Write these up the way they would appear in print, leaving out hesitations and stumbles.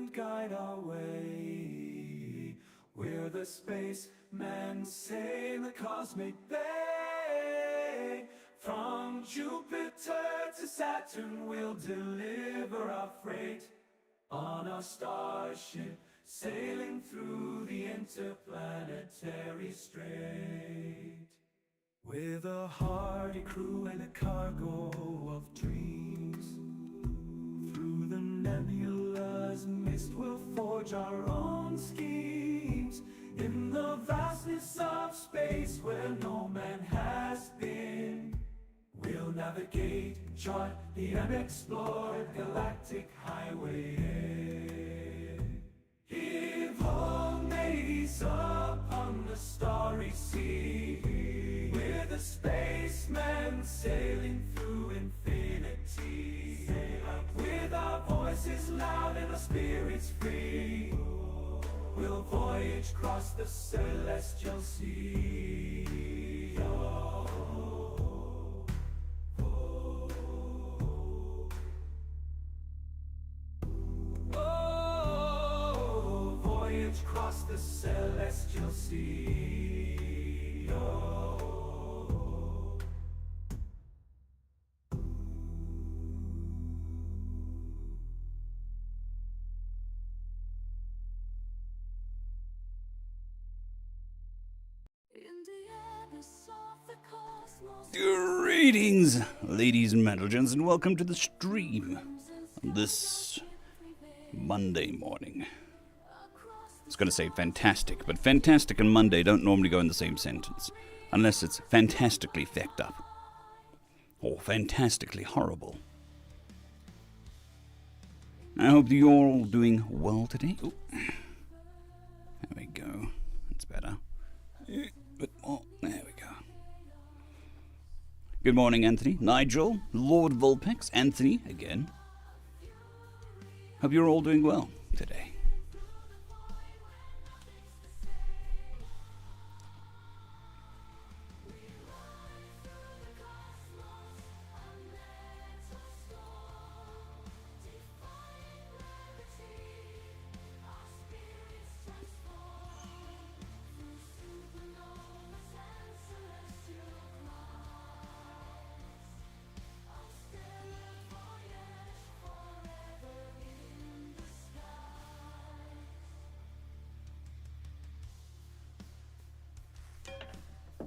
and guide our way. We're the spacemen sailing the cosmic bay. From Jupiter to Saturn we'll deliver our freight on our starship, sailing through the interplanetary strait. With a hardy crew and a cargo of dreams, through the nebula's mist we'll forge our own schemes. In the vastness of space where no man has been, we'll navigate, chart the unexplored galactic highway. Heave ho, mates, upon the starry sea. We're the spacemen sailing through infinity. With our voices loud and our spirits free, we'll voyage across the celestial sea. Oh, oh, oh, oh, voyage across the celestial sea. Oh. Greetings, ladies and gentlemen, and welcome to the stream on this Monday morning. I was going to say fantastic, but fantastic and Monday don't normally go in the same sentence, unless it's fantastically fecked up, or fantastically horrible. I hope you're all doing well today. Ooh. There we go. That's better. But more. There we go. Good morning, Anthony, Nigel, Lord Vulpex, Anthony again. Hope you're all doing well today.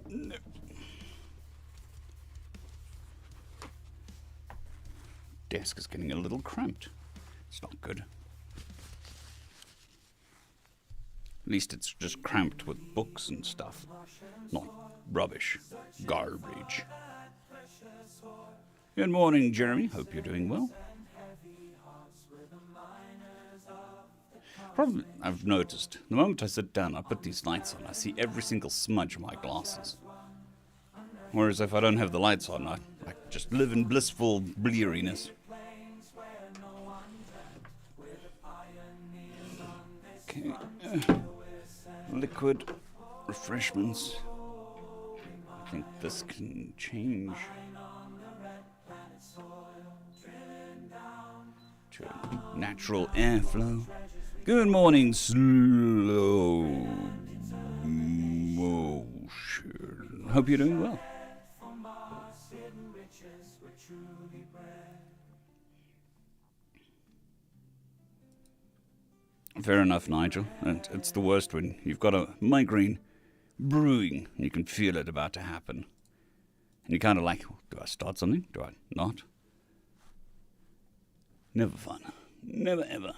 No. Desk is getting a little cramped. It's not good. At least it's just cramped with books and stuff. Not rubbish. Garbage. Good morning, Jeremy. Hope you're doing well. Probably, I've noticed, the moment I sit down, I put these lights on, I see every single smudge of my glasses. Whereas if I don't have the lights on, I just live in blissful bleariness. Okay. Liquid refreshments. I think this can change to natural airflow. Good morning, slow motion. Hope you're doing well. Fair enough, Nigel. It's the worst when you've got a migraine brewing and you can feel it about to happen. And you're kind of like, do I start something? Do I not? Never fun. Never ever.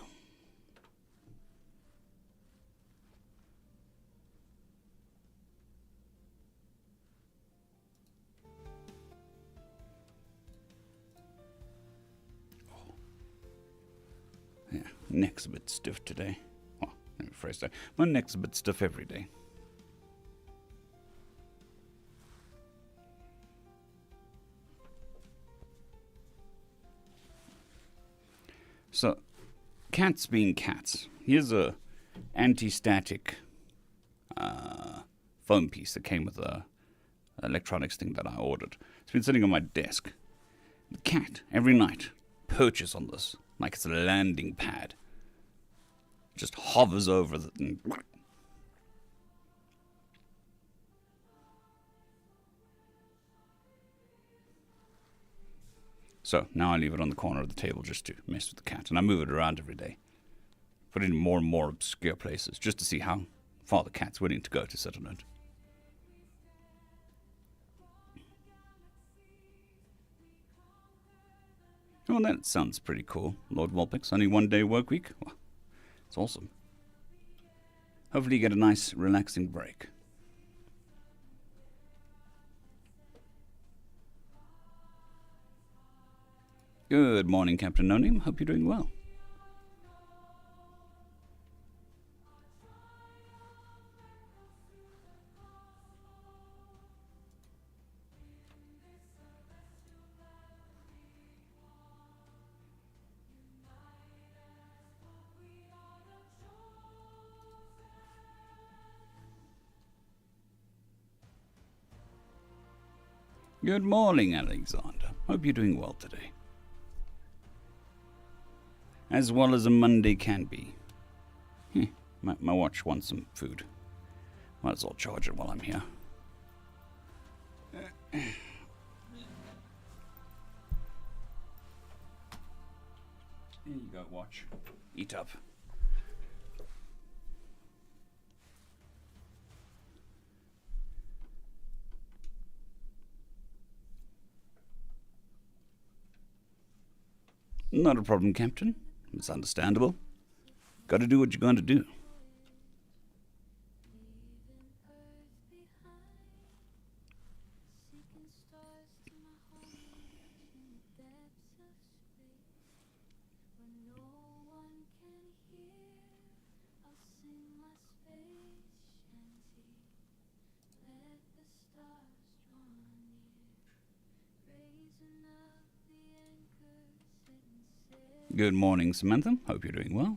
Yeah, neck's a bit stiff today. Oh, let me phrase that. My neck's a bit stiff every day. So, cats being cats. Here's a anti-static foam piece that came with the electronics thing that I ordered. It's been sitting on my desk. The cat, every night, perches on this like it's a landing pad. just hovers over it and... So now I leave it on the corner of the table just to mess with the cat, and I move it around every day. Put it in more and more obscure places just to see how far the cat's willing to go to sit on it. Well, that sounds pretty cool, Lord Vulpix. Only 1 day work week? Well, it's awesome. Hopefully you get a nice, relaxing break. Good morning, Captain No Name. Hope you're doing well. Good morning, Alexander. Hope you're doing well today. As well as a Monday can be. My watch wants some food. Might as well charge it while I'm here. Here you go, watch. Eat up. Not a problem, Captain. It's understandable. Gotta do what you're going to do. Good morning, Samantha. Hope you're doing well.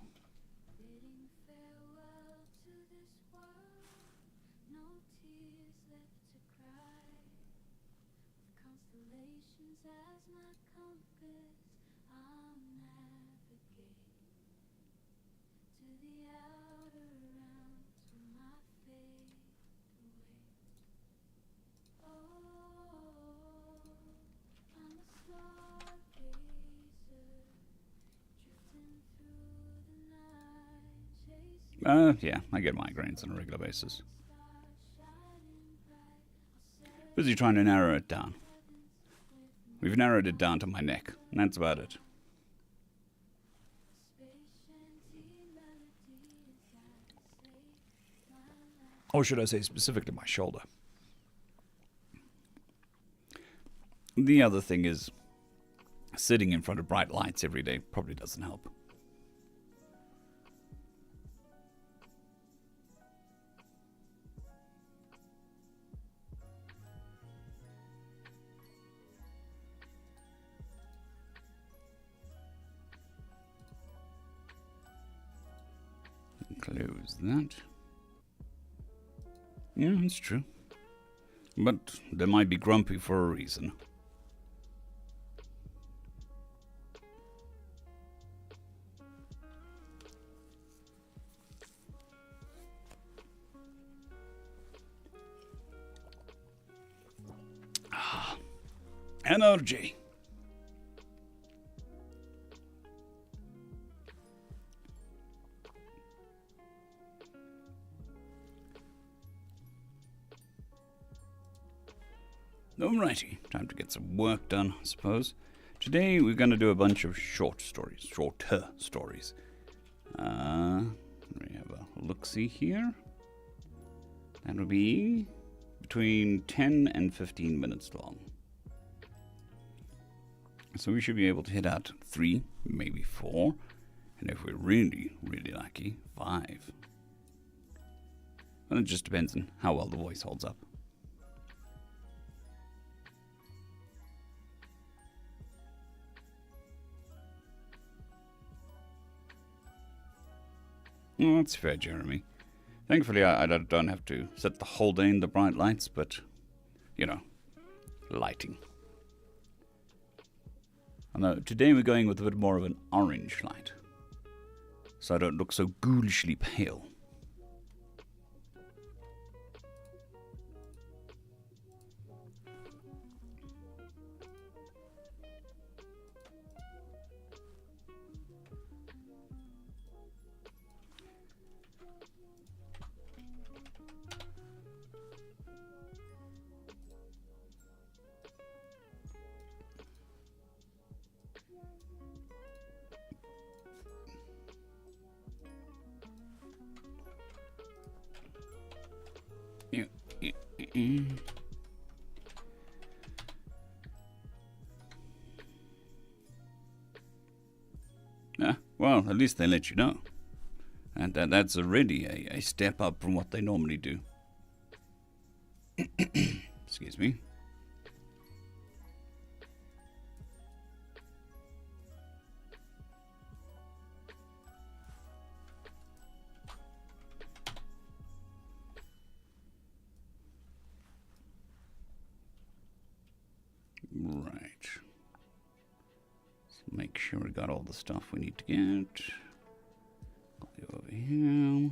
Yeah, I get migraines on a regular basis. Busy trying to narrow it down. We've narrowed it down to my neck, and that's about it. Or should I say specifically my shoulder. The other thing is, sitting in front of bright lights every day probably doesn't help. Close that. Yeah, it's true. But they might be grumpy for a reason. Energy. Alrighty, time to get some work done, I suppose. Today we're going to do a bunch of shorter stories. We have a look-see here. That'll be between 10 and 15 minutes long. So we should be able to hit out 3, maybe 4, and if we're really, really lucky, 5. And it just depends on how well the voice holds up. Oh, that's fair, Jeremy. Thankfully, I don't have to set the whole day in the bright lights, but, you know, lighting. Although, today we're going with a bit more of an orange light. so I don't look so ghoulishly pale. Well, at least they let you know. And that's already a step up from what they normally do. Excuse me. Right. Let's make sure we got all the stuff we need to get. Go over here.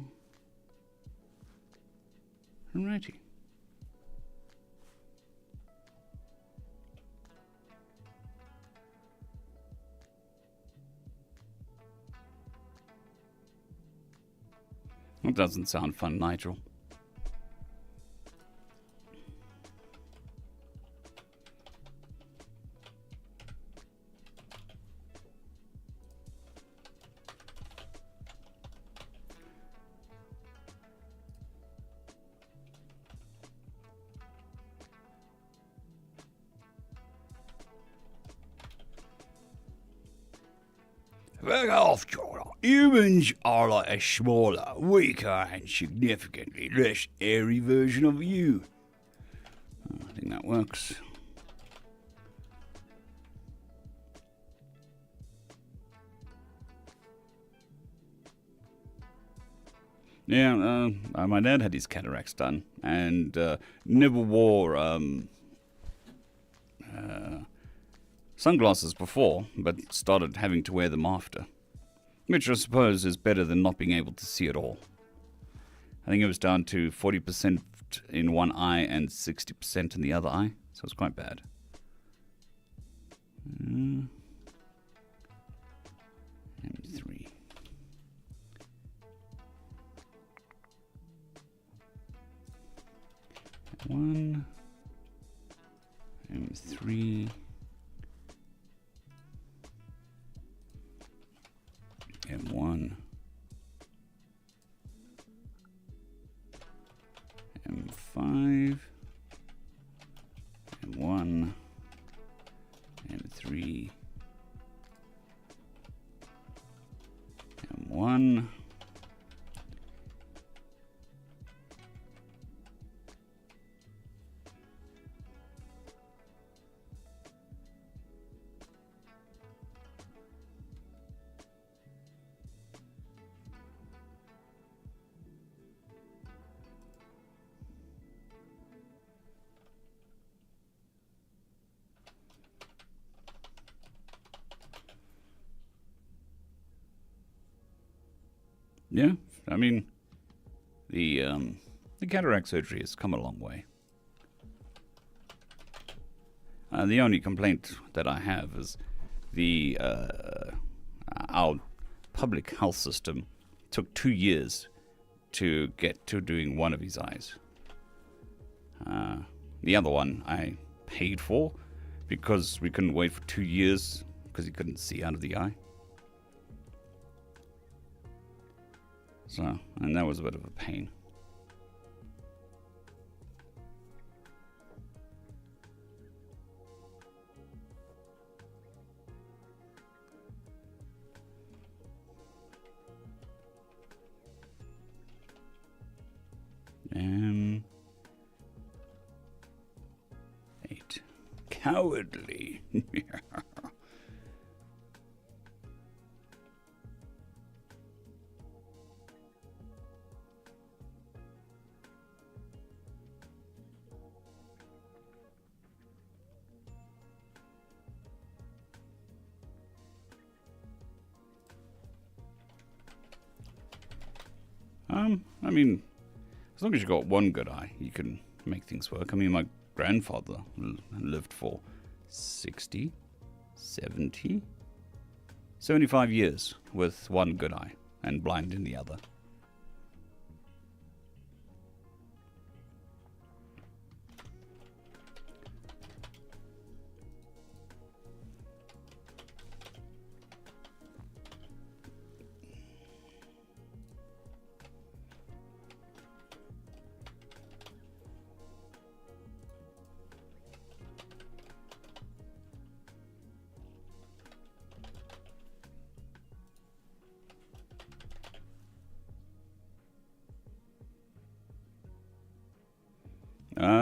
Alrighty. That doesn't sound fun, Nigel. Back off, Jowly. Humans are like a smaller, weaker, and significantly less airy version of you. I think that works. Yeah, my dad had his cataracts done, and never wore sunglasses before, but started having to wear them after. Which I suppose is better than not being able to see at all. I think it was down to 40% in one eye and 60% in the other eye, so it's quite bad. M3. M1. M3. M1, M5, M1, M3, M1, Yeah, I mean, the cataract surgery has come a long way. The only complaint that I have is our public health system took 2 years to get to doing one of his eyes. The other one I paid for because we couldn't wait for 2 years because he couldn't see out of the eye. So, and that was a bit of a pain. Eight. Cowardly. I mean, as long as you got one good eye, you can make things work. I mean, my grandfather lived for 60, 70, 75 years with one good eye and blind in the other.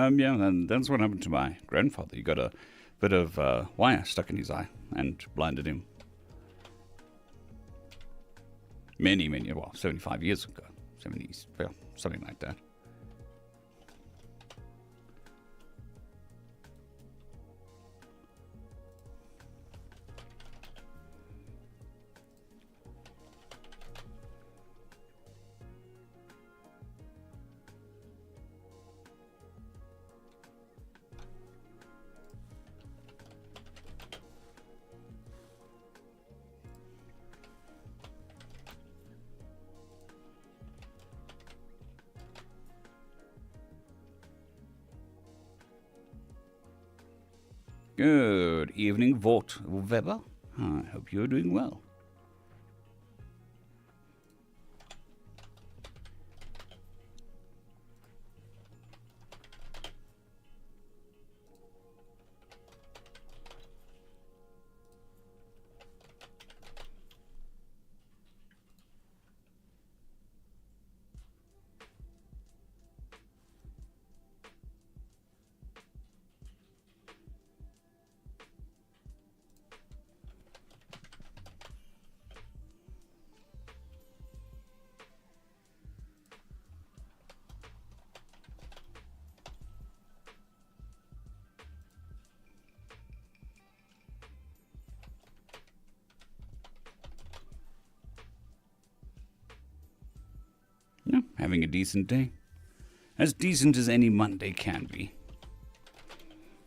Yeah, and that's what happened to my grandfather. He got a bit of wire stuck in his eye and blinded him. Many, 75 years ago. 70s, well, something like that. Good evening, Vort Weber. I hope you're doing well. Yeah, having a decent day. As decent as any Monday can be.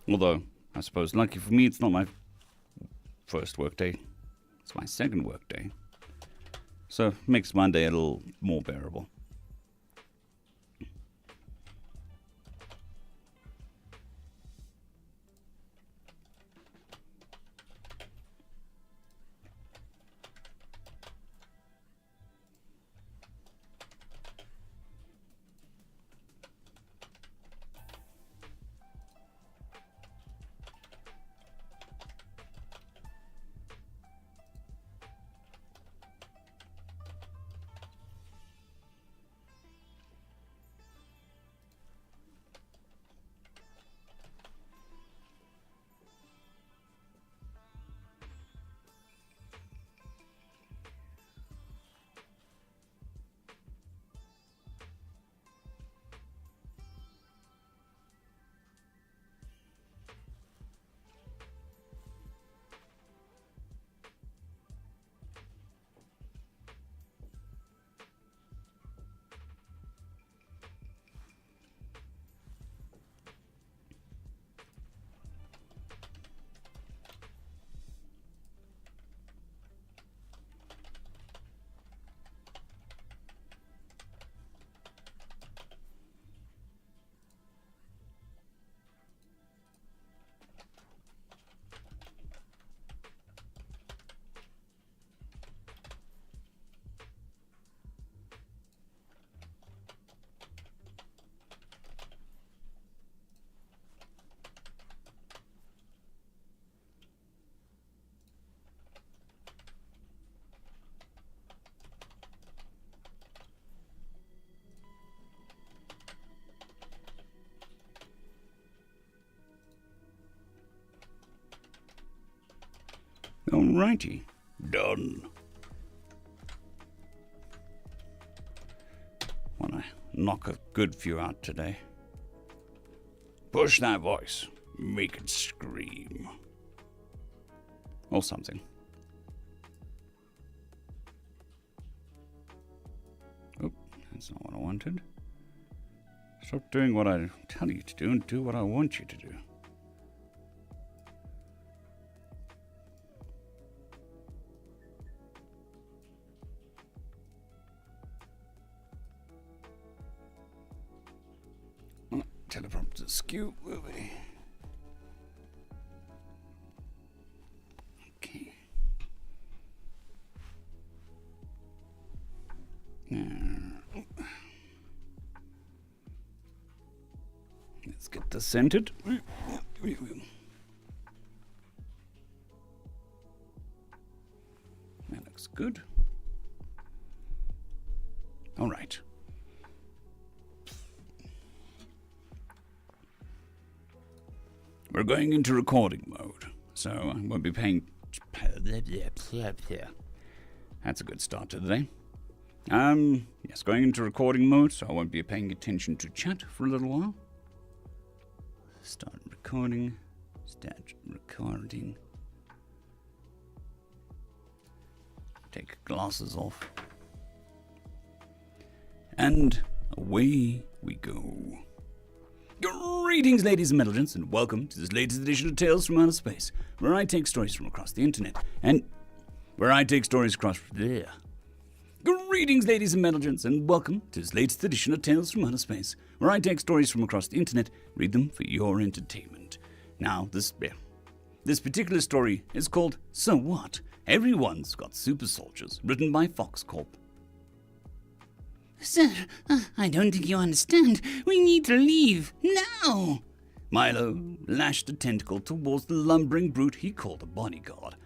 Although, I suppose, lucky for me, it's not my first work day. It's my second work day. So, it makes Monday a little more bearable. Alrighty, done. Wanna knock a good few out today. Push that voice, make it scream. Or something. Oh, That's not what I wanted. Stop doing what I tell you to do and do what I want you to do. Oh, teleprompter skew, movie. Okay. Let's get this centered. That looks good. All right. We're going into recording mode, so I won't be paying... That's a good start to the day. Yes, going into recording mode, so I won't be paying attention to chat for a little while. Start recording. Start recording. Take glasses off. And away we go. Greetings, ladies and gentlemen, and welcome to this latest edition of Tales from Outer Space, where I take stories from across the internet, and where I take stories across there. Greetings, ladies and gentlemen, and welcome to this latest edition of Tales from Outer Space, where I take stories from across the internet, read them for your entertainment. Now, this particular story is called So What? Everyone's Got Super Soldiers, written by Fox Corp. Sir, I don't think you understand. We need to leave, now! Milo lashed a tentacle towards the lumbering brute he called a bodyguard.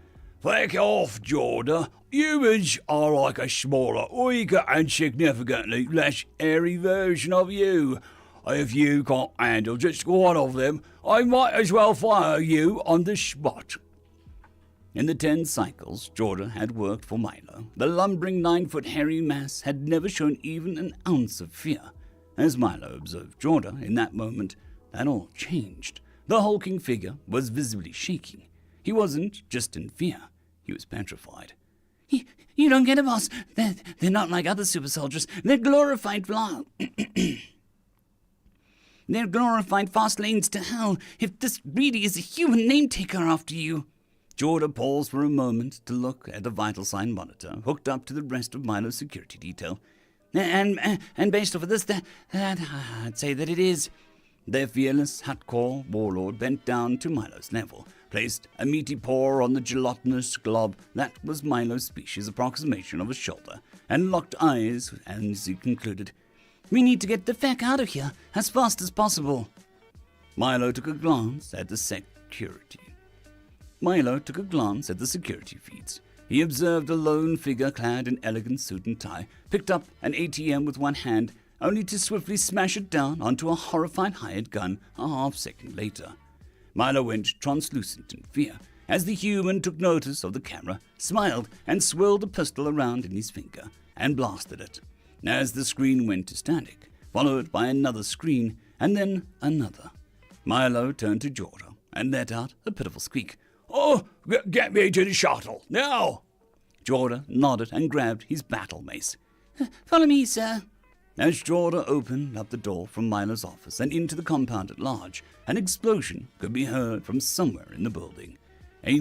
Back off, Jordan. Humans are like a smaller, weaker and significantly less airy version of you. If you can't handle just one of them, I might as well fire you on the spot. In the 10 cycles Jordan had worked for Milo, the lumbering 9-foot hairy mass had never shown even an ounce of fear. As Milo observed Jordan in that moment, that all changed. The hulking figure was visibly shaking. He wasn't just in fear, he was petrified. You don't get it, boss. They're not like other super soldiers. They're glorified They're glorified fast lanes to hell. If this really is a human name taker after you. Jordan paused for a moment to look at the vital sign monitor hooked up to the rest of Milo's security detail. And based off of this, I'd say that it is. Their fearless, hardcore warlord bent down to Milo's level, placed a meaty paw on the gelatinous glob that was Milo's species' approximation of a shoulder, and locked eyes as he concluded, "We need to get the feck out of here as fast as possible." Milo took a glance at the security feeds. He observed a lone figure clad in elegant suit and tie, picked up an ATM with one hand, only to swiftly smash it down onto a horrified hired gun a half-second later. Milo went translucent in fear as the human took notice of the camera, smiled, and swirled the pistol around in his finger, and blasted it. As the screen went to static, followed by another screen, and then another, Milo turned to Jordan and let out a pitiful squeak. "Oh, get me to the shuttle, now!" Jordan nodded and grabbed his battle mace. "Follow me, sir." As Jordan opened up the door from Milo's office and into the compound at large, an explosion could be heard from somewhere in the building. A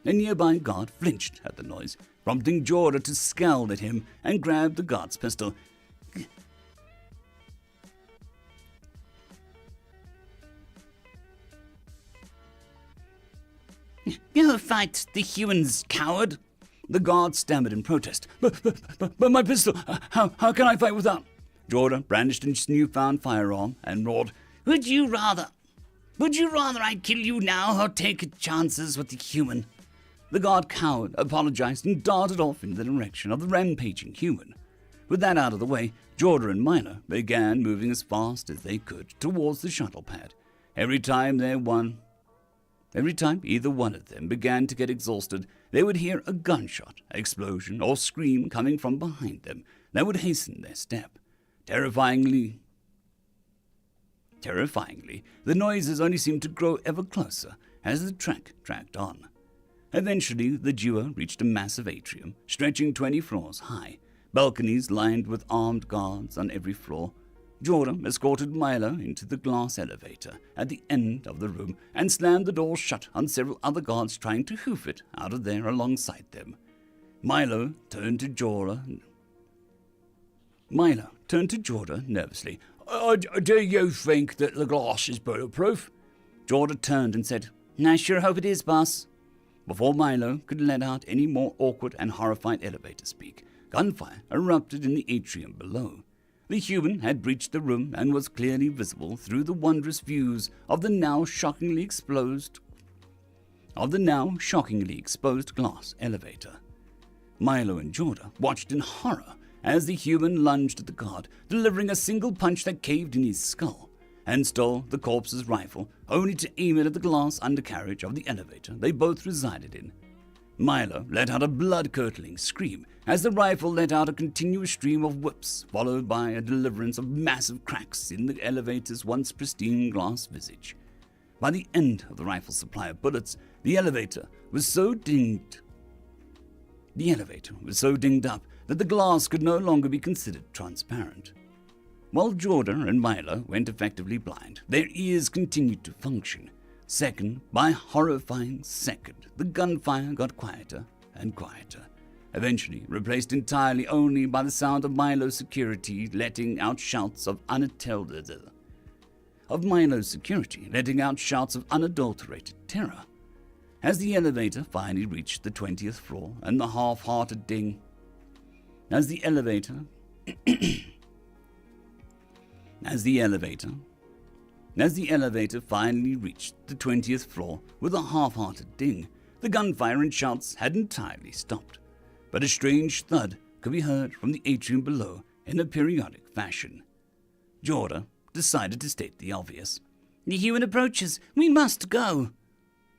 nearby guard flinched at the noise, prompting Jordan to scowl at him and grab the guard's pistol. "Go fight the humans, coward!" The guard stammered in protest. But my pistol! How can I fight without? Jordan brandished his newfound firearm and roared, Would you rather I kill you now or take chances with the human?" The guard cowered, apologized, and darted off in the direction of the rampaging human. With that out of the way, Jordan and Milo began moving as fast as they could towards the shuttle pad. Every time either one of them began to get exhausted, they would hear a gunshot, explosion, or scream coming from behind them that would hasten their step. Terrifyingly, the noises only seemed to grow ever closer as the track dragged on. Eventually, the duo reached a massive atrium, stretching 20 floors high. balconies lined with armed guards on every floor. Jordan escorted Milo into the glass elevator at the end of the room and slammed the door shut on several other guards trying to hoof it out of there alongside them. Milo turned to Jordan nervously. Do you think that the glass is bulletproof? Jordan turned and said, I sure hope it is, boss. Before Milo could let out any more awkward and horrified elevator speak, gunfire erupted in the atrium below. The human had breached the room and was clearly visible through the wondrous views of the now shockingly exposed glass elevator. Milo and Jordan watched in horror as the human lunged at the guard, delivering a single punch that caved in his skull, and stole the corpse's rifle, only to aim it at the glass undercarriage of the elevator they both resided in. Milo let out a blood-curdling scream as the rifle let out a continuous stream of whips, followed by a deliverance of massive cracks in the elevator's once pristine glass visage. By the end of the rifle's supply of bullets, the elevator was so dinged up that the glass could no longer be considered transparent. While Jordan and Milo went effectively blind, their ears continued to function. Second by horrifying second, the gunfire got quieter and quieter, eventually replaced entirely only by the sound of Milo's security letting out shouts of unadulterated terror. As the elevator finally reached the 20th floor and the half-hearted ding... As the elevator finally reached the 20th floor with a half-hearted ding, the gunfire and shouts had entirely stopped. But a strange thud could be heard from the atrium below in a periodic fashion. Jordan decided to state the obvious. The human approaches. We must go.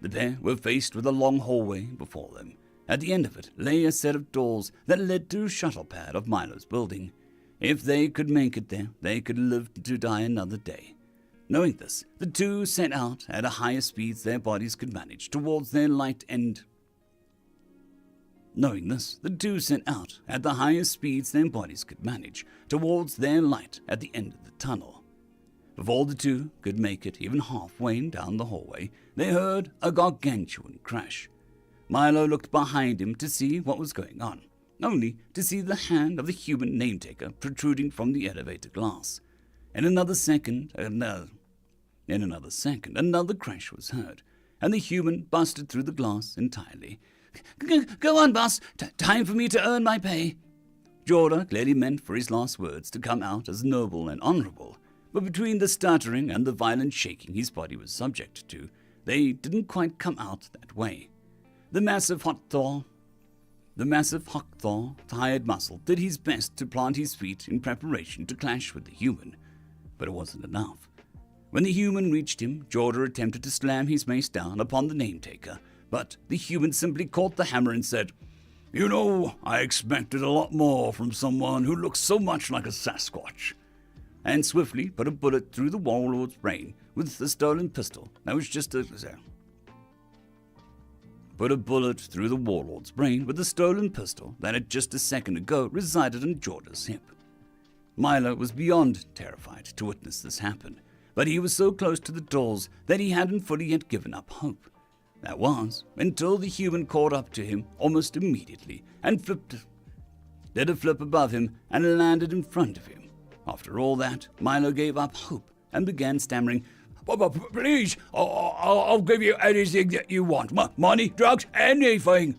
The pair were faced with a long hallway before them. At the end of it lay a set of doors that led to a shuttle pad of Milo's building. If they could make it there, they could live to die another day. Knowing this, the two set out at a higher speeds their bodies could manage towards their light end. Knowing this, the two set out at the highest speeds their bodies could manage towards their light at the end of the tunnel. Before the two could make it even halfway down the hallway, they heard a gargantuan crash. Milo looked behind him to see what was going on, only to see the hand of the human name-taker protruding from the elevator glass. In another second, another crash was heard, and the human busted through the glass entirely. Go on, boss. Time for me to earn my pay. Jordan clearly meant for his last words to come out as noble and honorable, but between the stuttering and the violent shaking his body was subject to, they didn't quite come out that way. The massive Hawkthor, tired muscle, did his best to plant his feet in preparation to clash with the human, but it wasn't enough. When the human reached him, Jordan attempted to slam his mace down upon the name-taker, but the human simply caught the hammer and said, "You know, I expected a lot more from someone who looks so much like a Sasquatch," and swiftly put a bullet through the warlord's brain with the stolen pistol that was just a second ago resided on Jordan's hip. Milo was beyond terrified to witness this happen, but he was so close to the doors that he hadn't fully yet given up hope. That was until the human caught up to him almost immediately and did a flip above him and landed in front of him. After all that, Milo gave up hope and began stammering, "Please, I'll give you anything that you want. Money, drugs, anything."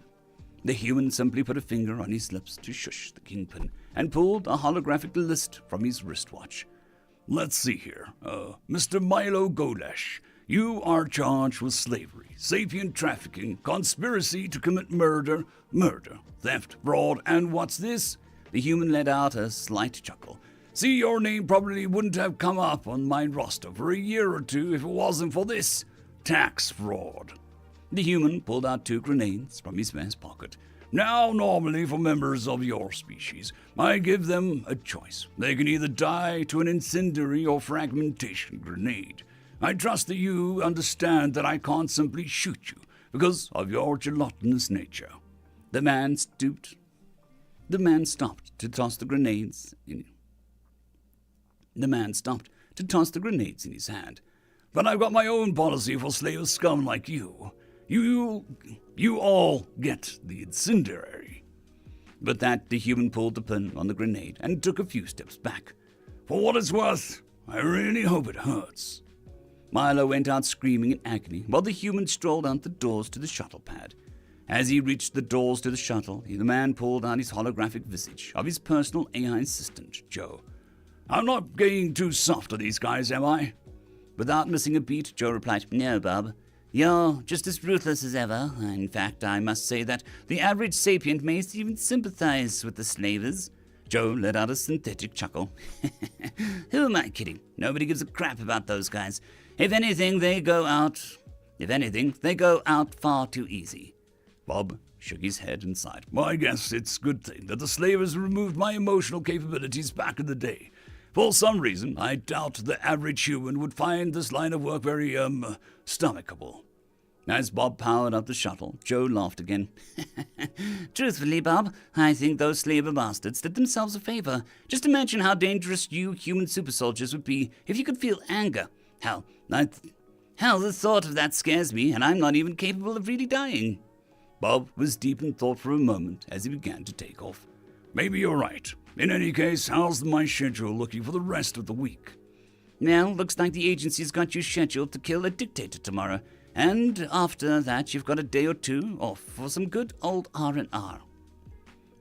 The human simply put a finger on his lips to shush the kingpin and pulled a holographic list from his wristwatch. "Let's see here. Mr. Milo Golesh, you are charged with slavery, sapient trafficking, conspiracy to commit murder, theft, fraud, and what's this?" The human let out a slight chuckle. "See, your name probably wouldn't have come up on my roster for a year or two if it wasn't for this. Tax fraud." The human pulled out 2 grenades from his vest pocket. "Now, normally for members of your species, I give them a choice. They can either die to an incendiary or fragmentation grenade. I trust that you understand that I can't simply shoot you because of your gelatinous nature." The man stooped The man stopped to toss the grenades in his hand. But I've got my own policy for slave scum like you. You all get the incendiary. But that the human pulled the pin on the grenade and took a few steps back. For what it's worth, I really hope it hurts. Milo went out screaming in agony while the human strolled out the doors to the shuttle pad. As he reached the doors to the shuttle, the man pulled out his holographic visage of his personal AI assistant, Joe. I'm not getting too soft on these guys, am I? Without missing a beat, Joe replied, "No, Bob. You're just as ruthless as ever. In fact, I must say that the average sapient may even sympathize with the slavers." Joe let out a synthetic chuckle. "Who am I kidding? Nobody gives a crap about those guys. If anything, they go out far too easy." Bob shook his head and sighed. Well, I guess it's a good thing that the slavers removed my emotional capabilities back in the day. For some reason, I doubt the average human would find this line of work very, stomachable. As Bob powered up the shuttle, Joe laughed again. "Truthfully, Bob, I think those slaver bastards did themselves a favor. Just imagine how dangerous you human super soldiers would be if you could feel anger. Hell, the thought of that scares me, and I'm not even capable of really dying." Bob was deep in thought for a moment as he began to take off. Maybe you're right. In any case, how's my schedule looking for the rest of the week? Well, looks like the agency's got you scheduled to kill a dictator tomorrow. And after that, you've got a day or two off for some good old R&R.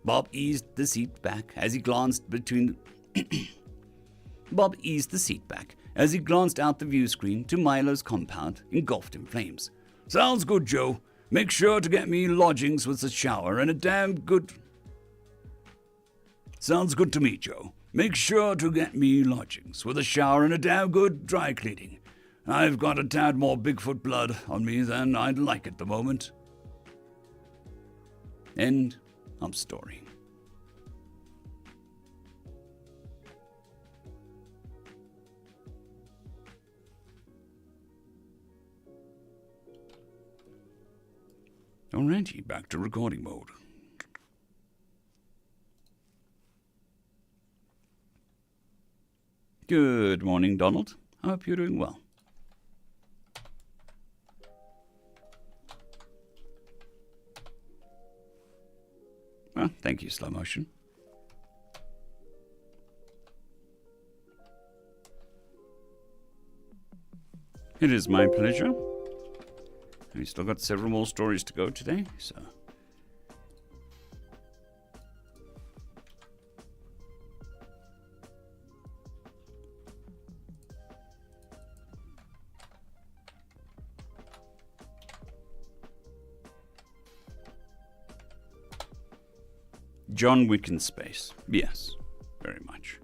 Bob eased the seat back as he glanced out the view screen to Milo's compound, engulfed in flames. Sounds good, Joe. Make sure to get me lodgings with a shower and a damn good... Sounds good to me, Joe. Make sure to get me lodgings with a shower and a damn good dry cleaning. I've got a tad more Bigfoot blood on me than I'd like at the moment. End of story. Alrighty, back to recording mode. Good morning, Donald. I hope you're doing well. Well, thank you, slow motion. It is my pleasure. We've still got several more stories to go today, so... John Wick in space. Yes, very much.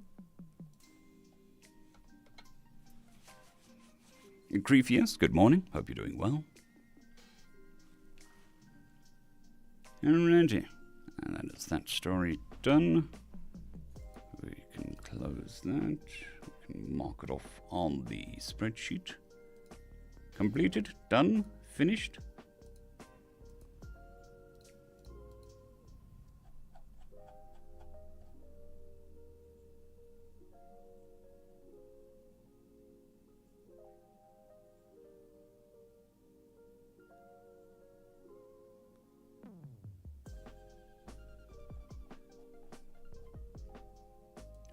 Creefius, good morning. Hope you're doing well. Alrighty. And that is that story done. We can close that. We can mark it off on the spreadsheet. Completed. Done. Finished.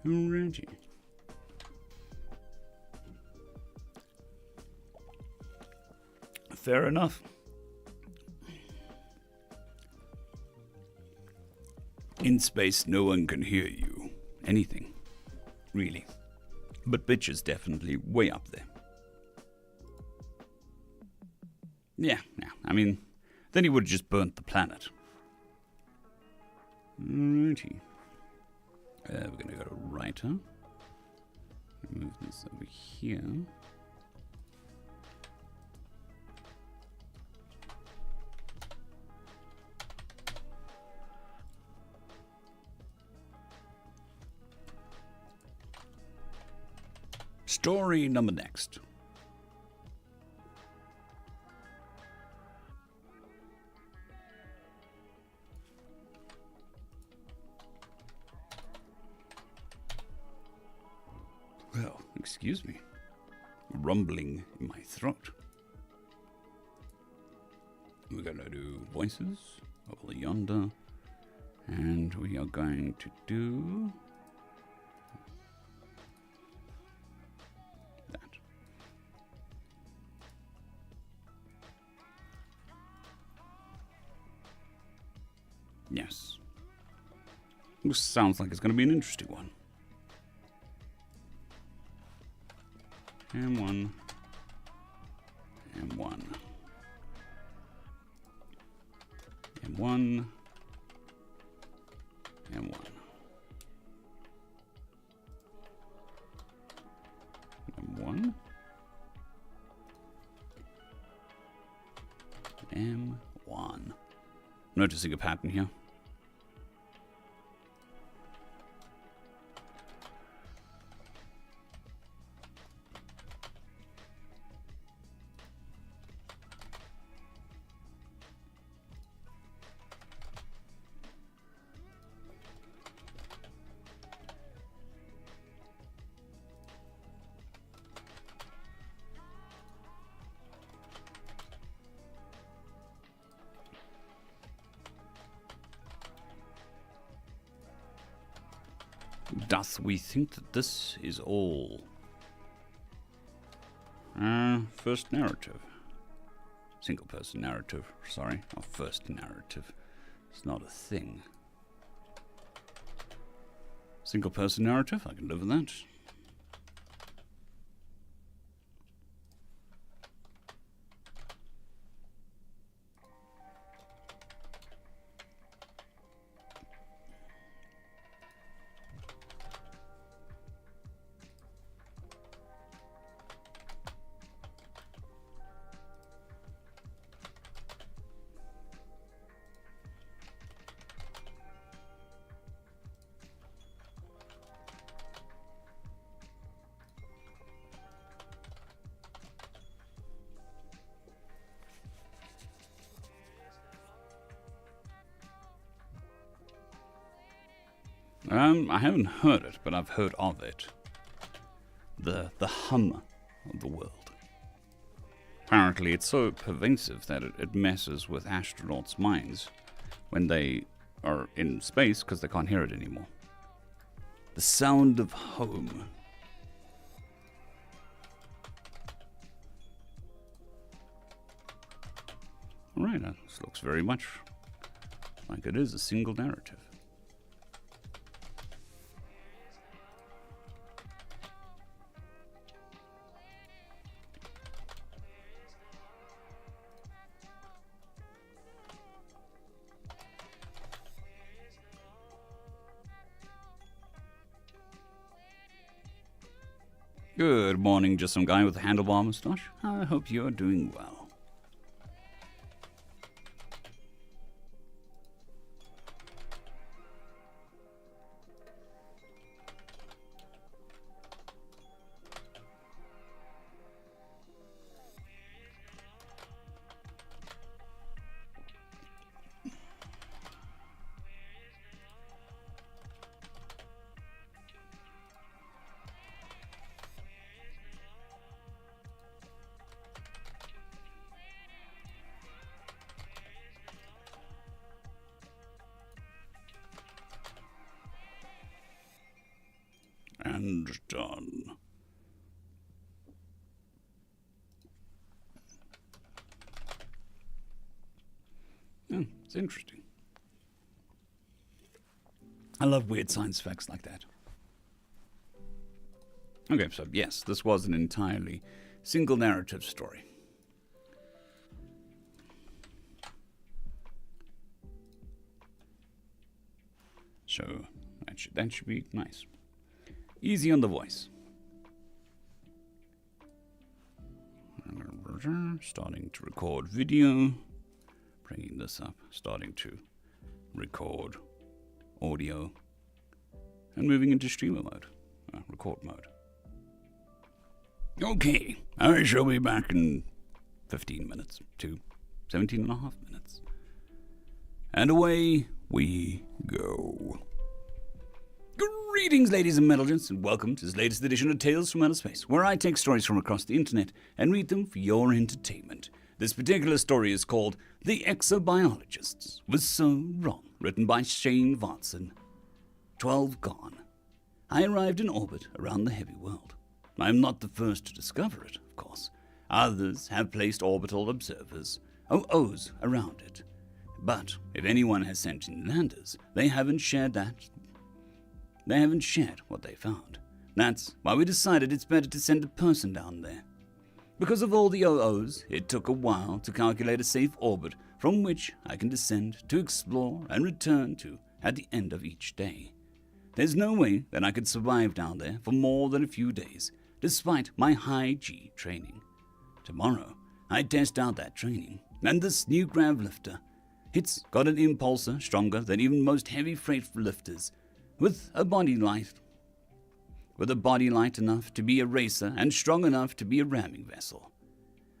Alrighty. Fair enough. In space, no one can hear you. Anything. Really. But bitch is definitely way up there. Yeah. I mean, then he would have just burnt the planet. Alrighty. We're going to go to writer. Move this over here. Story number next. Excuse me. Rumbling in my throat. We're gonna do voices over yonder. And we are going to do that. Yes. This sounds like it's going to be an interesting one. And one. And one. And one. And one. And one. And one. Noticing a pattern here. Doth we think that this is all? First narrative. Single person narrative, sorry. Or first narrative. It's not a thing. Single person narrative, I can live with that. I haven't heard it, but I've heard of it. The hum of the world. Apparently, it's so pervasive that it messes with astronauts' minds when they are in space because they can't hear it anymore. The sound of home. Alright, this looks very much like it is a single narrative. Good morning, just some guy with a handlebar moustache. I hope you're doing well. And done. Yeah, it's interesting. I love weird science facts like that. Okay, so yes, this was an entirely single narrative story. So that should be nice. Easy on the voice. Starting to record video. Bringing this up. Starting to record audio. And moving into streamer mode. Record mode. Okay. I shall be back in 15 minutes to 17 and a half minutes. And away we go. Greetings, ladies and metalgents, and welcome to this latest edition of Tales from Outer Space, where I take stories from across the internet and read them for your entertainment. This particular story is called The Exobiologists Was So Wrong, written by Shane Watson. 12 gone. I arrived in orbit around the heavy world. I am not the first to discover it, of course. Others have placed orbital observers, OOs, around it. But if anyone has sentient landers, they haven't shared what they found. That's why we decided it's better to send a person down there. Because of all the OOs, it took a while to calculate a safe orbit from which I can descend to explore and return to at the end of each day. There's no way that I could survive down there for more than a few days, despite my high G training. Tomorrow, I test out that training, and this new grav lifter. It's got an impulsor stronger than even most heavy freight lifters, with a body light enough to be a racer and strong enough to be a ramming vessel.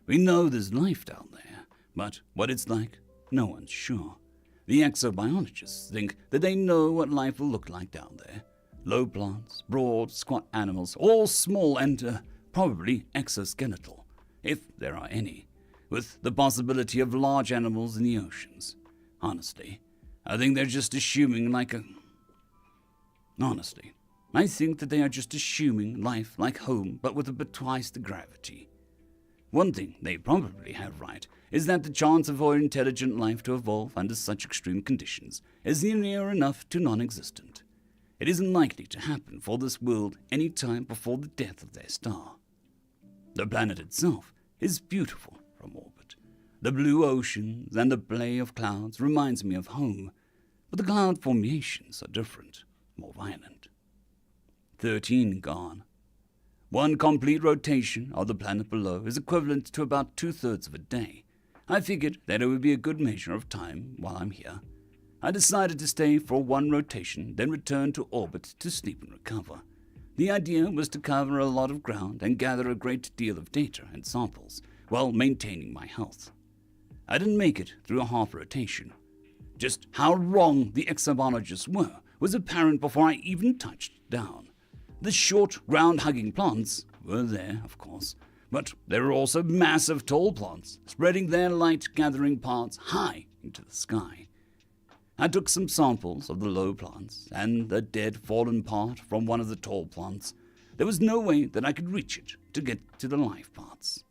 We know there's life down there, but what it's like, no one's sure. The exobiologists think that they know what life will look like down there. Low plants, broad, squat animals, all small and probably exoskeletal, if there are any, with the possibility of large animals in the oceans. Honestly, I think they're just assuming Honestly, I think that they are just assuming life like home, but with a bit twice the gravity. One thing they probably have right is that the chance for intelligent life to evolve under such extreme conditions is near enough to non-existent. It isn't likely to happen for this world any time before the death of their star. The planet itself is beautiful from orbit. The blue oceans and the play of clouds reminds me of home, but the cloud formations are different, more violent. 13 gone. One complete rotation of the planet below is equivalent to about 2/3 of a day. I figured that it would be a good measure of time while I'm here. I decided to stay for one rotation, then return to orbit to sleep and recover. The idea was to cover a lot of ground and gather a great deal of data and samples, while maintaining my health. I didn't make it through a half rotation. Just how wrong the exobiologists were was apparent before I even touched down. The short, ground-hugging plants were there, of course, but there were also massive tall plants, spreading their light-gathering parts high into the sky. I took some samples of the low plants and the dead, fallen part from one of the tall plants. There was no way that I could reach it to get to the live parts.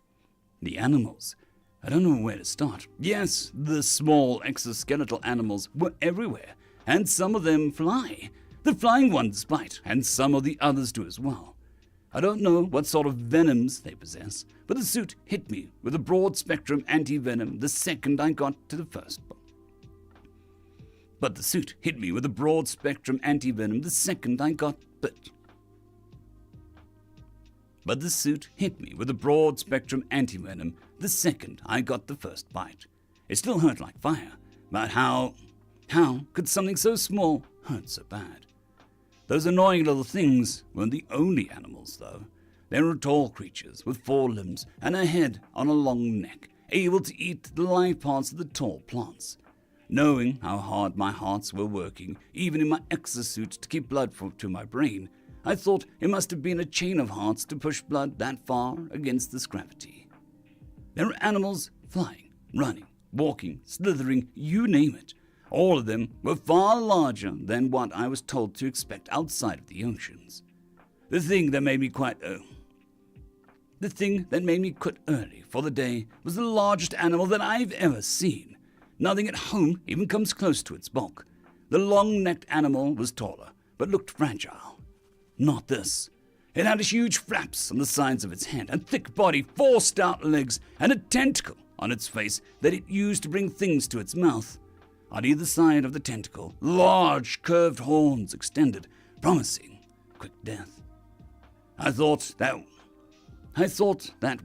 The animals, I don't know where to start. Yes, the small exoskeletal animals were everywhere, and some of them fly. The flying ones bite, and some of the others do as well. I don't know what sort of venoms they possess, but the suit hit me with a broad-spectrum anti-venom the second I got to the first part. But the suit hit me with a broad-spectrum anti-venom the second I got bit. But the suit hit me with a broad-spectrum anti-venom the second I got the first bite. It still hurt like fire, but how could something so small hurt so bad? Those annoying little things weren't the only animals, though. They were tall creatures with 4 limbs and a head on a long neck, able to eat the live parts of the tall plants. Knowing how hard my hearts were working, even in my exosuit to keep blood to my brain, I thought it must have been a chain of hearts to push blood that far against this gravity. There were animals flying, running, walking, slithering, you name it. All of them were far larger than what I was told to expect outside of the oceans. The thing that made me quit early for the day was the largest animal that I've ever seen. Nothing at home even comes close to its bulk. The long-necked animal was taller, but looked fragile. Not this. It had huge flaps on the sides of its head, a thick body, 4 stout legs, and a tentacle on its face that it used to bring things to its mouth. On either side of the tentacle, large curved horns extended, promising quick death. I thought that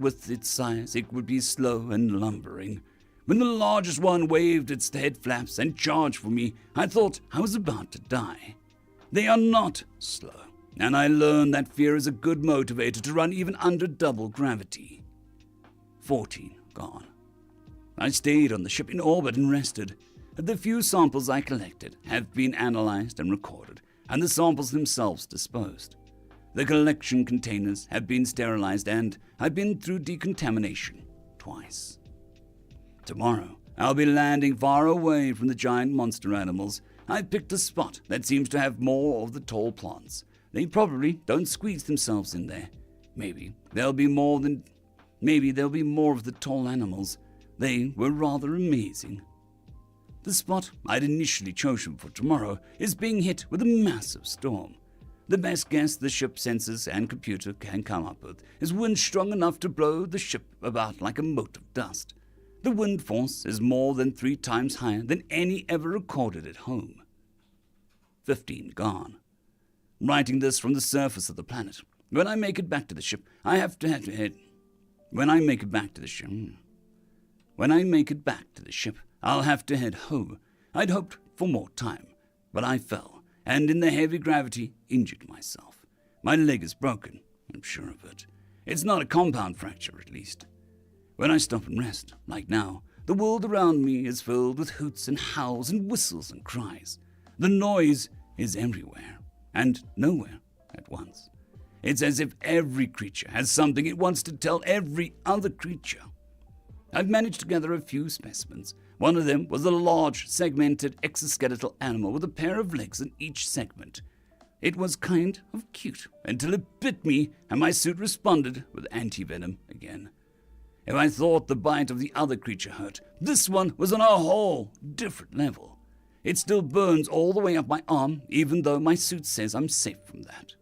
with its size it would be slow and lumbering. When the largest one waved its head flaps and charged for me, I thought I was about to die. They are not slow, and I learned that fear is a good motivator to run even under double gravity. 14 gone. I stayed on the ship in orbit and rested. The few samples I collected have been analyzed and recorded. and the samples themselves disposed. The collection containers have been sterilized and I've been through decontamination twice. Tomorrow, I'll be landing far away from the giant monster animals. I've picked a spot that seems to have more of the tall plants. They probably don't squeeze themselves in there. Maybe there'll be more of the tall animals. They were rather amazing. The spot I'd initially chosen for tomorrow is being hit with a massive storm. The best guess the ship sensors and computer can come up with is wind strong enough to blow the ship about like a mote of dust. The wind force is more than 3 times higher than any ever recorded at home. 15 gone. Writing this from the surface of the planet. When I make it back to the ship, When I make it back to the ship, I'll have to head home. I'd hoped for more time, but I fell, and in the heavy gravity, injured myself. My leg is broken, I'm sure of it. It's not a compound fracture, at least. When I stop and rest, like now, the world around me is filled with hoots and howls and whistles and cries. The noise is everywhere, and nowhere at once. It's as if every creature has something it wants to tell every other creature. I've managed to gather a few specimens. One of them was a large, segmented exoskeletal animal with a pair of legs in each segment. It was kind of cute until it bit me and my suit responded with anti-venom again. If I thought the bite of the other creature hurt, this one was on a whole different level. It still burns all the way up my arm, even though my suit says I'm safe from that.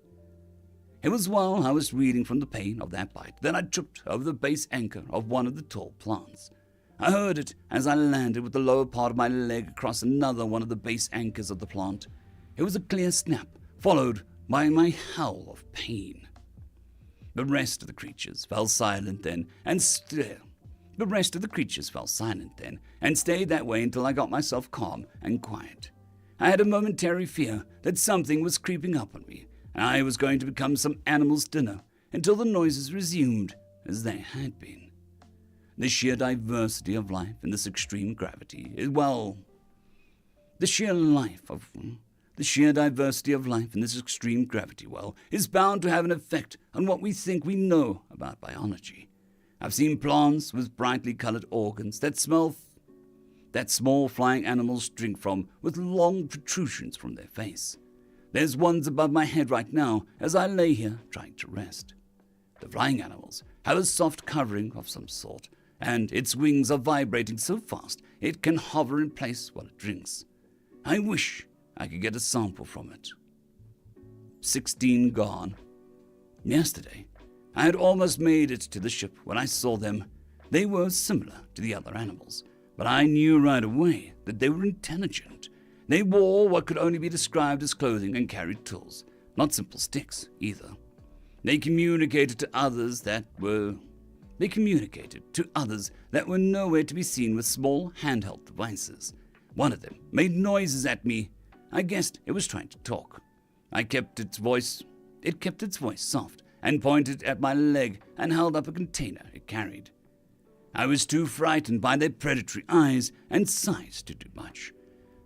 It was while I was reeling from the pain of that bite that I tripped over the base anchor of one of the tall plants. I heard it as I landed with the lower part of my leg across another one of the base anchors of the plant. It was a clear snap, followed by my howl of pain. The rest of the creatures fell silent then and stayed that way until I got myself calm and quiet. I had a momentary fear that something was creeping up on me, and I was going to become some animal's dinner until the noises resumed as they had been. The sheer diversity of life in this extreme gravity is, is bound to have an effect on what we think we know about biology. I've seen plants with brightly colored organs that small flying animals drink from with long protrusions from their face. There's ones above my head right now as I lay here trying to rest. The flying animals have a soft covering of some sort, and its wings are vibrating so fast it can hover in place while it drinks. I wish I could get a sample from it. 16 gone. Yesterday, I had almost made it to the ship when I saw them. They were similar to the other animals, but I knew right away that they were intelligent. They wore what could only be described as clothing and carried tools, not simple sticks either. They communicated to others that were nowhere to be seen with small handheld devices. One of them made noises at me. I guessed it was trying to talk. It kept its voice soft and pointed at my leg and held up a container it carried. I was too frightened by their predatory eyes and size to do much.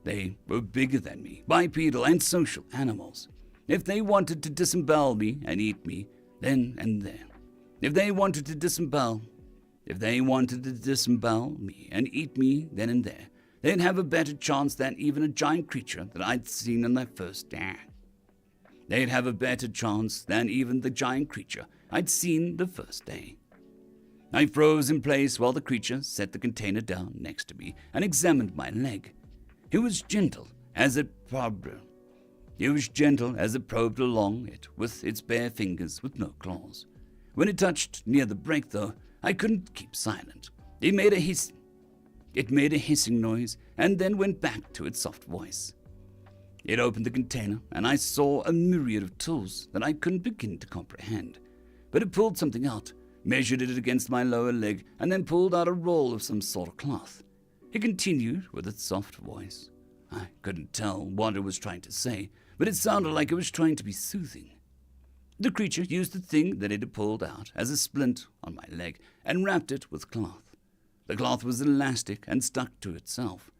They were bigger than me, bipedal and social animals. If they wanted to disembowel me and eat me, then and there. If they wanted to disembowel me and eat me then and there, they'd have a better chance than even a giant creature that I'd seen on their first day. They'd have a better chance than even the giant creature I'd seen the first day. I froze in place while the creature set the container down next to me and examined my leg. It was gentle as it probed along it with its bare fingers with no claws. When it touched near the break, though, I couldn't keep silent. It made a hissing noise and then went back to its soft voice. It opened the container, and I saw a myriad of tools that I couldn't begin to comprehend. But it pulled something out, measured it against my lower leg, and then pulled out a roll of some sort of cloth. It continued with its soft voice. I couldn't tell what it was trying to say, but it sounded like it was trying to be soothing. The creature used the thing that it had pulled out as a splint on my leg and wrapped it with cloth. The cloth was elastic and stuck to itself.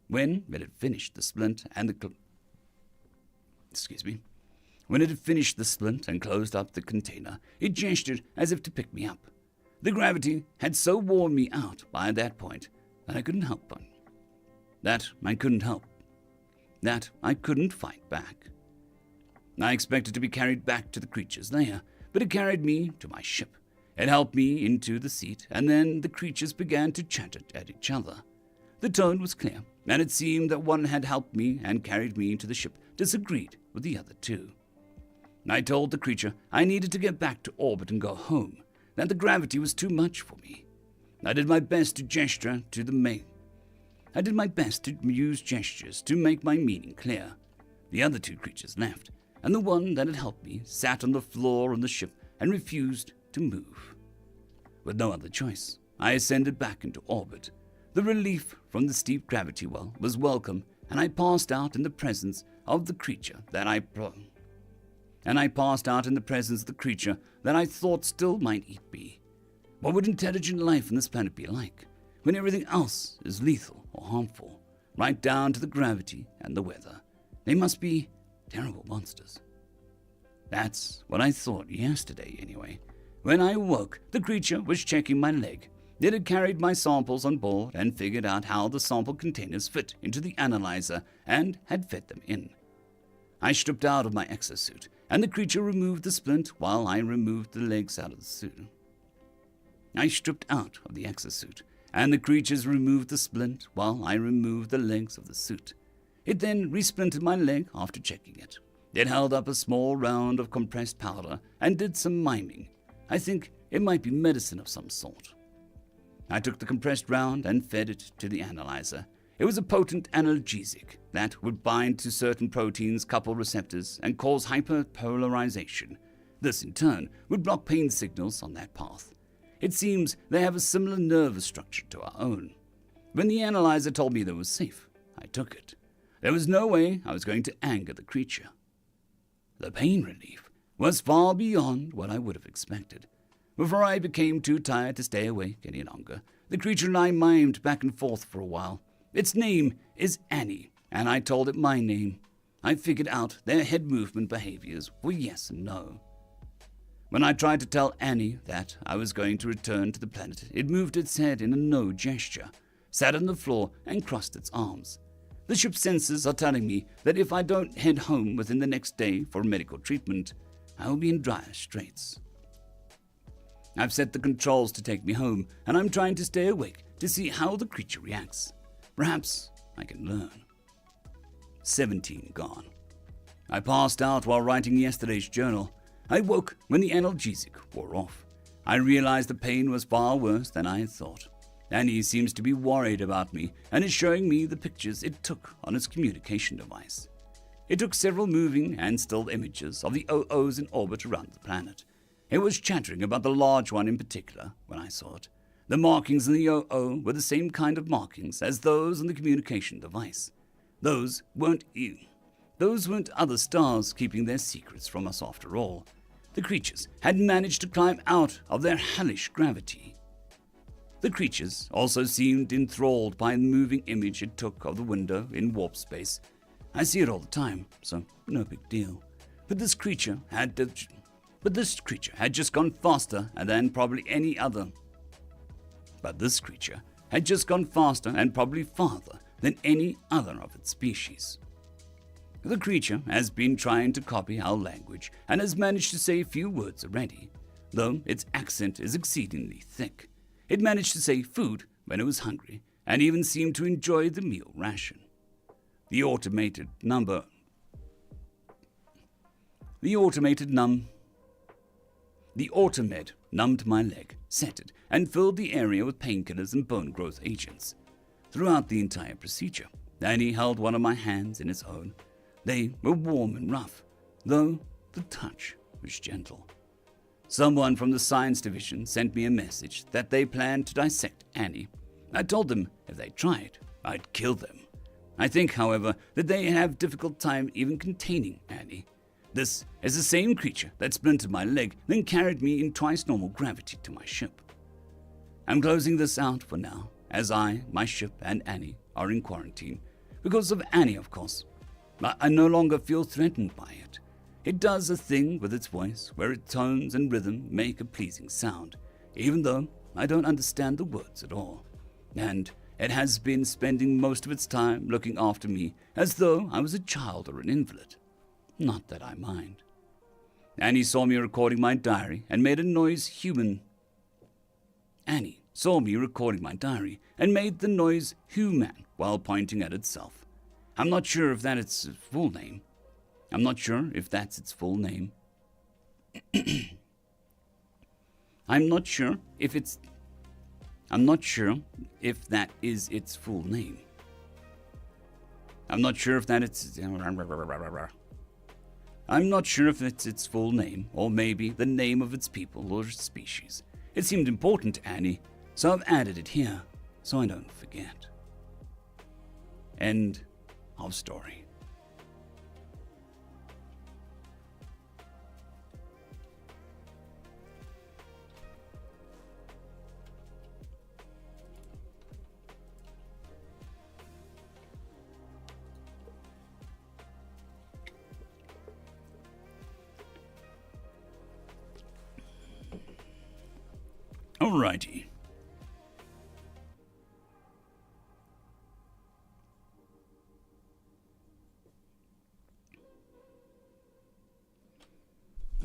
When it had finished, the splint and the Excuse me. When it had finished the splint and closed up the container, it gestured as if to pick me up. The gravity had so worn me out by that point that I couldn't help but. That I couldn't fight back. I expected to be carried back to the creature's lair, but it carried me to my ship. It helped me into the seat, and then the creatures began to chatter at each other. The tone was clear, and it seemed that one had helped me and carried me to the ship disagreed with the other two. I told the creature I needed to get back to orbit and go home, that the gravity was too much for me. I did my best to gesture to the main. I did my best to use gestures to make my meaning clear. The other two creatures left, and the one that had helped me sat on the floor on the ship and refused to move. With no other choice, I ascended back into orbit. The relief from the steep gravity well was welcome, and I passed out in the presence of the creature that I thought still might eat me. What would intelligent life on this planet be like when everything else is lethal or harmful, right down to the gravity and the weather? They must be terrible monsters. That's what I thought yesterday, anyway. When I awoke, the creature was checking my leg. It had carried my samples on board and figured out how the sample containers fit into the analyzer and had fed them in. I stripped out of my exosuit, and the creature removed the splint while I removed the legs out of the suit. I stripped out of the exosuit, and the creatures removed the splint while I removed the legs of the suit. It then resplinted my leg after checking it. It held up a small round of compressed powder and did some miming. I think it might be medicine of some sort. I took the compressed round and fed it to the analyzer. It was a potent analgesic that would bind to certain proteins' couple receptors and cause hyperpolarization. This, in turn, would block pain signals on that path. It seems they have a similar nervous structure to our own. When the analyzer told me that it was safe, I took it. There was no way I was going to anger the creature. The pain relief was far beyond what I would have expected. Before I became too tired to stay awake any longer, the creature and I mimed back and forth for a while. Its name is Annie, and I told it my name. I figured out their head movement behaviors were yes and no. When I tried to tell Annie that I was going to return to the planet, it moved its head in a no gesture, sat on the floor, and crossed its arms. The ship's sensors are telling me that if I don't head home within the next day for medical treatment, I will be in dire straits. I've set the controls to take me home, and I'm trying to stay awake to see how the creature reacts. Perhaps I can learn. 17 gone. I passed out while writing yesterday's journal. I woke when the analgesic wore off. I realized the pain was far worse than I had thought. Annie seems to be worried about me and is showing me the pictures it took on its communication device. It took several moving and still images of the OOs in orbit around the planet. It was chattering about the large one in particular when I saw it. The markings in the OO were the same kind of markings as those on the communication device. Those weren't other stars keeping their secrets from us after all. The creatures had managed to climb out of their hellish gravity. The creatures also seemed enthralled by the moving image it took of the window in warp space. I see it all the time, so no big deal. But this creature had just gone faster than probably any other. But this creature had just gone faster and probably farther than any other of its species. The creature has been trying to copy our language and has managed to say a few words already, though its accent is exceedingly thick. It managed to say food when it was hungry and even seemed to enjoy the meal ration. The automated numbed my leg, set it, and filled the area with painkillers and bone growth agents. Throughout the entire procedure, Annie held one of my hands in its own. They were warm and rough, though the touch was gentle. Someone from the science division sent me a message that they planned to dissect Annie. I told them if they tried, I'd kill them. I think, however, that they have difficult time even containing Annie. This is the same creature that splintered my leg, then carried me in twice normal gravity to my ship. I'm closing this out for now, as I, my ship, and Annie are in quarantine. Because of Annie, of course. I no longer feel threatened by it. It does a thing with its voice where its tones and rhythm make a pleasing sound, even though I don't understand the words at all. And it has been spending most of its time looking after me as though I was a child or an invalid. Not that I mind. Annie saw me recording my diary and made a noise human. Annie saw me recording my diary and made the noise human while pointing at itself. I'm not sure if that's its full name. I'm not sure if that's its full name. I'm not sure if that is its full name. I'm not sure if it's its full name, or maybe the name of its people or species. It seemed important to Annie, so I've added it here, so I don't forget. End of story. Alrighty.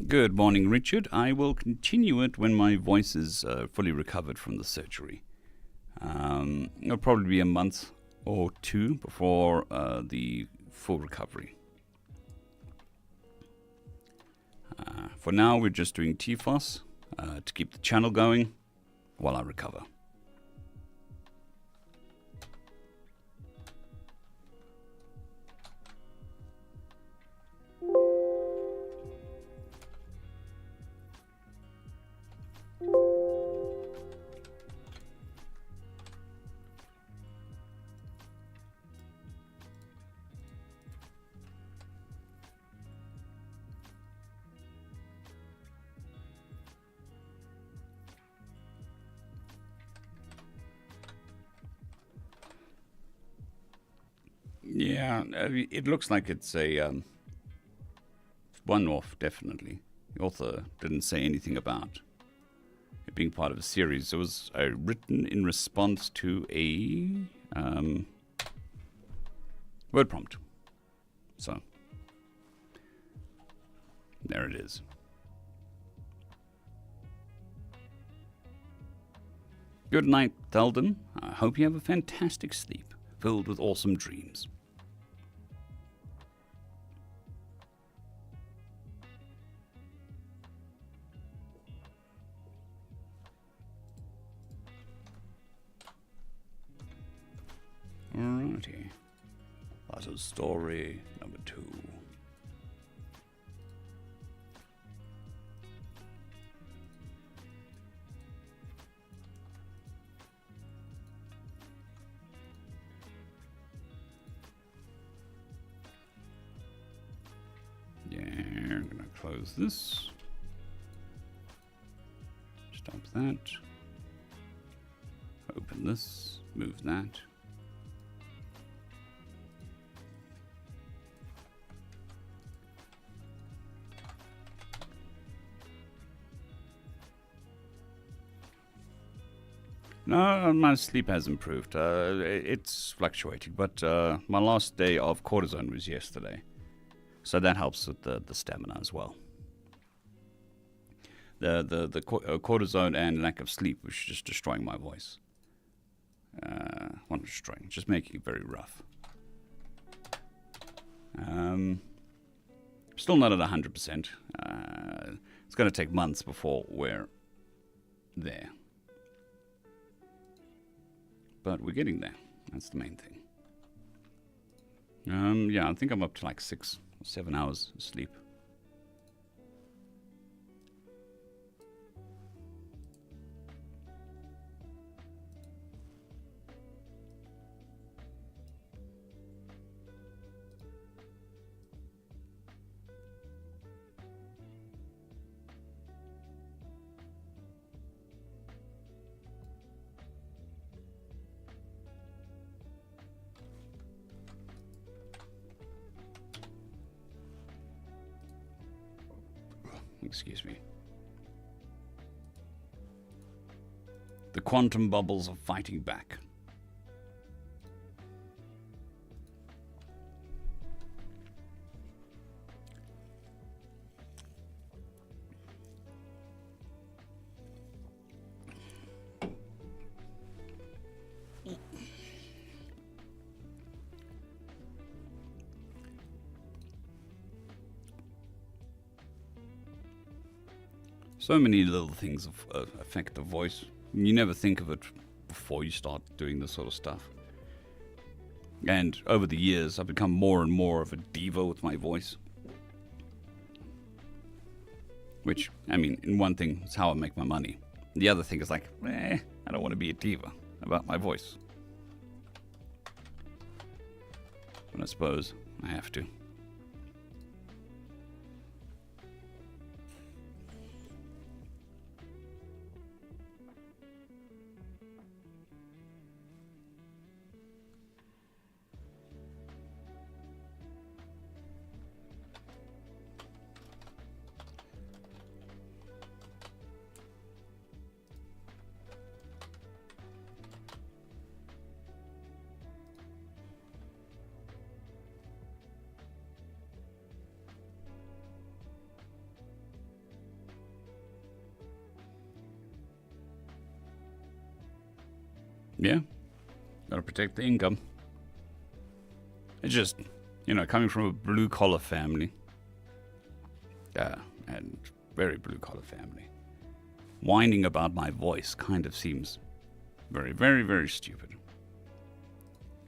Good morning, Richard. I will continue it when my voice is fully recovered from the surgery. It'll probably be a month or two before the full recovery. For now, we're just doing TFOS to keep the channel going while I recover. Yeah, it looks like it's a one-off, definitely. The author didn't say anything about it being part of a series. It was written in response to a word prompt. So, there it is. Good night, Theldon. I hope you have a fantastic sleep, filled with awesome dreams. Alrighty. That is story number 2. Yeah, I'm gonna close this. Stop that. Open this. Move that. No, my sleep has improved. It's fluctuating, but my last day of cortisone was yesterday. So that helps with the stamina as well. The cortisone and lack of sleep was just destroying my voice. Not destroying, just making it very rough. Still not at 100%. It's going to take months before we're there. But we're getting there. That's the main thing. Yeah, I think I'm up to like 6 or 7 hours of sleep. Excuse me. The quantum bubbles are fighting back. So many little things affect the voice. You never think of it before you start doing this sort of stuff. And over the years, I've become more and more of a diva with my voice. Which, I mean, in one thing, it's how I make my money. The other thing is like, I don't want to be a diva about my voice. But I suppose I have to. Yeah, gotta protect the income. It's just, coming from a blue-collar family, and very blue-collar family, whining about my voice kind of seems very, very, very stupid.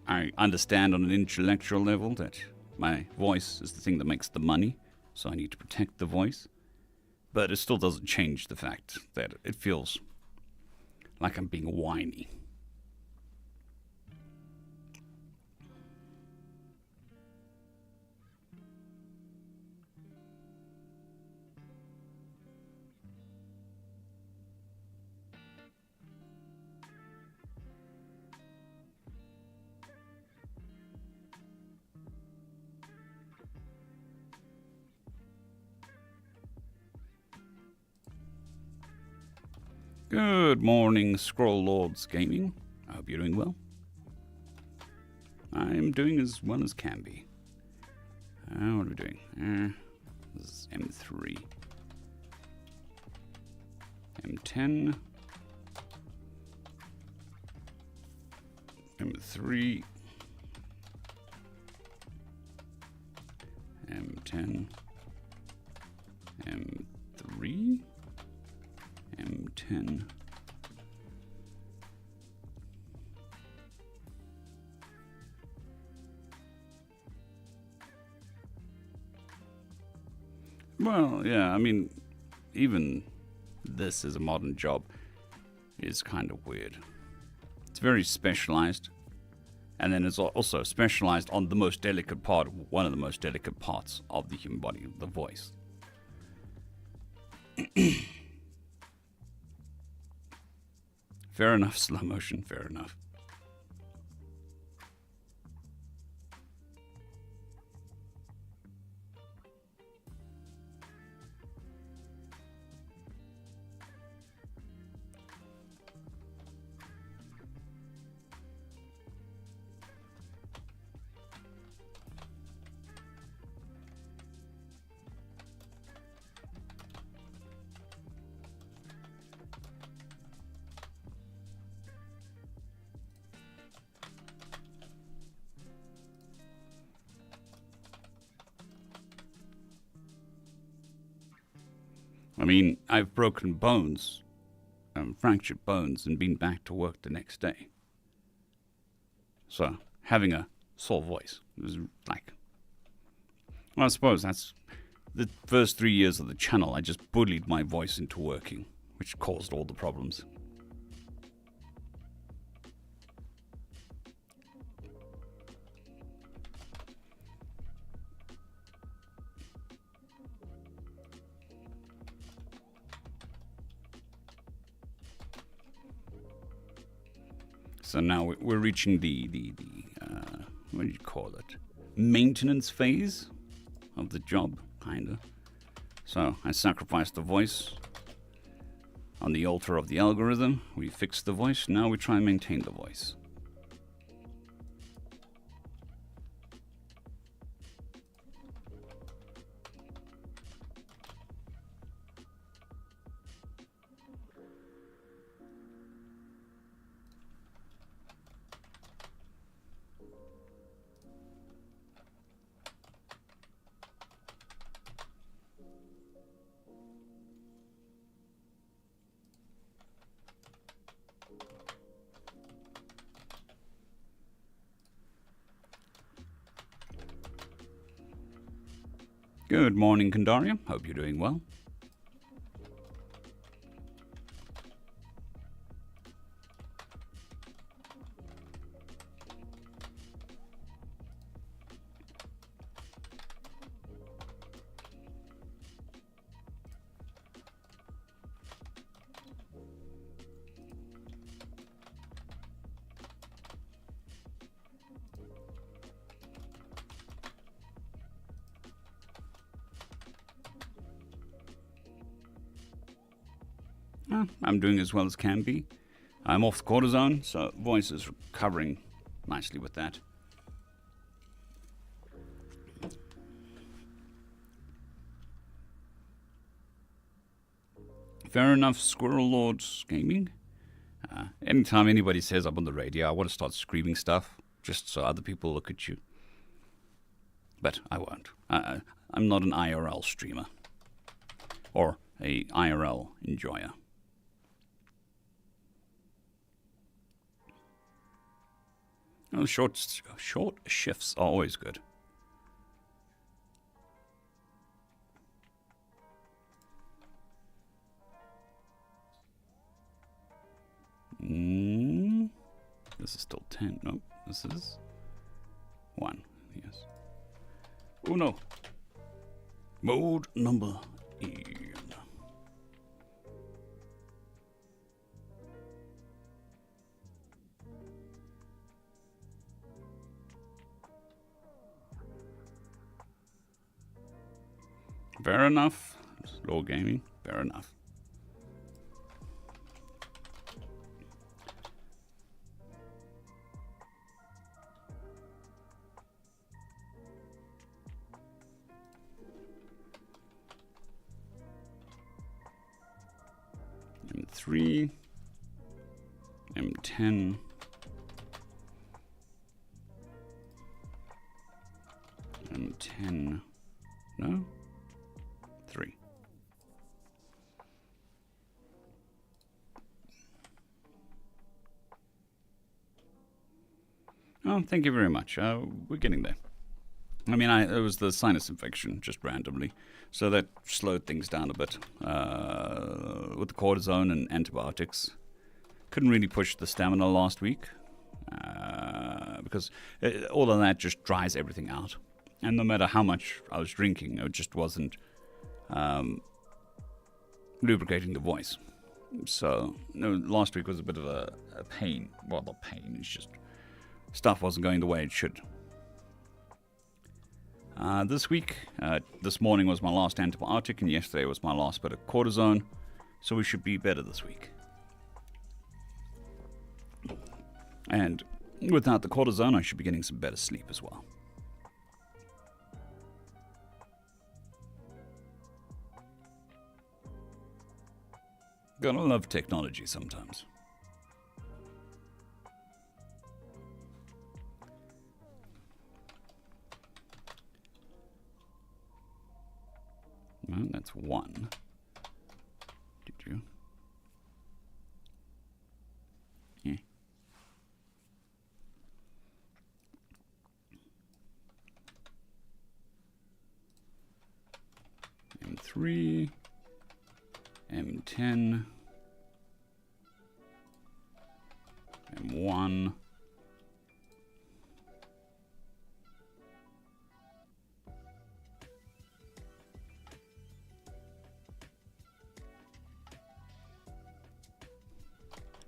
I understand on an intellectual level that my voice is the thing that makes the money, so I need to protect the voice, but it still doesn't change the fact that it feels like I'm being whiny. Good morning, Scroll Lords Gaming. I hope you're doing well. I'm doing as well as can be. What are we doing? This is M3. M10. M3. M10. M3. M10. Well, yeah, I mean, even this as a modern job is kind of weird. It's very specialized, and then it's also specialized on the most delicate part, one of the most delicate parts of the human body, the voice. Fair enough, slow motion, fair enough. I mean, I've broken bones, fractured bones, and been back to work the next day. So, having a sore voice was like... Well, I suppose that's... The first 3 years of the channel, I just bullied my voice into working, which caused all the problems. So now we're reaching the what do you call it? Maintenance phase of the job, kinda. So I sacrificed the voice on the altar of the algorithm. We fixed the voice. Now we try and maintain the voice. Good morning, Kandaria. Hope you're doing well. I'm doing as well as can be. I'm off the cortisone, so voice is recovering nicely with that. Fair enough, Squirrel Lords Gaming. Anytime anybody says I'm on the radio, I want to start screaming stuff, just so other people look at you. But I won't. I'm not an IRL streamer. Or a IRL enjoyer. Oh, short shifts are always good. This is still 10. No, this is 1. Yes. Oh no. Mode number E. Fair enough. Slow gaming. Fair enough. M3. M10. M10. No? 3. Oh, thank you very much. We're getting there. I mean, it was the sinus infection, just randomly. So that slowed things down a bit. With the cortisone and antibiotics. Couldn't really push the stamina last week. Because all of that just dries everything out. And no matter how much I was drinking, it just wasn't lubricating the voice. So last week was a bit of a pain. Well, not pain, it's just stuff wasn't going the way it should. This week, this morning was my last antibiotic, and yesterday was my last bit of cortisone, so we should be better this week. And without the cortisone, I should be getting some better sleep as well. Gotta love technology sometimes. Well, that's 1. Did you? Yeah. M3. M10. M1.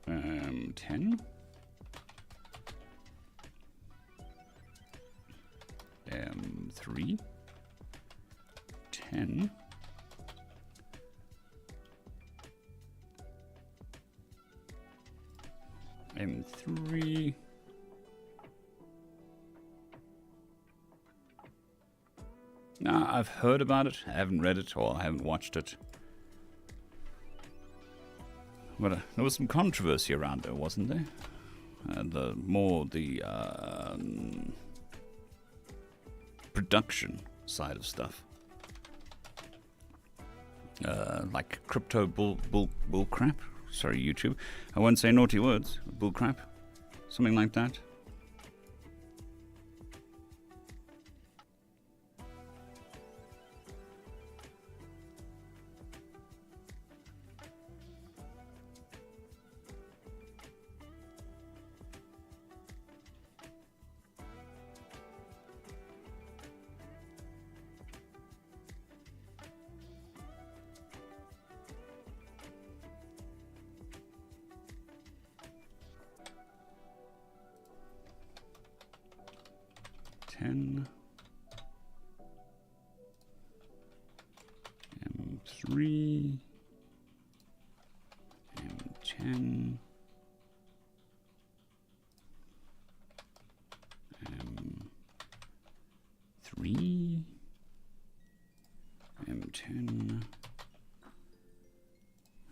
M10. M3. 10. M3. Nah, I've heard about it. I haven't read it or I haven't watched it. But there was some controversy around there, wasn't there? The production side of stuff. Like crypto bull crap. Sorry, YouTube. I won't say naughty words. Bull crap. Something like that. M3, M10, M3, M10,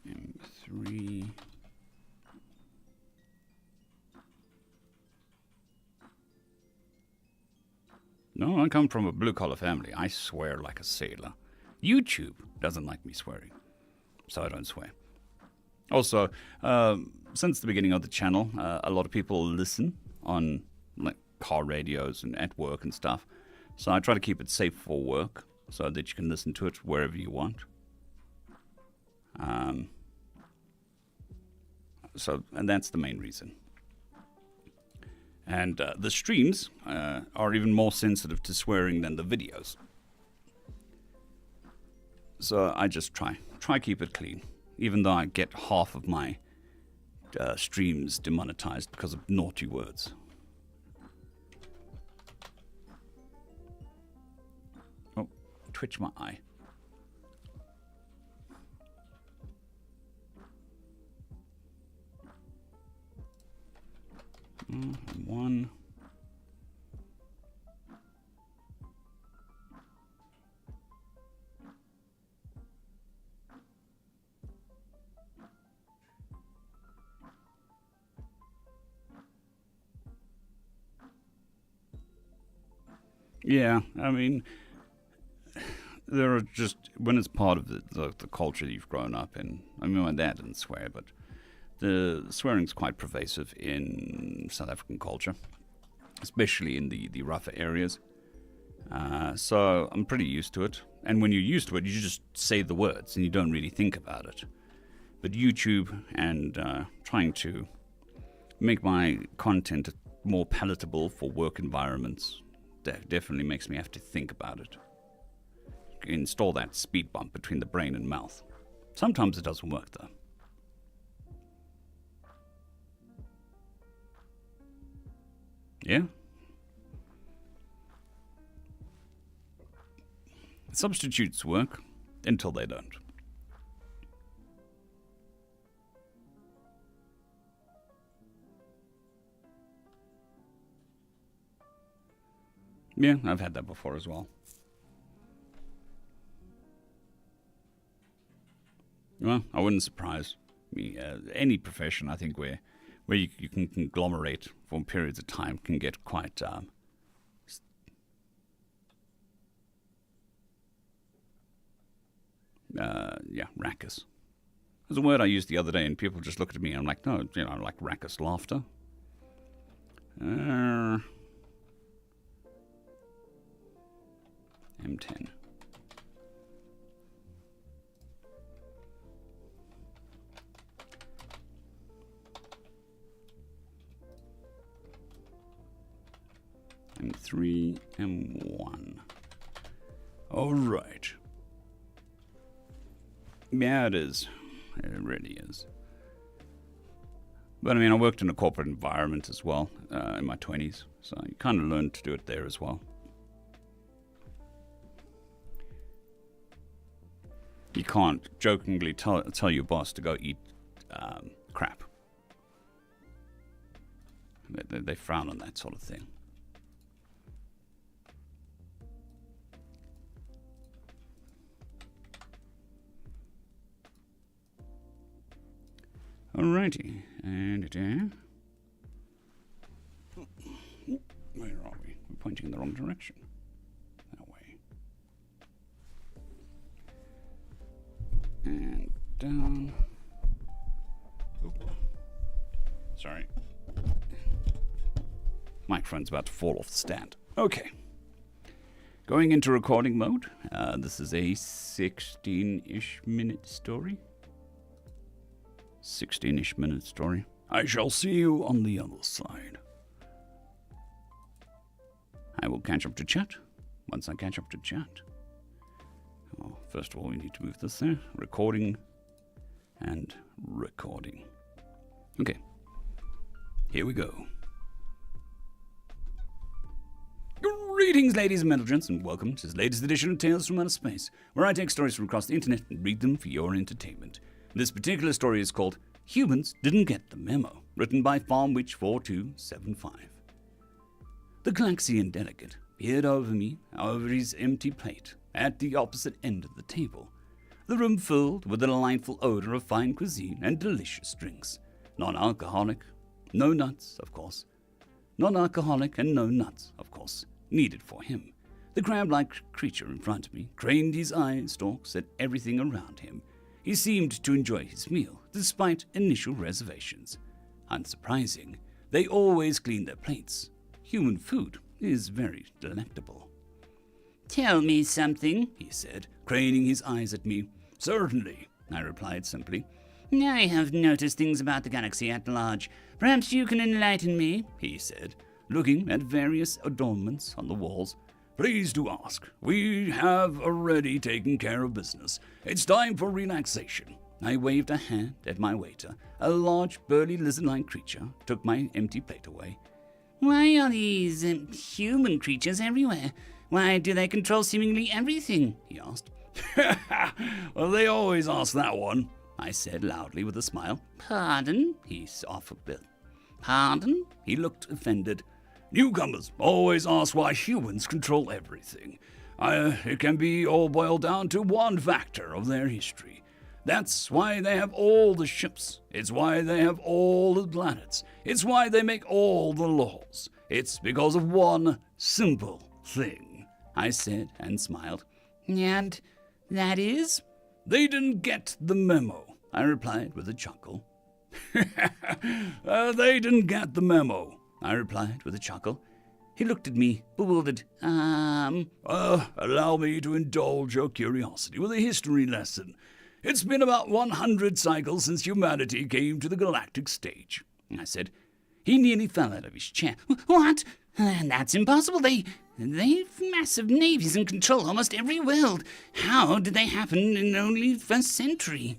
M3. No, I come from a blue-collar family. I swear like a sailor. YouTube doesn't like me swearing, so I don't swear. Also, since the beginning of the channel, a lot of people listen on like car radios and at work and stuff. So I try to keep it safe for work so that you can listen to it wherever you want. And that's the main reason. And the streams are even more sensitive to swearing than the videos. So I just try keep it clean. Even though I get half of my streams demonetized because of naughty words. Oh, twitch my eye. One. Yeah, I mean, there are just, when it's part of the culture you've grown up in, I mean, my dad didn't swear, but the swearing's quite pervasive in South African culture, especially in the rougher areas. So I'm pretty used to it. And when you're used to it, you just say the words and you don't really think about it. But YouTube and trying to make my content more palatable for work environments definitely makes me have to think about it. Install that speed bump between the brain and mouth. Sometimes it doesn't work though. Yeah. Substitutes work until they don't. Yeah, I've had that before as well. Well, I wouldn't surprise me. Any profession, I think, where you can conglomerate for periods of time can get quite raucous. There's a word I used the other day, and people just look at me, and I'm like, no, like raucous laughter. M10. M3, M1. All right. Yeah, it is. It really is. But I mean, I worked in a corporate environment as well in my 20s, so you kind of learned to do it there as well. You can't jokingly tell your boss to go eat crap. They frown on that sort of thing. Alrighty. And where are we? We're pointing in the wrong direction. That way. And down. Oop. Sorry. Microphone's about to fall off the stand. Okay. Going into recording mode. This is a 16-ish minute story. 16-ish minute story. I shall see you on the other side. I will catch up to chat once I catch up to chat. Oh, first of all, we need to move this there. Recording and recording. Okay. Here we go. Greetings, ladies and gentlemen, and welcome to this latest edition of Tales from Outer Space, where I take stories from across the internet and read them for your entertainment. This particular story is called Humans Didn't Get the Memo, written by FarmWitch4275. The Galaxian delegate peered over me, over his empty plate, at the opposite end of the table. The room filled with the delightful odor of fine cuisine and delicious drinks. Non-alcoholic, no nuts, of course. Non-alcoholic and no nuts, of course, needed for him. The crab-like creature in front of me craned his eye stalks at everything around him. He seemed to enjoy his meal, despite initial reservations. Unsurprising, they always clean their plates. Human food is very delectable. Tell me something, he said, craning his eyes at me. Certainly, I replied simply. I have noticed things about the galaxy at large. Perhaps you can enlighten me, he said, looking at various adornments on the walls. Please do ask. We have already taken care of business. It's time for relaxation. I waved a hand at my waiter. A large, burly, lizard-like creature took my empty plate away. Why are these human creatures everywhere? Why do they control seemingly everything? He asked. Well, they always ask that one, I said loudly with a smile. Pardon? He offered Bill. Pardon? He looked offended. Newcomers always ask why humans control everything. It can be all boiled down to one factor of their history. That's why they have all the ships. It's why they have all the planets. It's why they make all the laws. It's because of one simple thing, I said and smiled. And that is? They didn't get the memo, I replied with a chuckle. They didn't get the memo, I replied with a chuckle. He looked at me, bewildered. Allow me to indulge your curiosity with a history lesson. It's been about 100 cycles since humanity came to the galactic stage, I said. He nearly fell out of his chair. What? That's impossible. They've massive navies and control almost every world. How did they happen in only the first century?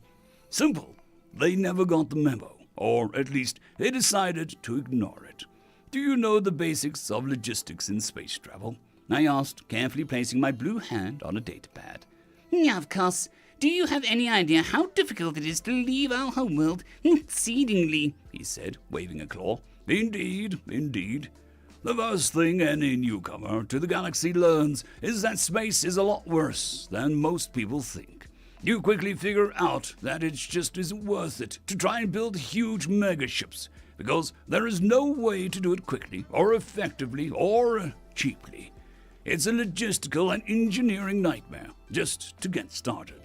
Simple. They never got the memo, or at least they decided to ignore it. Do you know the basics of logistics in space travel? I asked, carefully placing my blue hand on a datapad. Yeah, of course. Do you have any idea how difficult it is to leave our homeworld? Exceedingly, he said, waving a claw. Indeed, indeed. The first thing any newcomer to the galaxy learns is that space is a lot worse than most people think. You quickly figure out that it just isn't worth it to try and build huge megaships, because there is no way to do it quickly, or effectively, or cheaply. It's a logistical and engineering nightmare just to get started.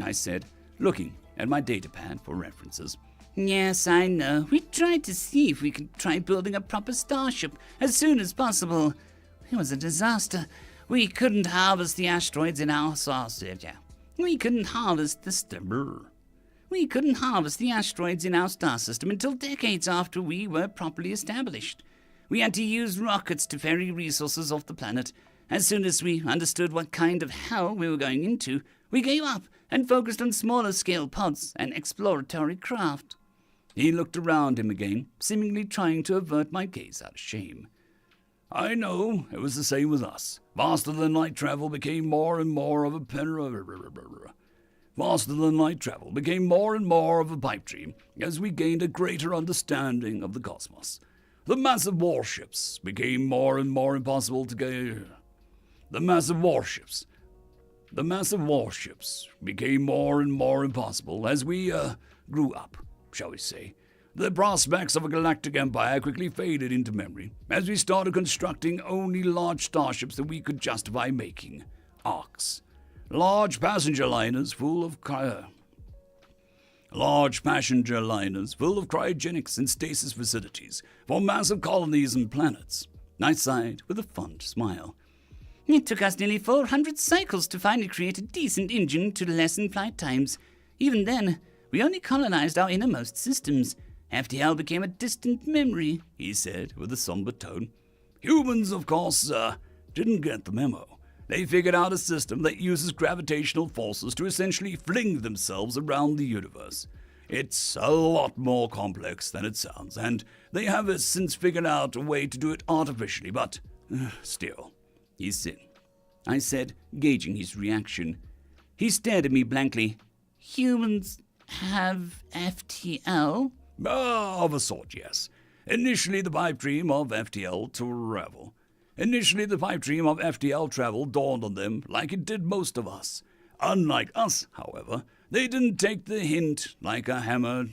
I said, looking at my datapad for references. Yes, I know. We tried to see if we could try building a proper starship as soon as possible. It was a disaster. We couldn't harvest the asteroids in our star system. We couldn't harvest the asteroids in our star system until decades after we were properly established. We had to use rockets to ferry resources off the planet. As soon as we understood what kind of hell we were going into, we gave up and focused on smaller-scale pods and exploratory craft. He looked around him again, seemingly trying to avert my gaze out of shame. I know, it was the same with us. Faster-than-light travel became more and more of a pipe dream as we gained a greater understanding of the cosmos. The massive warships became more and more impossible to go. The massive warships became more and more impossible as we grew up, shall we say. The prospects of a galactic empire quickly faded into memory as we started constructing only large starships that we could justify making. Arcs. Large passenger liners full of cryogenics and stasis facilities for massive colonies and planets. I sighed with a fond smile. It took us nearly 400 cycles to finally create a decent engine to lessen flight times. Even then, we only colonized our innermost systems. FTL became a distant memory, he said with a somber tone. Humans, of course, didn't get the memo. They figured out a system that uses gravitational forces to essentially fling themselves around the universe. It's a lot more complex than it sounds, and they have since figured out a way to do it artificially, but still, he said. I said, gauging his reaction. He stared at me blankly. Humans have FTL? Of a sort, yes. Initially, the pipe dream of FTL travel dawned on them like it did most of us. Unlike us, however, they didn't take the hint like a hammer.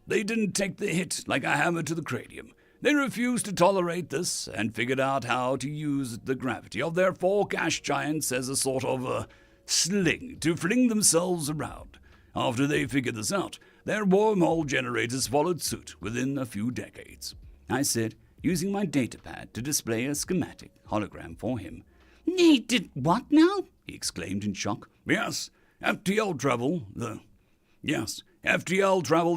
They didn't take the hit like a hammer to the cranium. They refused to tolerate this and figured out how to use the gravity of their 4 gas giants as a sort of sling to fling themselves around. After they figured this out, their wormhole generators followed suit within a few decades. I said, using my datapad to display a schematic hologram for him. They did what now? He exclaimed in shock. Yes, FTL travel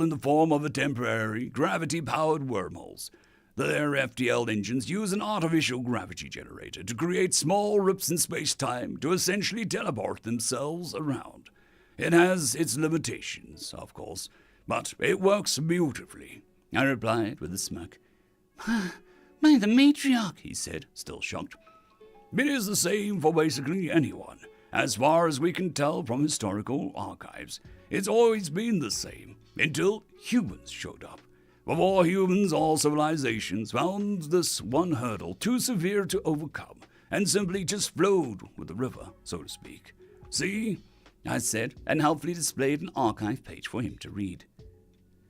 in the form of a temporary gravity-powered wormholes. Their FTL engines use an artificial gravity generator to create small rips in space-time to essentially teleport themselves around. It has its limitations, of course, but it works beautifully, I replied with a smirk. By the matriarch, he said, still shocked. It is the same for basically anyone. As far as we can tell from historical archives, it's always been the same, until humans showed up. Before humans, all civilizations found this one hurdle too severe to overcome, and simply just flowed with the river, so to speak. See? I said, and helpfully displayed an archive page for him to read.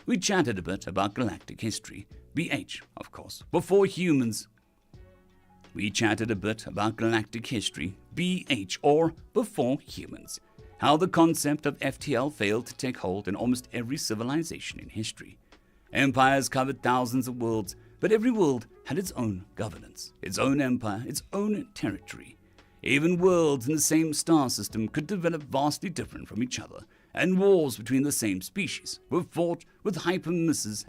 We chatted a bit about galactic history, BH, of course, before humans. We chatted a bit about galactic history, BH, or before humans. How the concept of FTL failed to take hold in almost every civilization in history. Empires covered thousands of worlds, but every world had its own governance, its own empire, its own territory. Even worlds in the same star system could develop vastly different from each other, and wars between the same species were fought with hypermissiles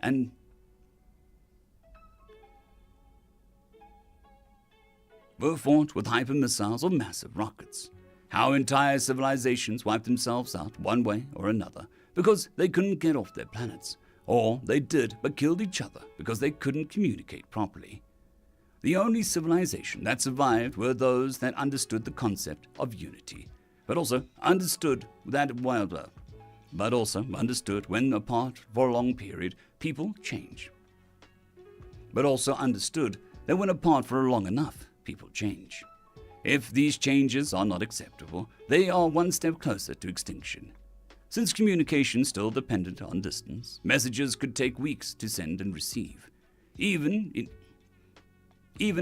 or massive rockets. How entire civilizations wiped themselves out one way or another because they couldn't get off their planets, or they did but killed each other because they couldn't communicate properly. The only civilization that survived were those that understood the concept of unity, but also understood when apart for a long period, people change. But also understood that when apart for long enough, people change. If these changes are not acceptable, they are one step closer to extinction. Since communication still depended on distance, messages could take weeks to send and receive. Even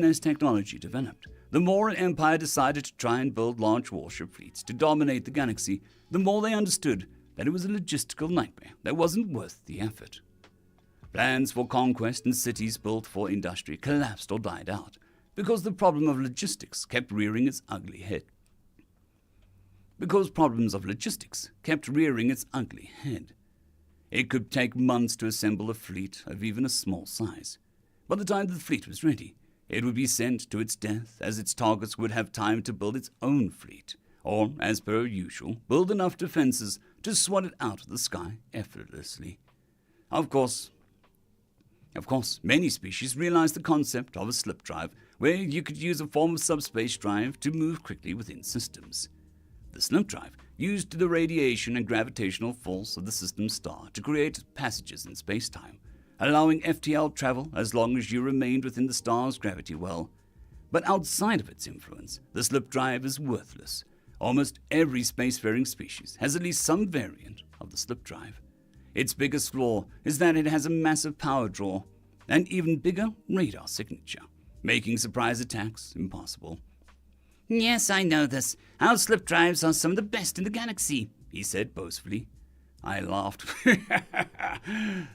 as technology developed, the more an empire decided to try and build large warship fleets to dominate the galaxy, the more they understood that it was a logistical nightmare that wasn't worth the effort. Plans for conquest and cities built for industry collapsed or died out because the problem of logistics kept rearing its ugly head. It could take months to assemble a fleet of even a small size. By the time the fleet was ready, it would be sent to its death, as its targets would have time to build its own fleet, or, as per usual, build enough defenses to swat it out of the sky effortlessly. Of course, many species realized the concept of a slip drive, where you could use a form of subspace drive to move quickly within systems. The slip drive used the radiation and gravitational force of the system star to create passages in space-time, allowing FTL travel as long as you remained within the star's gravity well. But outside of its influence, the slip drive is worthless. Almost every spacefaring species has at least some variant of the slip drive. Its biggest flaw is that it has a massive power draw, and even bigger radar signature, making surprise attacks impossible. Yes, I know this. Our slip drives are some of the best in the galaxy, he said boastfully. I laughed.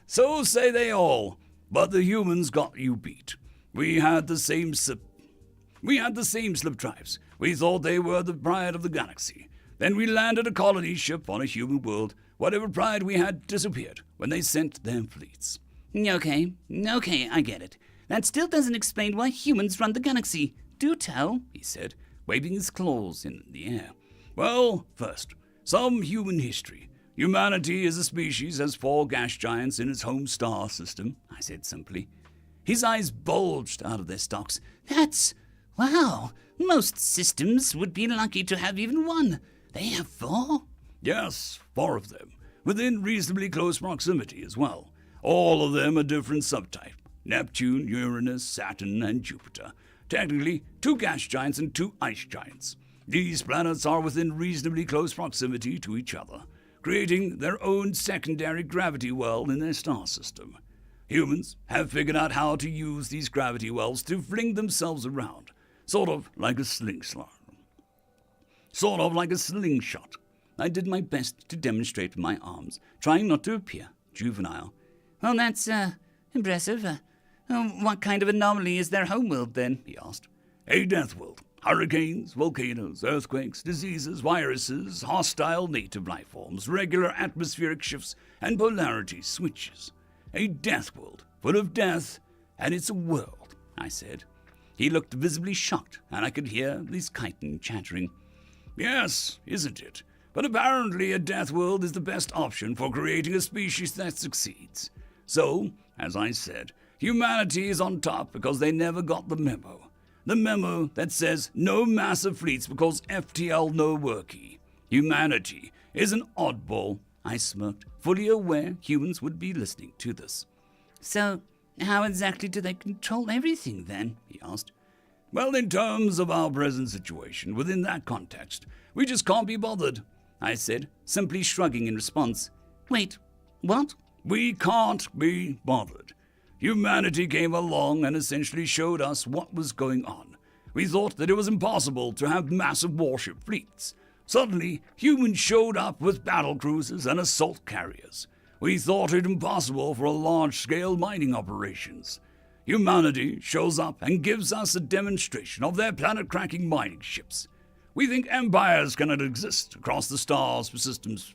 So say they all, but the humans got you beat. We had the same slip drives. We thought they were the pride of the galaxy. Then we landed a colony ship on a human world. Whatever pride we had disappeared when they sent their fleets. Okay, I get it. That still doesn't explain why humans run the galaxy. Do tell, he said, waving his claws in the air. Well, first, some human history. Humanity as a species has 4 gas giants in its home star system, I said simply. His eyes bulged out of their stalks. Wow, most systems would be lucky to have even 1. They have 4? Yes, 4 of them, within reasonably close proximity as well. All of them a different subtype. Neptune, Uranus, Saturn, and Jupiter. Technically, 2 gas giants and 2 ice giants. These planets are within reasonably close proximity to each other, creating their own secondary gravity well in their star system. Humans have figured out how to use these gravity wells to fling themselves around, sort of like a slingshot. I did my best to demonstrate with my arms, trying not to appear juvenile. Well, that's, impressive. What kind of anomaly is their homeworld, then? He asked. A death world. Hurricanes, volcanoes, earthquakes, diseases, viruses, hostile native life forms, regular atmospheric shifts, and polarity switches. A death world, full of death, and it's a world, I said. He looked visibly shocked, and I could hear these chitin chattering. Yes, isn't it? But apparently a death world is the best option for creating a species that succeeds. So, as I said, humanity is on top because they never got the memo. The memo that says no massive fleets because FTL no worky. Humanity is an oddball, I smirked, fully aware humans would be listening to this. So, how exactly do they control everything then? He asked. Well, in terms of our present situation, within that context, we just can't be bothered, I said, simply shrugging in response. Wait, what? We can't be bothered. Humanity came along and essentially showed us what was going on. We thought that it was impossible to have massive warship fleets. Suddenly, humans showed up with battle cruisers and assault carriers. We thought it impossible for large-scale mining operations. Humanity shows up and gives us a demonstration of their planet-cracking mining ships. We think empires cannot exist across the star systems.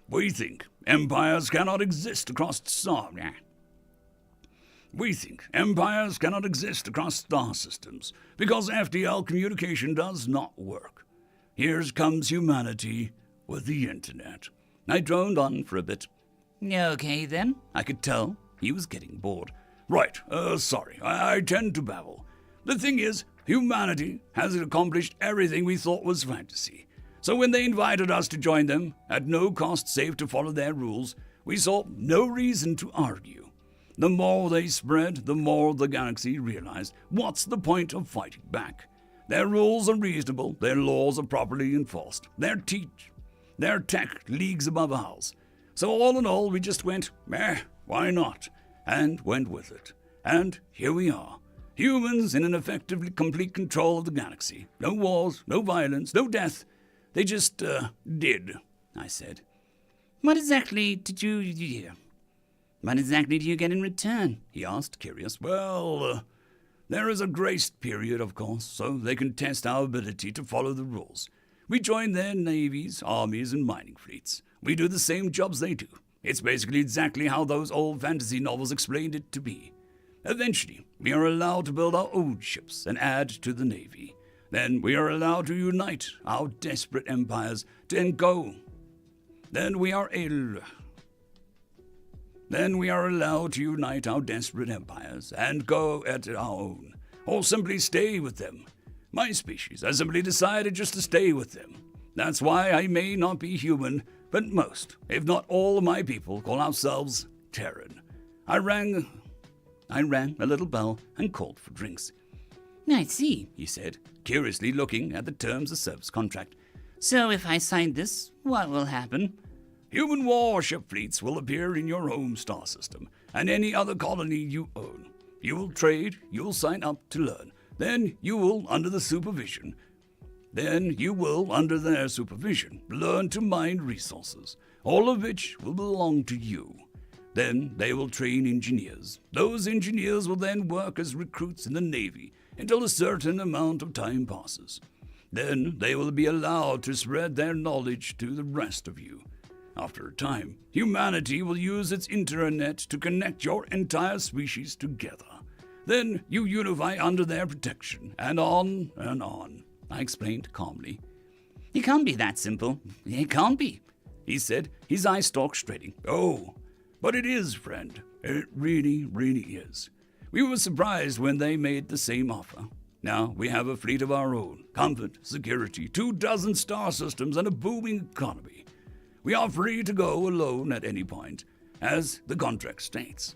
We think empires cannot exist across star systems because FTL communication does not work. Here comes humanity with the internet. I droned on for a bit. Okay, then. I could tell he was getting bored. Right, sorry, I tend to babble. The thing is, humanity has accomplished everything we thought was fantasy. So when they invited us to join them, at no cost save to follow their rules, we saw no reason to argue. The more they spread, the more the galaxy realized what's the point of fighting back. Their rules are reasonable, their laws are properly enforced, their tech leagues above ours. So all in all, we just went, why not? And went with it. And here we are. Humans in an effectively complete control of the galaxy. No wars, no violence, no death. They just, did, I said. What exactly did you hear? What exactly do you get in return? He asked, curious. Well, there is a grace period, of course, so they can test our ability to follow the rules. We join their navies, armies, and mining fleets. We do the same jobs they do. It's basically exactly how those old fantasy novels explained it to be. Eventually, we are allowed to build our own ships and add to the navy. Then we are allowed to unite our desperate empires and go. Then we are allowed to unite our desperate empires and go at our own, or simply stay with them. My species has simply decided just to stay with them. That's why I may not be human, but most, if not all of my people call ourselves Terran. I rang a little bell and called for drinks. I see, he said, curiously looking at the terms of service contract. So if I sign this, what will happen? Human warship fleets will appear in your home star system and any other colony you own. You will trade, you will sign up to learn. Then you will, under their supervision, learn to mine resources, all of which will belong to you. Then they will train engineers. Those engineers will then work as recruits in the Navy until a certain amount of time passes. Then they will be allowed to spread their knowledge to the rest of you. After a time, humanity will use its internet to connect your entire species together. Then you unify under their protection, and on and on, I explained calmly. It can't be that simple. It can't be, he said, his eyes stalked straighting. Oh, but it is, friend. It really, really is. We were surprised when they made the same offer. Now we have a fleet of our own, comfort, security, 24 star systems, and a booming economy. We are free to go alone at any point, as the contract states.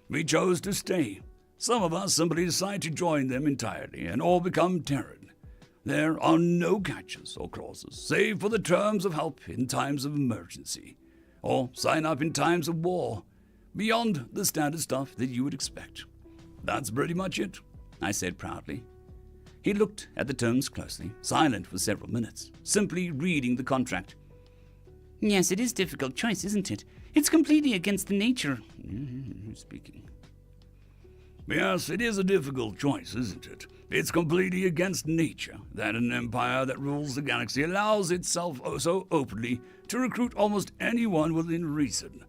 We chose to stay. Some of us simply decide to join them entirely and all become Terran. There are no catches or clauses, save for the terms of help in times of emergency, or sign up in times of war, beyond the standard stuff that you would expect. That's pretty much it, I said proudly. He looked at the terms closely, silent for several minutes, simply reading the contract. Yes, it is a difficult choice, isn't it? It's completely against the nature. Who's speaking? Yes, it is a difficult choice, isn't it? It's completely against nature that an empire that rules the galaxy allows itself so openly to recruit almost anyone within reason.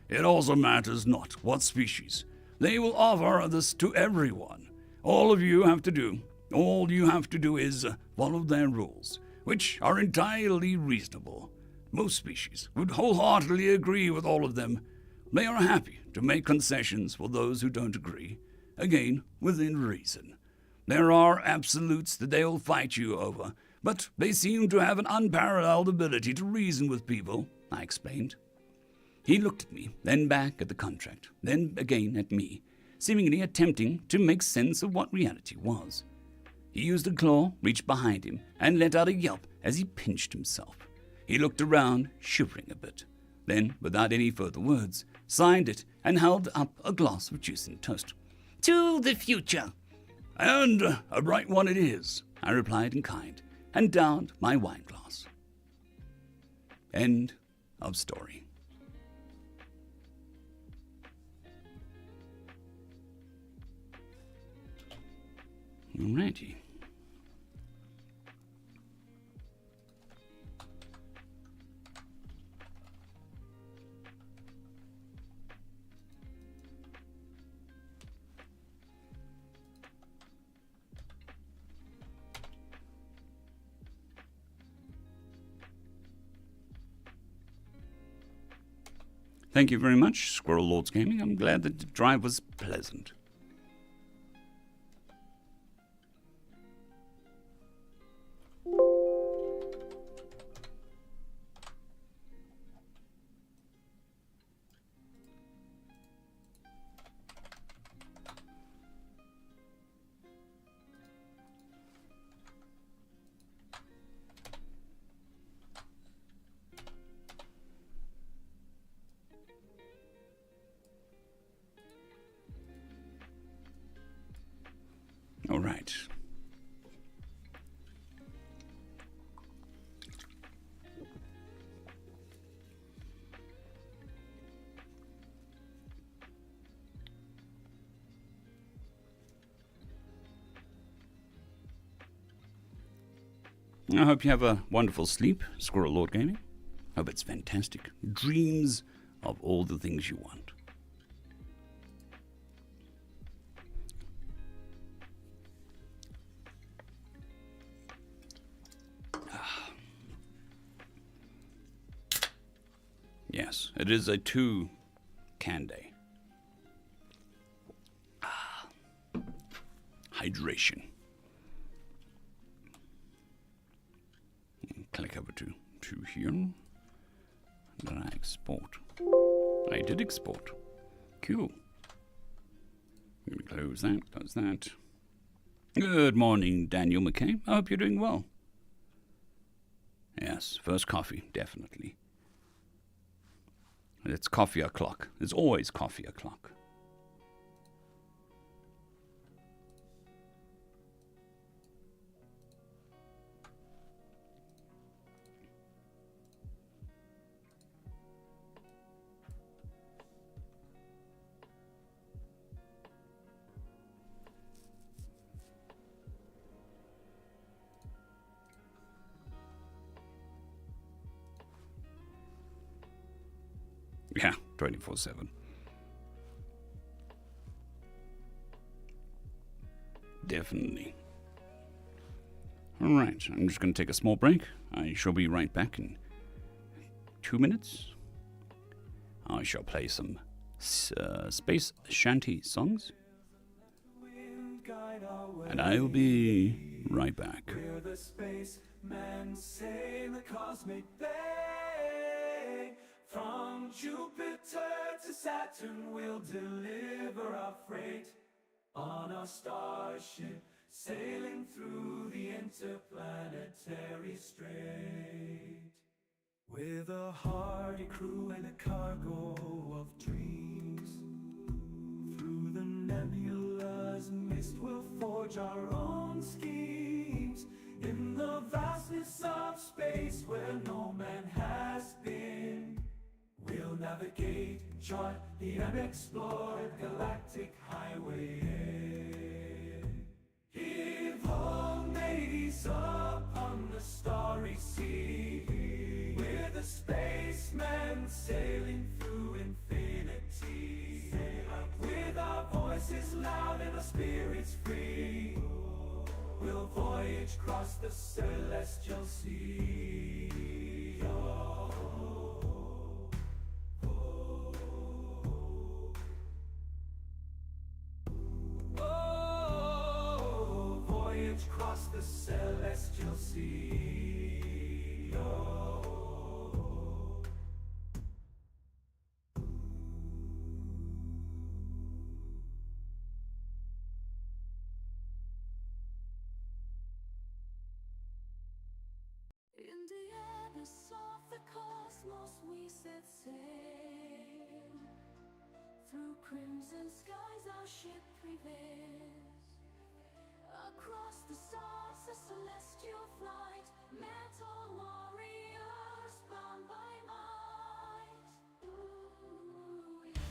It also matters not what species. They will offer this to everyone. All you have to do is follow their rules, which are entirely reasonable. Most species would wholeheartedly agree with all of them. They are happy to make concessions for those who don't agree, again, within reason. There are absolutes that they will fight you over, but they seem to have an unparalleled ability to reason with people, I explained. He looked at me, then back at the contract, then again at me, seemingly attempting to make sense of what reality was. He used a claw, reached behind him, and let out a yelp as he pinched himself. He looked around, shivering a bit. Then, without any further words, signed it and held up a glass of juice and toast. To the future. And a bright one it is, I replied in kind, and downed my wine glass. End of story. Alrighty. Thank you very much, Squirrel Lords Gaming. I'm glad that the drive was pleasant. All right. I hope you have a wonderful sleep, Squirrel Lord Gaming. Hope it's fantastic. Dreams of all the things you want. Yes, it is a 2-can day. Hydration. Click over to here. Did I export? I did export. Cool. Let me close that, close that. Good morning, Daniel McKay. I hope you're doing well. Yes, first coffee, definitely. It's coffee o'clock. There's always coffee o'clock. Yeah, 24/7. Definitely. Alright, I'm just going to take a small break. I shall be right back in 2 minutes. I shall play some space shanty songs. And I will be right back. We're the spacemen sail the cosmic bay. From Jupiter to Saturn we'll deliver our freight on our starship, sailing through the interplanetary strait. With a hardy crew and a cargo of dreams, through the nebula's mist we'll forge our own schemes. In the vastness of space where no man has been, we'll navigate, chart the unexplored galactic highway. Heave ho, mateys, up on the starry sea. We're the spacemen sailing through infinity. With our voices loud and our spirits free, we'll voyage across the celestial sea. Oh, voyage across the celestial sea. In the abyss of the cosmos we set sail. Through crimson skies our ship prevails. Across the stars a celestial flight, metal warriors bound by might. Ooh, yeah.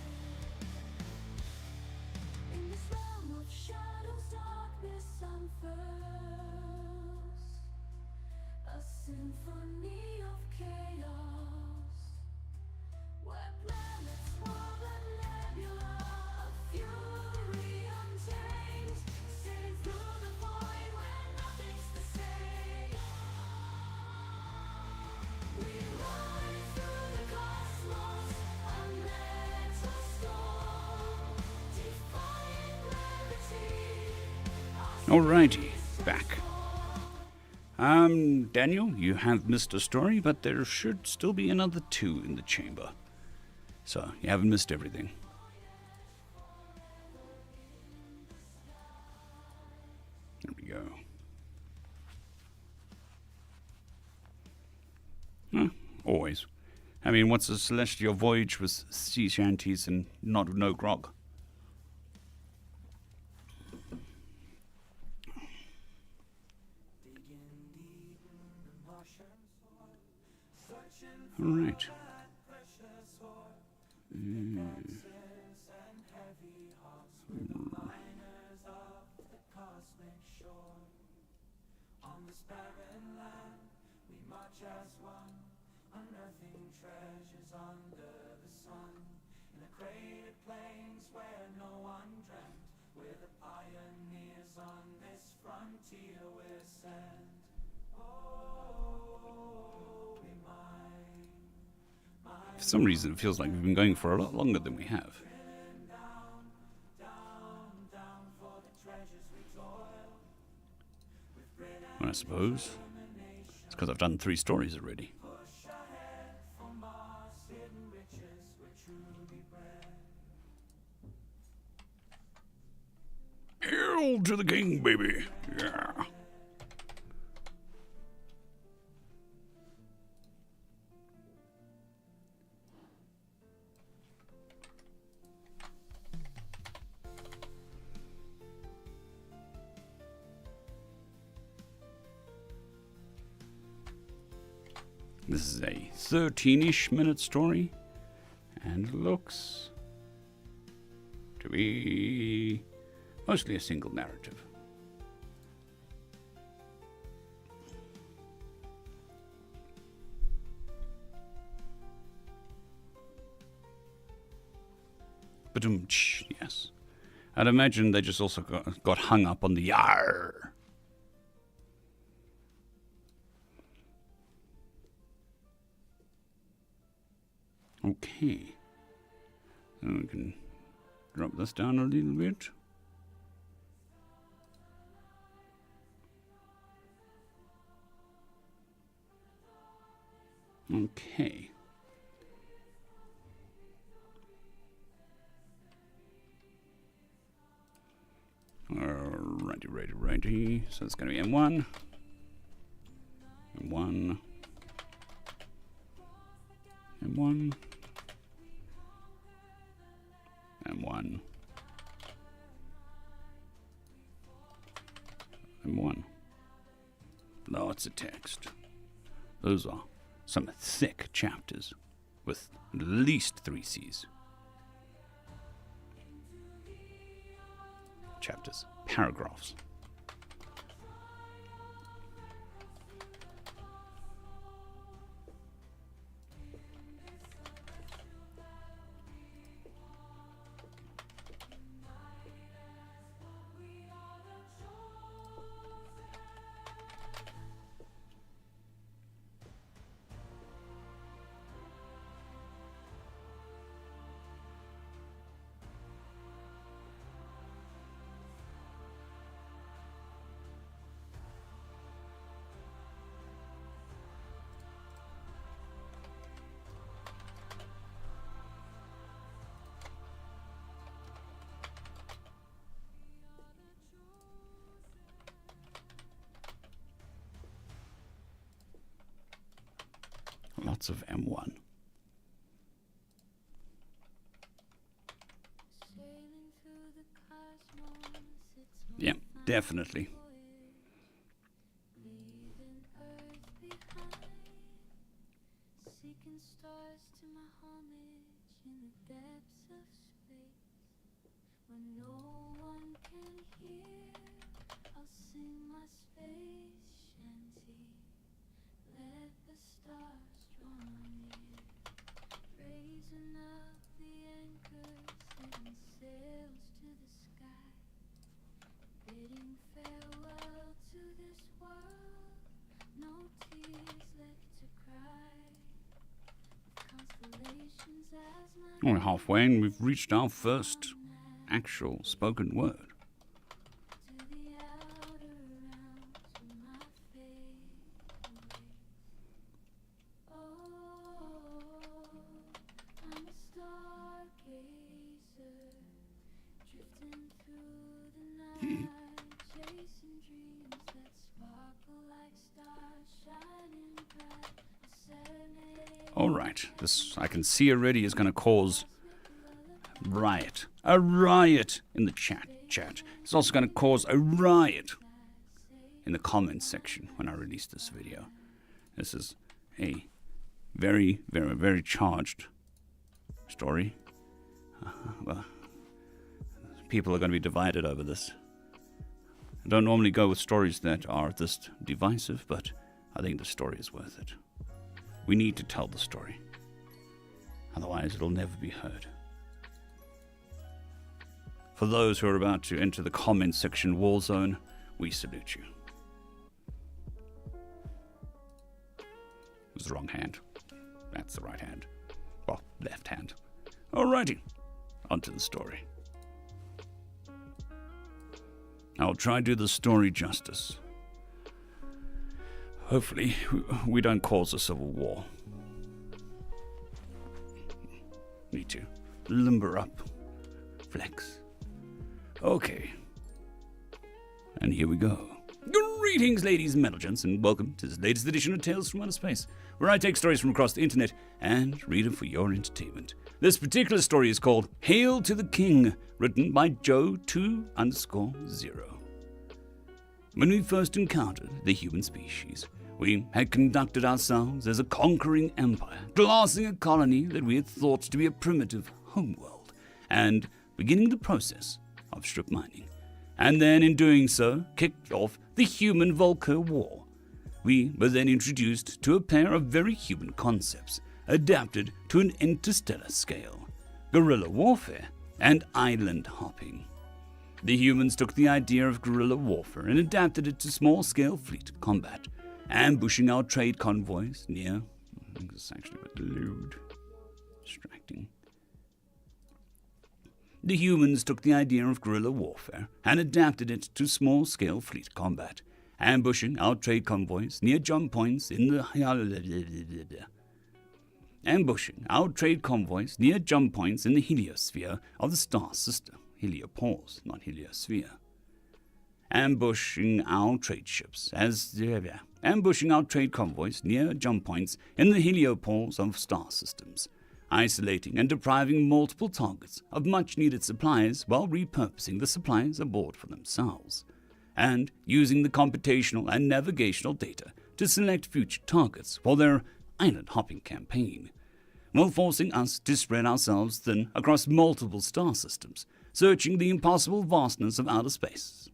In this realm of shadows darkness unfurls, a symphony of chaos, where planets whirl and nebula of fury untamed, sailing through the void where nothing's the same. We ride through the cosmos, a metal storm, defying gravity. Alrighty, back. Daniel, you have missed a story, but there should still be another 2 in the chamber. So, you haven't missed everything. There we go. Always. I mean, what's a celestial voyage with sea shanties and no grog? All right. On this barren land, we march as one, unearthing treasures under the sun. In the cratered plains where no one dreamt, we're the pioneers on this frontier we're sent. Oh, we might. For some reason, it feels like we've been going for a lot longer than we have. Well, I suppose it's because I've done 3 stories already. Hail to the king, baby. Yeah. This is a 13-ish minute story, and it looks to be mostly a single narrative. Yes. I'd imagine they just also got hung up on the yar. Okay. Then we can drop this down a little bit. Okay. Righty. So it's going to be M1. M1. M1. M1. M1. Lots of text. Those are some thick chapters with at least 3 C's. Chapters. Paragraphs. Lots of M1. Yeah, definitely. Seeking stars to my homage in the depths of space. When no one can hear, I'll sing my space shanty. Let the stars draw near, raising up the anchors, setting sails to the sky, bidding farewell to this world, no tears left to cry. Constellations as my We're halfway and we've reached our first actual spoken word. to the outer realms of my faith. Oh, I'm a stargazer, drifting through the night, chasing dreams that sparkle like stars shining bright. All right, this I can see already is going to cause riot. A riot in the chat. It's also going to cause a riot in the comments section when I release this video. This is a very, very, very charged story. Well, people are going to be divided over this. I don't normally go with stories that are this divisive, but I think the story is worth it. We need to tell the story. Otherwise, it'll never be heard. For those who are about to enter the comment section war zone, we salute you. It was the wrong hand. That's the right hand. Well, left hand. Alrighty. On to the story. I'll try to do the story justice. Hopefully, we don't cause a civil war. Need to limber up. Flex. Okay. And here we go. Greetings, ladies and gentlemen, and welcome to this latest edition of Tales from Outer Space, where I take stories from across the internet and read them for your entertainment. This particular story is called Hail to the King, written by Joe2_0. When we first encountered the human species, we had conducted ourselves as a conquering empire, glassing a colony that we had thought to be a primitive homeworld, and beginning the process of strip mining. And then, in doing so, kicked off the Human Volker War. We were then introduced to a pair of very human concepts, adapted to an interstellar scale: guerrilla warfare and island hopping. The humans took the idea of guerrilla warfare and adapted it to small-scale fleet combat, ambushing our trade convoys near... I think this is actually a bit lewd. Distracting. The humans took the idea of guerrilla warfare and adapted it to small-scale fleet combat, ambushing our trade convoys near jump points in the heliosphere of the star system. Heliopause, not heliosphere. Ambushing our trade convoys near jump points in the heliopause of star systems, isolating and depriving multiple targets of much-needed supplies while repurposing the supplies aboard for themselves, and using the computational and navigational data to select future targets for their island-hopping campaign, while forcing us to spread ourselves thin across multiple star systems, searching the impossible vastness of outer space.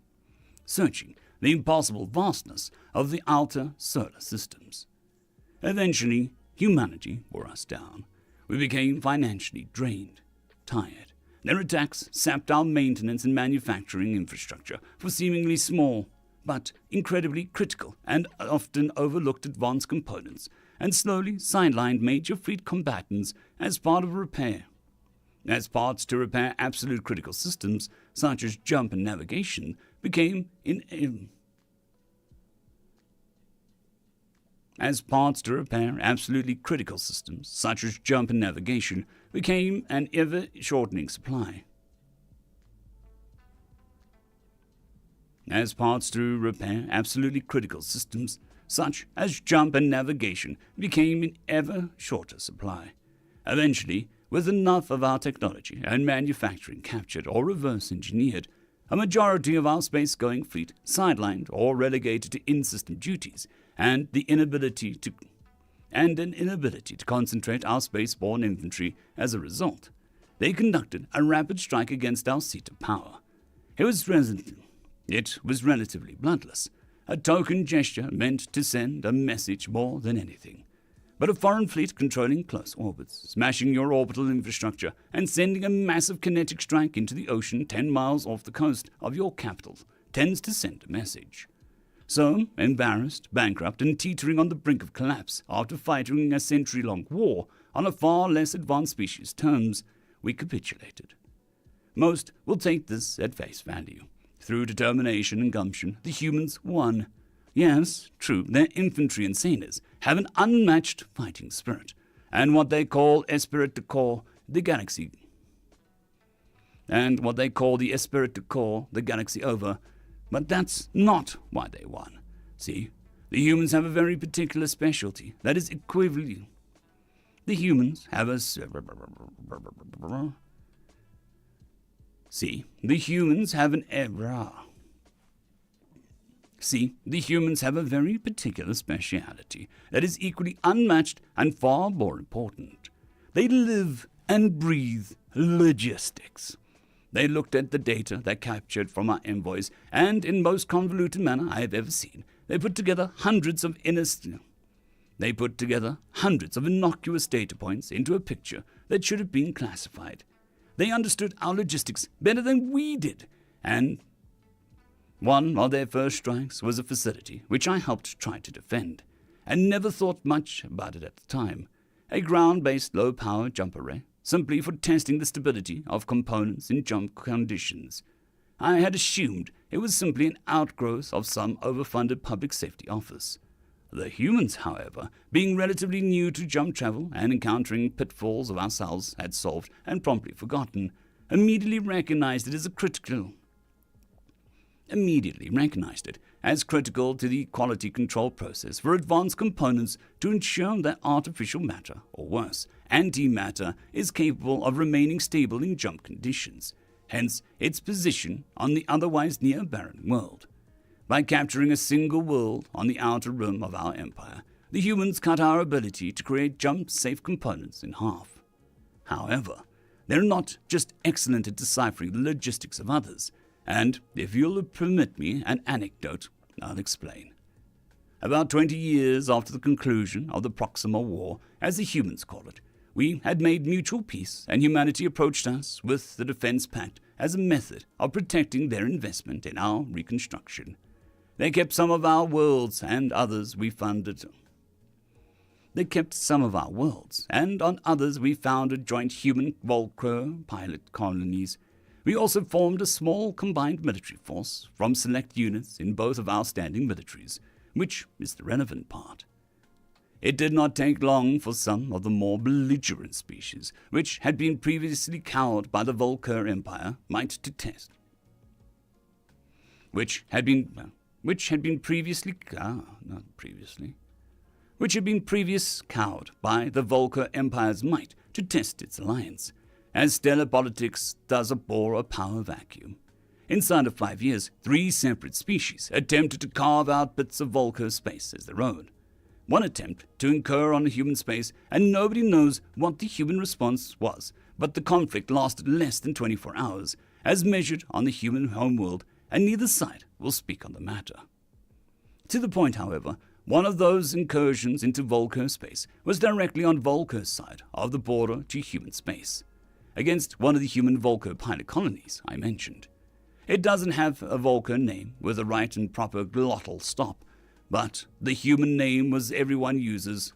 Searching the impossible vastness of the outer solar systems. Eventually, humanity wore us down. We became financially drained, tired. Their attacks sapped our maintenance and manufacturing infrastructure for seemingly small, but incredibly critical and often overlooked advanced components, and slowly sidelined major fleet combatants as part of repair. As parts to repair absolute critical systems, such as jump and navigation, became an ever-shortening supply. As parts to repair absolutely critical systems, such as jump and navigation, became an ever shorter supply. Eventually, with enough of our technology and manufacturing captured or reverse engineered, a majority of our space-going fleet sidelined or relegated to in-system duties, and an inability to concentrate our spaceborne infantry as a result. They conducted a rapid strike against our seat of power. It was relatively bloodless, a token gesture meant to send a message more than anything. But a foreign fleet controlling close orbits, smashing your orbital infrastructure, and sending a massive kinetic strike into the ocean 10 miles off the coast of your capital tends to send a message. So, embarrassed, bankrupt, and teetering on the brink of collapse after fighting a century-long war on a far less advanced species terms, we capitulated. Most will take this at face value. Through determination and gumption, the humans won. Yes, true, their infantry and sailors have an unmatched fighting spirit, and what they call esprit de corps, the galaxy over. But that's not why they won. See, the humans have a very particular specialty that is equivalent. The humans have a very particular speciality that is equally unmatched and far more important. They live and breathe logistics. They looked at the data they captured from our envoys, and in most convoluted manner I have ever seen, they put together hundreds of innocuous data points into a picture that should have been classified. They understood our logistics better than we did, and one of their first strikes was a facility which I helped try to defend, and never thought much about it at the time. A ground-based low-power jump array, simply for testing the stability of components in jump conditions. I had assumed it was simply an outgrowth of some overfunded public safety office. The humans, however, being relatively new to jump travel and encountering pitfalls of ourselves had solved and promptly forgotten, immediately recognized it as critical immediately recognized it as critical to the quality control process for advanced components to ensure that artificial matter, or worse, antimatter, is capable of remaining stable in jump conditions, hence its position on the otherwise near-barren world. By capturing a single world on the outer rim of our empire, the humans cut our ability to create jump-safe components in half. However, they're not just excellent at deciphering the logistics of others, and if you'll permit me an anecdote, I'll explain. About 20 years after the conclusion of the Proxima War, as the humans call it, we had made mutual peace, and humanity approached us with the Defense Pact as a method of protecting their investment in our reconstruction. They kept some of our worlds, and others we funded. On others we founded joint human-Volker pilot colonies. We also formed a small combined military force from select units in both of our standing militaries, which is the relevant part. It did not take long for some of the more belligerent species, which had been previously cowed by the Volker Empire, which had been previously cowed by the Volker Empire's might to test its alliance, as stellar politics does abhor a power vacuum. Inside of 5 years, 3 separate species attempted to carve out bits of Volker space as their own. One attempt to incur on the human space, and nobody knows what the human response was, but the conflict lasted less than 24 hours, as measured on the human homeworld, and neither side will speak on the matter. To the point, however, one of those incursions into Volker space was directly on Volker's side of the border to human space, against one of the human Volker pilot colonies I mentioned. It doesn't have a Volker name with a right and proper glottal stop, but the human name is what everyone uses,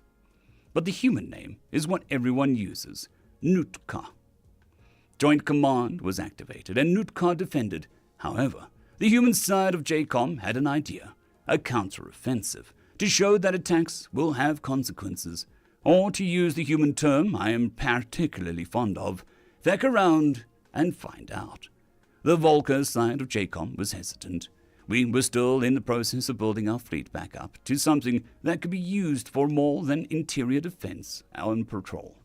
Nootka. Joint command was activated, and Nootka defended. However, the human side of JCOM had an idea, a counter-offensive, to show that attacks will have consequences, or to use the human term I am particularly fond of, feck around and find out. The Volker side of JCOM was hesitant. We were still in the process of building our fleet back up to something that could be used for more than interior defense on patrol.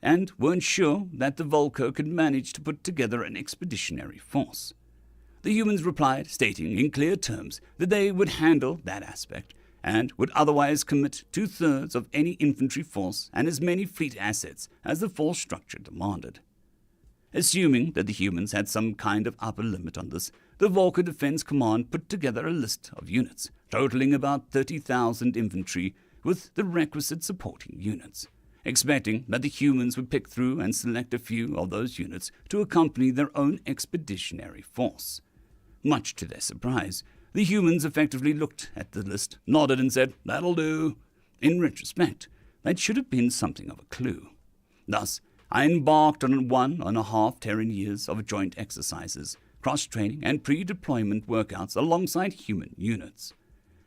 And weren't sure that the Volker could manage to put together an expeditionary force. The humans replied, stating in clear terms that they would handle that aspect, and would otherwise commit 2/3 of any infantry force and as many fleet assets as the force structure demanded. Assuming that the humans had some kind of upper limit on this, the Volker Defense Command put together a list of units, totaling about 30,000 infantry with the requisite supporting units, expecting that the humans would pick through and select a few of those units to accompany their own expeditionary force. Much to their surprise, the humans effectively looked at the list, nodded and said, "That'll do." In retrospect, that should have been something of a clue. Thus, I embarked on 1.5 Terran years of joint exercises, cross-training and pre-deployment workouts alongside human units.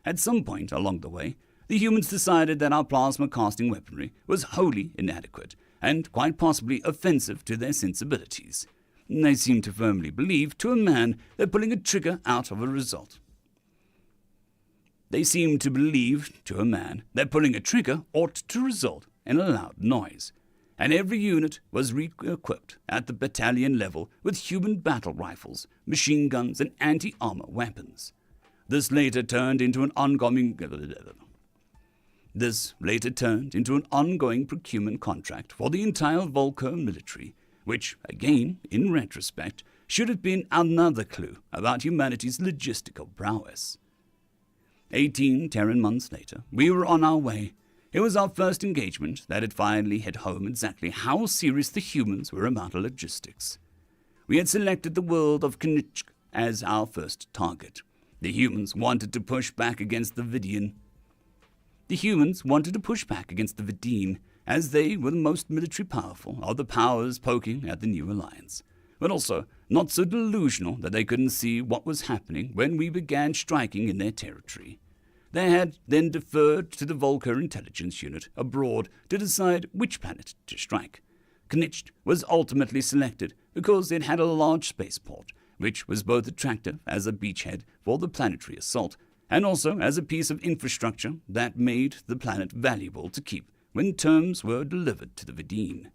At some point along the way, the humans decided that our plasma casting weaponry was wholly inadequate and quite possibly offensive to their sensibilities. They seemed to firmly believe to a man that pulling a trigger ought to result in a loud noise, and every unit was re-equipped at the battalion level with human battle rifles, machine guns, and anti-armor weapons. This later turned into an ongoing procurement contract for the entire Volker military, which, again, in retrospect, should have been another clue about humanity's logistical prowess. 18 Terran months later, we were on our way. It was our first engagement that had finally hit home exactly how serious the humans were about logistics. We had selected the world of Knitsk as our first target. The humans wanted to push back against the Vidine, as they were the most military powerful of the powers poking at the new alliance, but also not so delusional that they couldn't see what was happening when we began striking in their territory. They had then deferred to the Volker intelligence unit abroad to decide which planet to strike. Knicht was ultimately selected because it had a large spaceport, which was both attractive as a beachhead for the planetary assault, and also as a piece of infrastructure that made the planet valuable to keep when terms were delivered to the Vidine.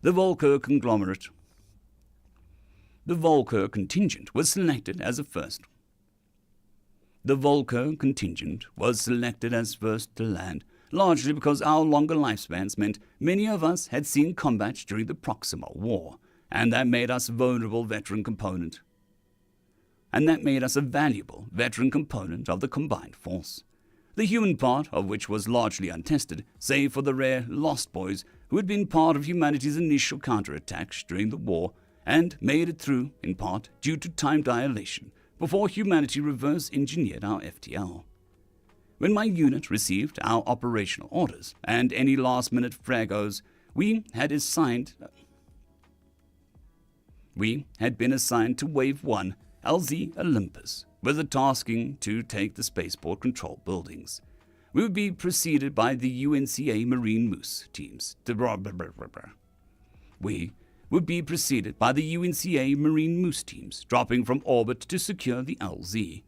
The Volker contingent was selected as a first. The Volker contingent was selected as first to land, largely because our longer lifespans meant many of us had seen combat during the Proxima War, and that made us a valuable veteran component of the combined force. The human part of which was largely untested, save for the rare Lost Boys who had been part of humanity's initial counterattacks during the war and made it through, in part, due to time dilation, before humanity reverse-engineered our FTL. When my unit received our operational orders and any last-minute fragos, we had been assigned to Wave 1, LZ Olympus, with the tasking to take the spaceport control buildings. We would be preceded by the UNCA Marine Moose teams. Dropping from orbit to secure the LZ,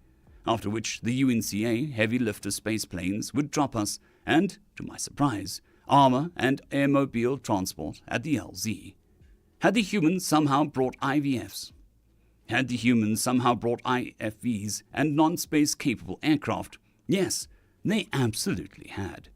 after which the UNCA heavy lifter space planes would drop us and, to my surprise, armor and airmobile transport at the LZ. Had the humans somehow brought IFVs and non-space capable aircraft? Yes, they absolutely had.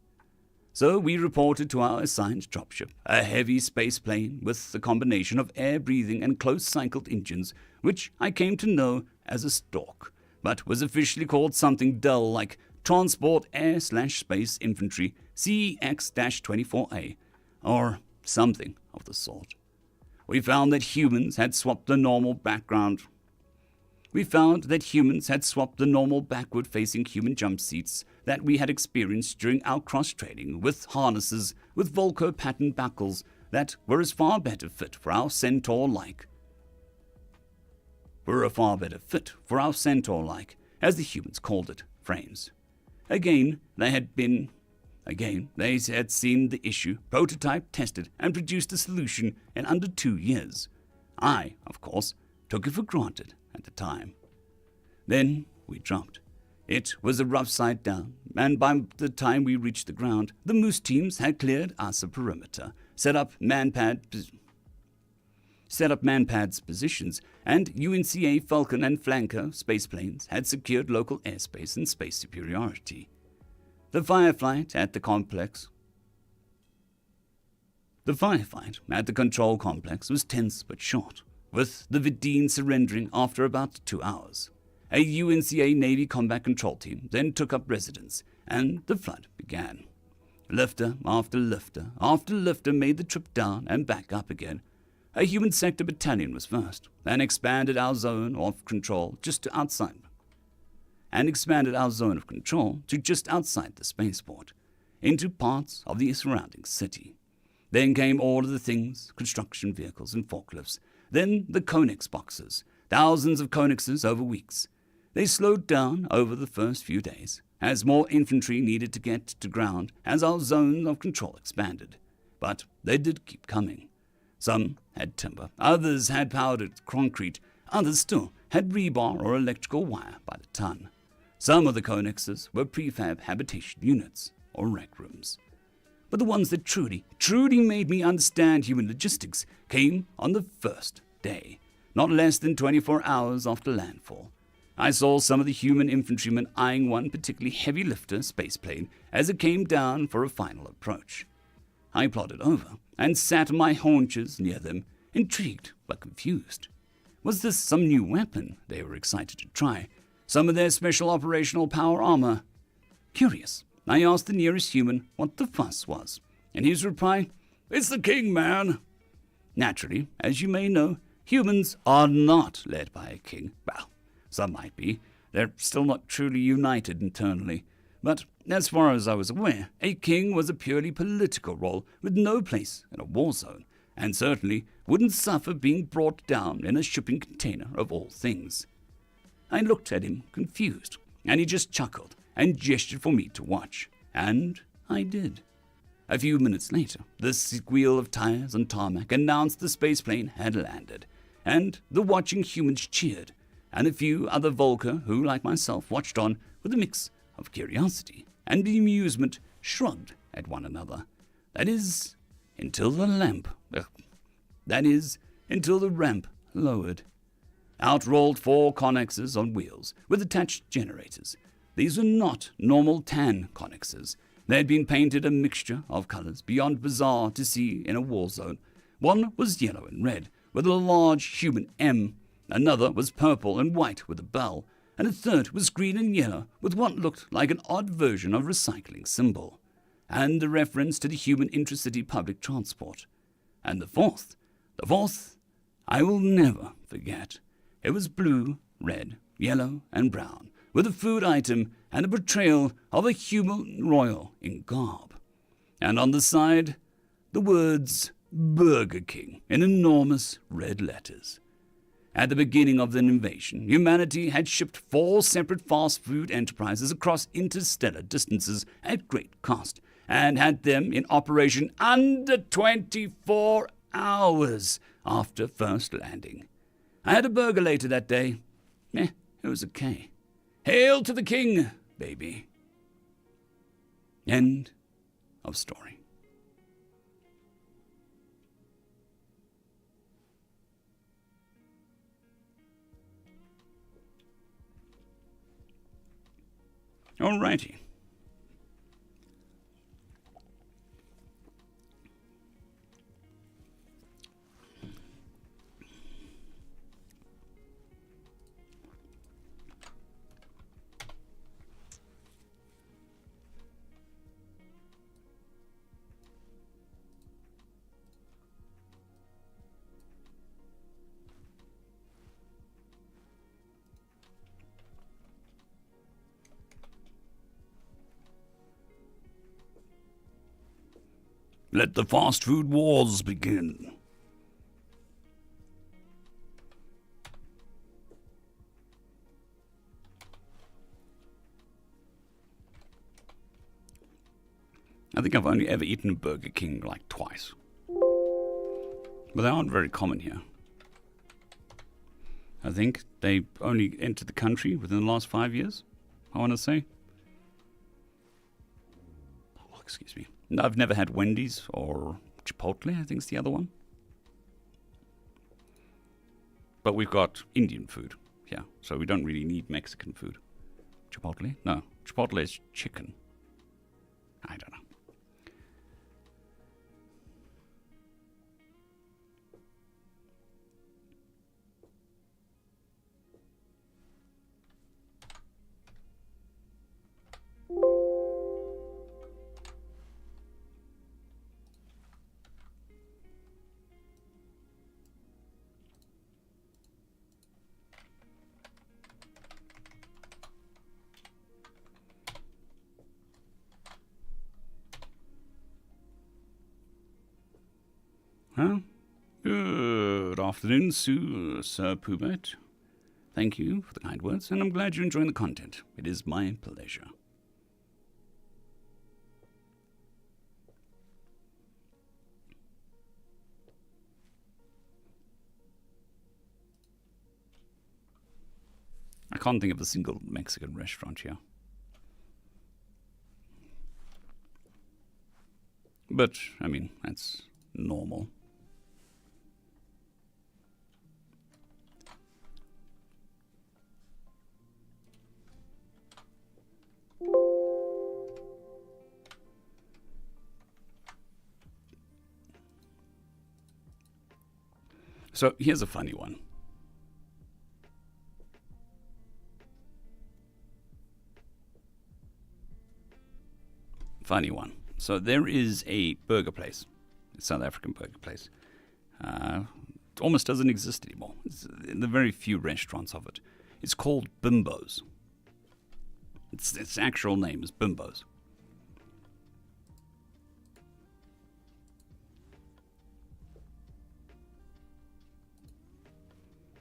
So we reported to our assigned dropship, a heavy space plane with a combination of air-breathing and close-cycled engines, which I came to know as a Stork, but was officially called something dull like Transport Air/Space Infantry CX-24A, or something of the sort. We found that humans had swapped the normal backward-facing human jump seats that we had experienced during our cross-training with harnesses with Volker pattern buckles that were a far better fit for our centaur-like, as the humans called it, frames. Again, they had seen the issue, prototyped, tested, and produced a solution in under 2 years. I, of course, took it for granted at the time. Then we dropped. It was a rough side down, and by the time we reached the ground, the Moose teams had cleared us a perimeter, set up manpads positions, and UNCA Falcon and Flanker spaceplanes had secured local airspace and space superiority. The firefight at the control complex was tense but short, with the Vidine surrendering after about 2 hours. A UNCA Navy combat control team then took up residence, and the flood began. Lifter after lifter after lifter made the trip down and back up again. A human sector battalion was first, and expanded our zone of control to just outside the spaceport, into parts of the surrounding city. Then came all of the things, construction vehicles and forklifts, then the Konex boxes, thousands of Konexes over weeks. They slowed down over the first few days, as more infantry needed to get to ground as our zone of control expanded. But they did keep coming. Some had timber, others had powdered concrete, others still had rebar or electrical wire by the ton. Some of the Konexes were prefab habitation units, or rec rooms. But the ones that truly made me understand human logistics came on the first day, not less than 24 hours after landfall. I saw some of the human infantrymen eyeing one particularly heavy lifter spaceplane as it came down for a final approach. I plodded over and sat on my haunches near them, intrigued but confused. Was this some new weapon they were excited to try? Some of their special operational power armor? Curious, I asked the nearest human what the fuss was, and his reply, "It's the king, man." Naturally, as you may know, humans are not led by a king. Well, some might be. They're still not truly united internally. But as far as I was aware, a king was a purely political role with no place in a war zone, and certainly wouldn't suffer being brought down in a shipping container of all things. I looked at him confused, and he just chuckled and gestured for me to watch, and I did. A few minutes later, the squeal of tires on tarmac announced the spaceplane had landed, and the watching humans cheered, and a few other Volker who, like myself, watched on with a mix of curiosity and amusement shrugged at one another. That is, until the ramp lowered. Out rolled 4 Connexes on wheels with attached generators. These were not normal tan Connexes. They had been painted a mixture of colors beyond bizarre to see in a war zone. One was yellow and red with a large human M, another was purple and white with a bell, and a third was green and yellow with what looked like an odd version of recycling symbol, and a reference to the human intercity public transport. And the fourth, I will never forget. It was blue, red, yellow, and brown, with a food item and a portrayal of a human royal in garb. And on the side, the words Burger King in enormous red letters. At the beginning of the invasion, humanity had shipped 4 separate fast food enterprises across interstellar distances at great cost, and had them in operation under 24 hours after first landing. I had a burger later that day. It was okay. Hail to the king, baby. End of story. Alrighty. Let the fast food wars begin. I think I've only ever eaten a Burger King like twice. But they aren't very common here. I think they only entered the country within the last 5 years, I want to say. Oh, excuse me. I've never had Wendy's or Chipotle, I think is the other one. But we've got Indian food, yeah, so we don't really need Mexican food. Chipotle? No, Chipotle is chicken. I don't know. Huh? Good afternoon, Sir Poobert. Thank you for the kind words, and I'm glad you're enjoying the content. It is my pleasure. I can't think of a single Mexican restaurant here. But, I mean, that's normal. So here's a funny one. Funny one. So there is a burger place, a South African burger place. It almost doesn't exist anymore. There are very few restaurants of it. It's called Bimbo's. Its actual name is Bimbo's.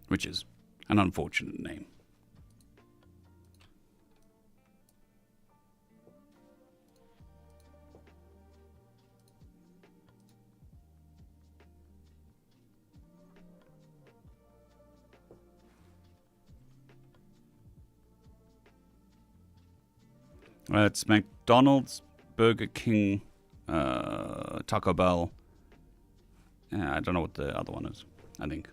Which is an unfortunate name. It's McDonald's, Burger King, Taco Bell. I don't know what the other one is, I think.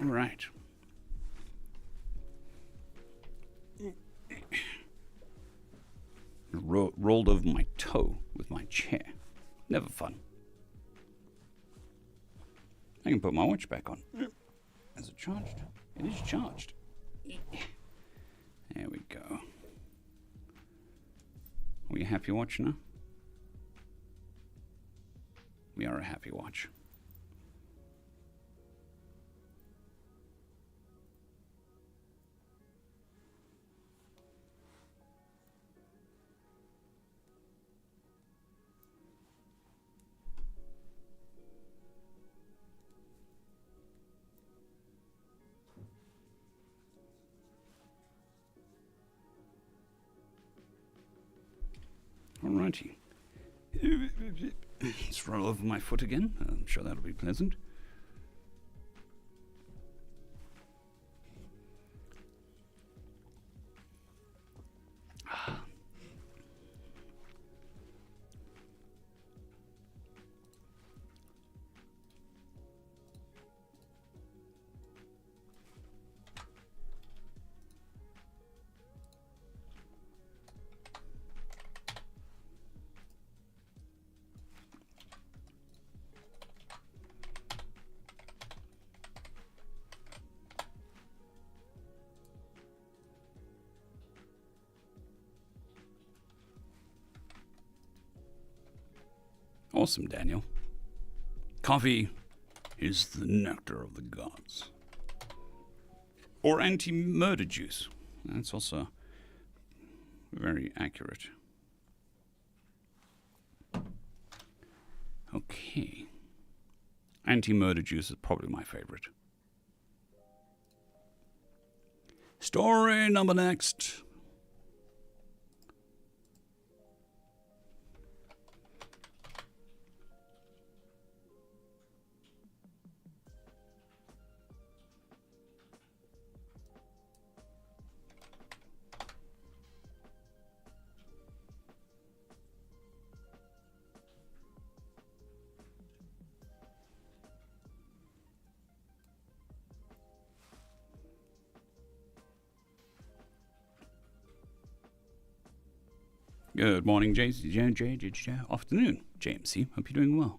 All right. Rolled over my toe with my chair. Never fun. I can put my watch back on. Is it charged? It is charged. There we go. Are we a happy watch now? We are a happy watch. Alrighty. Let's roll over my foot again. I'm sure that'll be pleasant. Awesome, Daniel. Coffee is the nectar of the gods. Or anti-murder juice. That's also very accurate. Okay. Anti-murder juice is probably my favorite. Story number next. Good morning, afternoon, JMC. Hope you're doing well.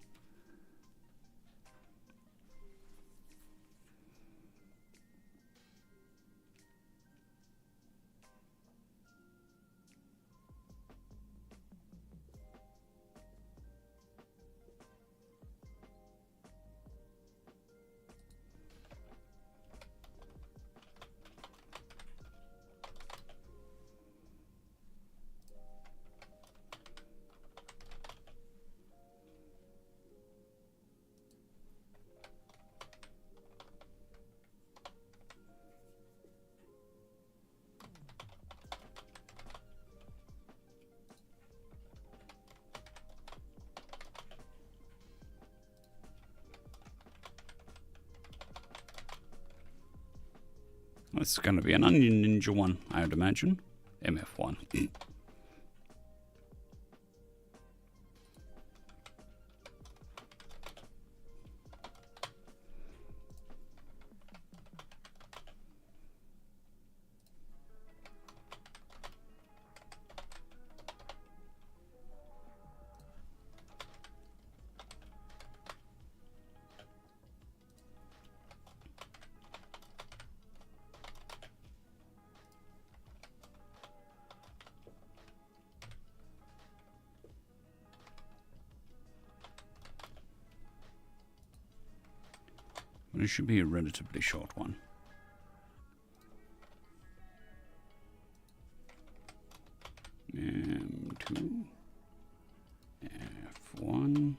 This is going to be an Onion Ninja one, I would imagine. MF1. But it should be a relatively short one. M2, F1.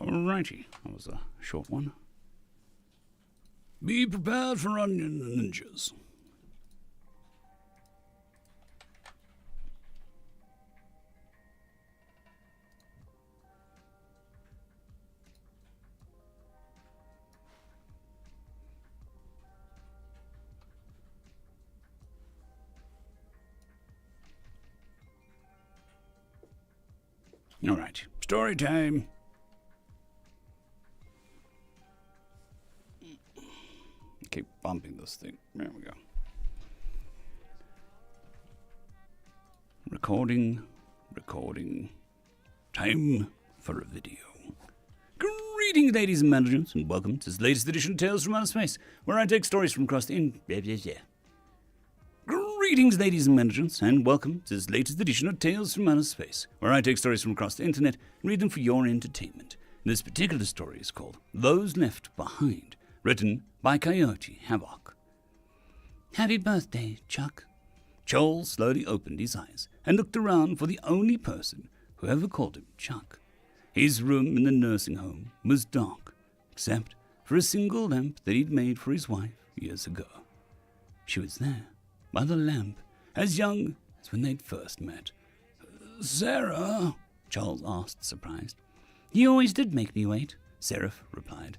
Alrighty, that was a short one. Be prepared for onion ninjas. Alright, story time. Keep bumping this thing. There we go. Recording. Time for a video. Greetings, ladies and gentlemen, and welcome to this latest edition of Tales from Outer Space, where I take stories from across the Greetings, ladies and gentlemen, and welcome to this latest edition of Tales from Outer Space, where I take stories from across the internet and read them for your entertainment. This particular story is called Those Left Behind, written by Coyote Havoc. Happy birthday, Chuck. Joel slowly opened his eyes and looked around for the only person who ever called him Chuck. His room in the nursing home was dark, except for a single lamp that he'd made for his wife years ago. She was there, by the lamp, as young as when they'd first met. Sarah? Charles asked, surprised. You always did make me wait, Seraph replied.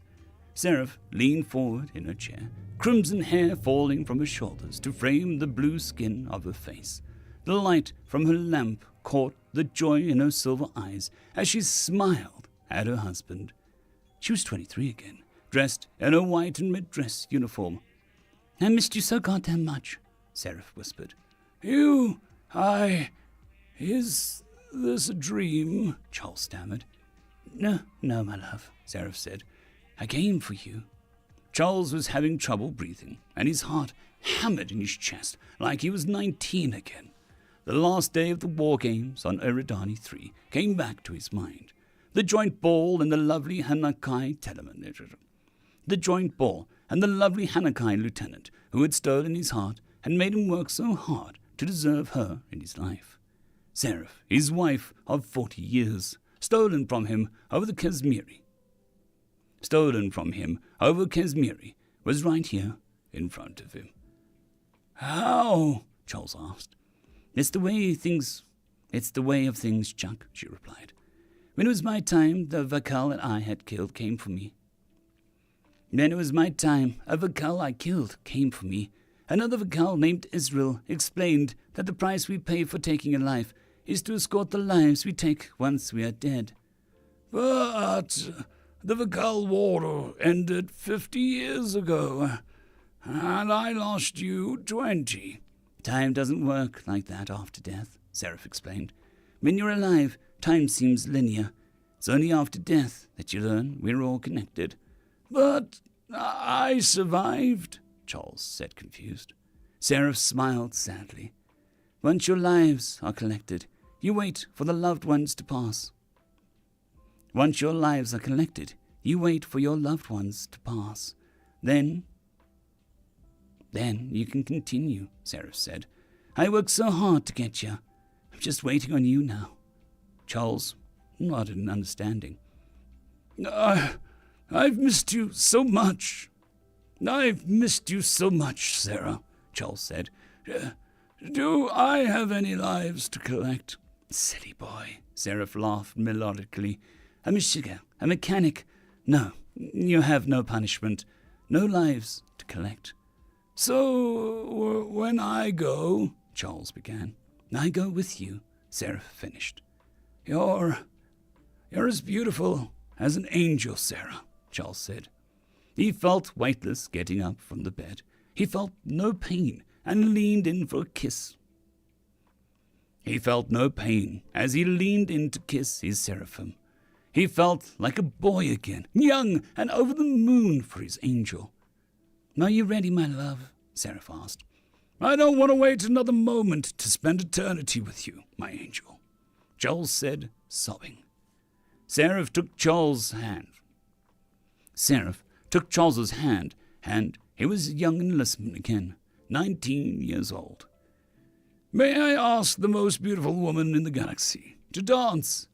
Seraph leaned forward in her chair, crimson hair falling from her shoulders to frame the blue skin of her face. The light from her lamp caught the joy in her silver eyes as she smiled at her husband. She was 23 again, dressed in her white and red dress uniform. I missed you so goddamn much, Seraph whispered. Is this a dream? Charles stammered. No, my love, Seraph said. I came for you. Charles was having trouble breathing, and his heart hammered in his chest like he was 19 again. The last day of the war games on Eridani 3 came back to his mind. The joint ball and the lovely Hanakai lieutenant who had stolen his heart and made him work so hard to deserve her in his life. Seraph, his wife of 40 years, stolen from him over Kazmiri, was right here in front of him. How? Charles asked. It's the way of things, Chuck, she replied. When it was my time, the Vakal that I had killed came for me. A Vakal I killed came for me. Another Vakal named Israel explained that the price we pay for taking a life is to escort the lives we take once we are dead. But the Vakal War ended 50 years ago, and I lost you 20. Time doesn't work like that after death, Seraph explained. When you're alive, time seems linear. It's only after death that you learn we're all connected. But I survived, Charles said, confused. Seraph smiled sadly. Once your lives are collected, you wait for the loved ones to pass. Then you can continue, Seraph said. I worked so hard to get you. I'm just waiting on you now. Charles nodded in understanding. I've missed you so much. Sarah, Charles said. Do I have any lives to collect? Silly boy, Seraph laughed melodically. I'm a sugar, a mechanic. No, you have no punishment, no lives to collect. So, when I go, Charles began. I go with you, Seraph finished. You're as beautiful as an angel, Sarah, Charles said. He felt weightless getting up from the bed. He felt no pain and leaned in for a kiss. He felt no pain as he leaned in to kiss his seraphim. He felt like a boy again, young and over the moon for his angel. Are you ready, my love? Seraph asked. I don't want to wait another moment to spend eternity with you, my angel, Charles said, sobbing. Seraph took Charles' hand, and he was young and listening again, 19 years old. May I ask the most beautiful woman in the galaxy to dance?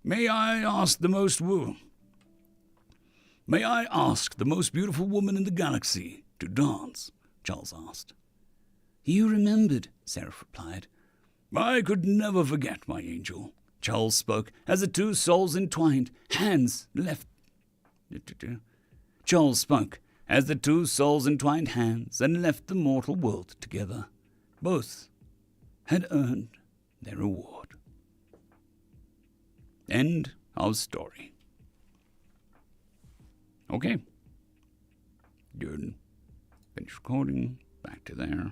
May I ask the most beautiful woman in the galaxy to dance? Charles asked. You remembered, Seraph replied. I could never forget, my angel, Charles spoke as the two souls entwined, hands and left the mortal world together. Both had earned their reward. End of story. Okay. Good. Finish recording. Back to there.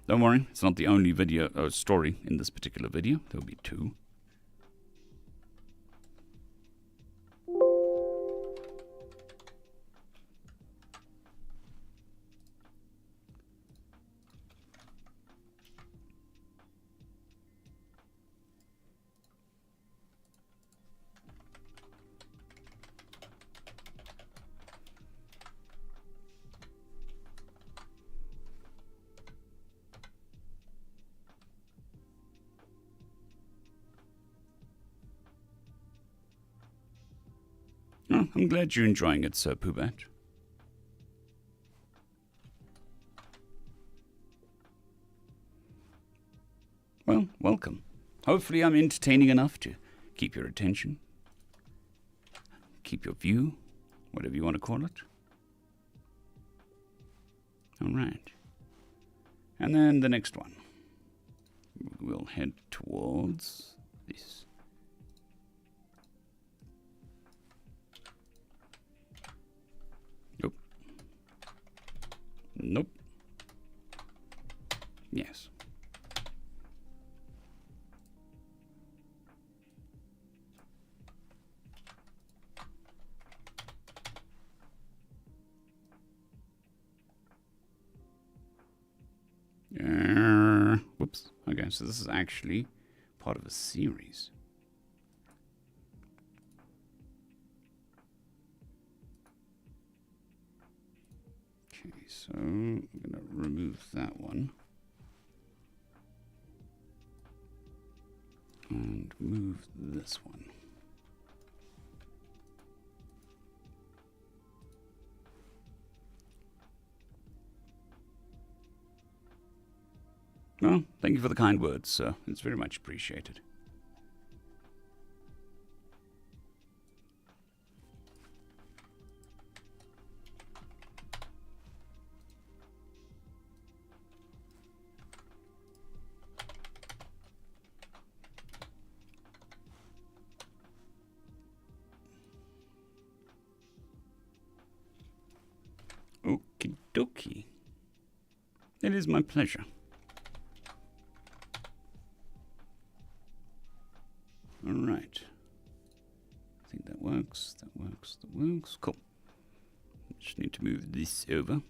Don't worry, it's not the only story in this particular video. There'll be two. Oh, I'm glad you're enjoying it, Sir Poobat. Well, welcome. Hopefully I'm entertaining enough to keep your attention, keep your view, whatever you want to call it. All right. And then the next one. We'll head towards this. Nope. Yes. Whoops. Okay, so this is actually part of a series. Okay, so I'm going to remove that one. And move this one. Well, thank you for the kind words, sir. It's very much appreciated. Okie dokie. It is my pleasure. All right. I think that works. That works. That works. Cool. Just need to move this over.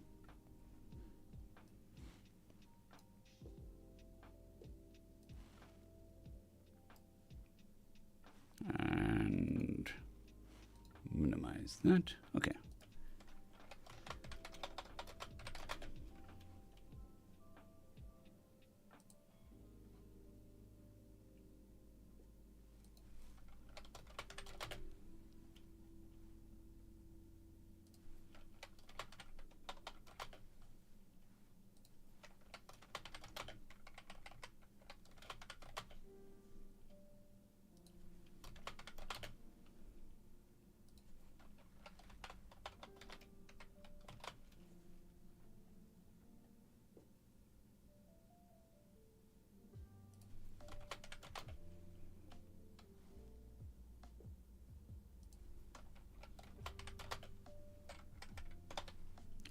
And minimize that. Okay.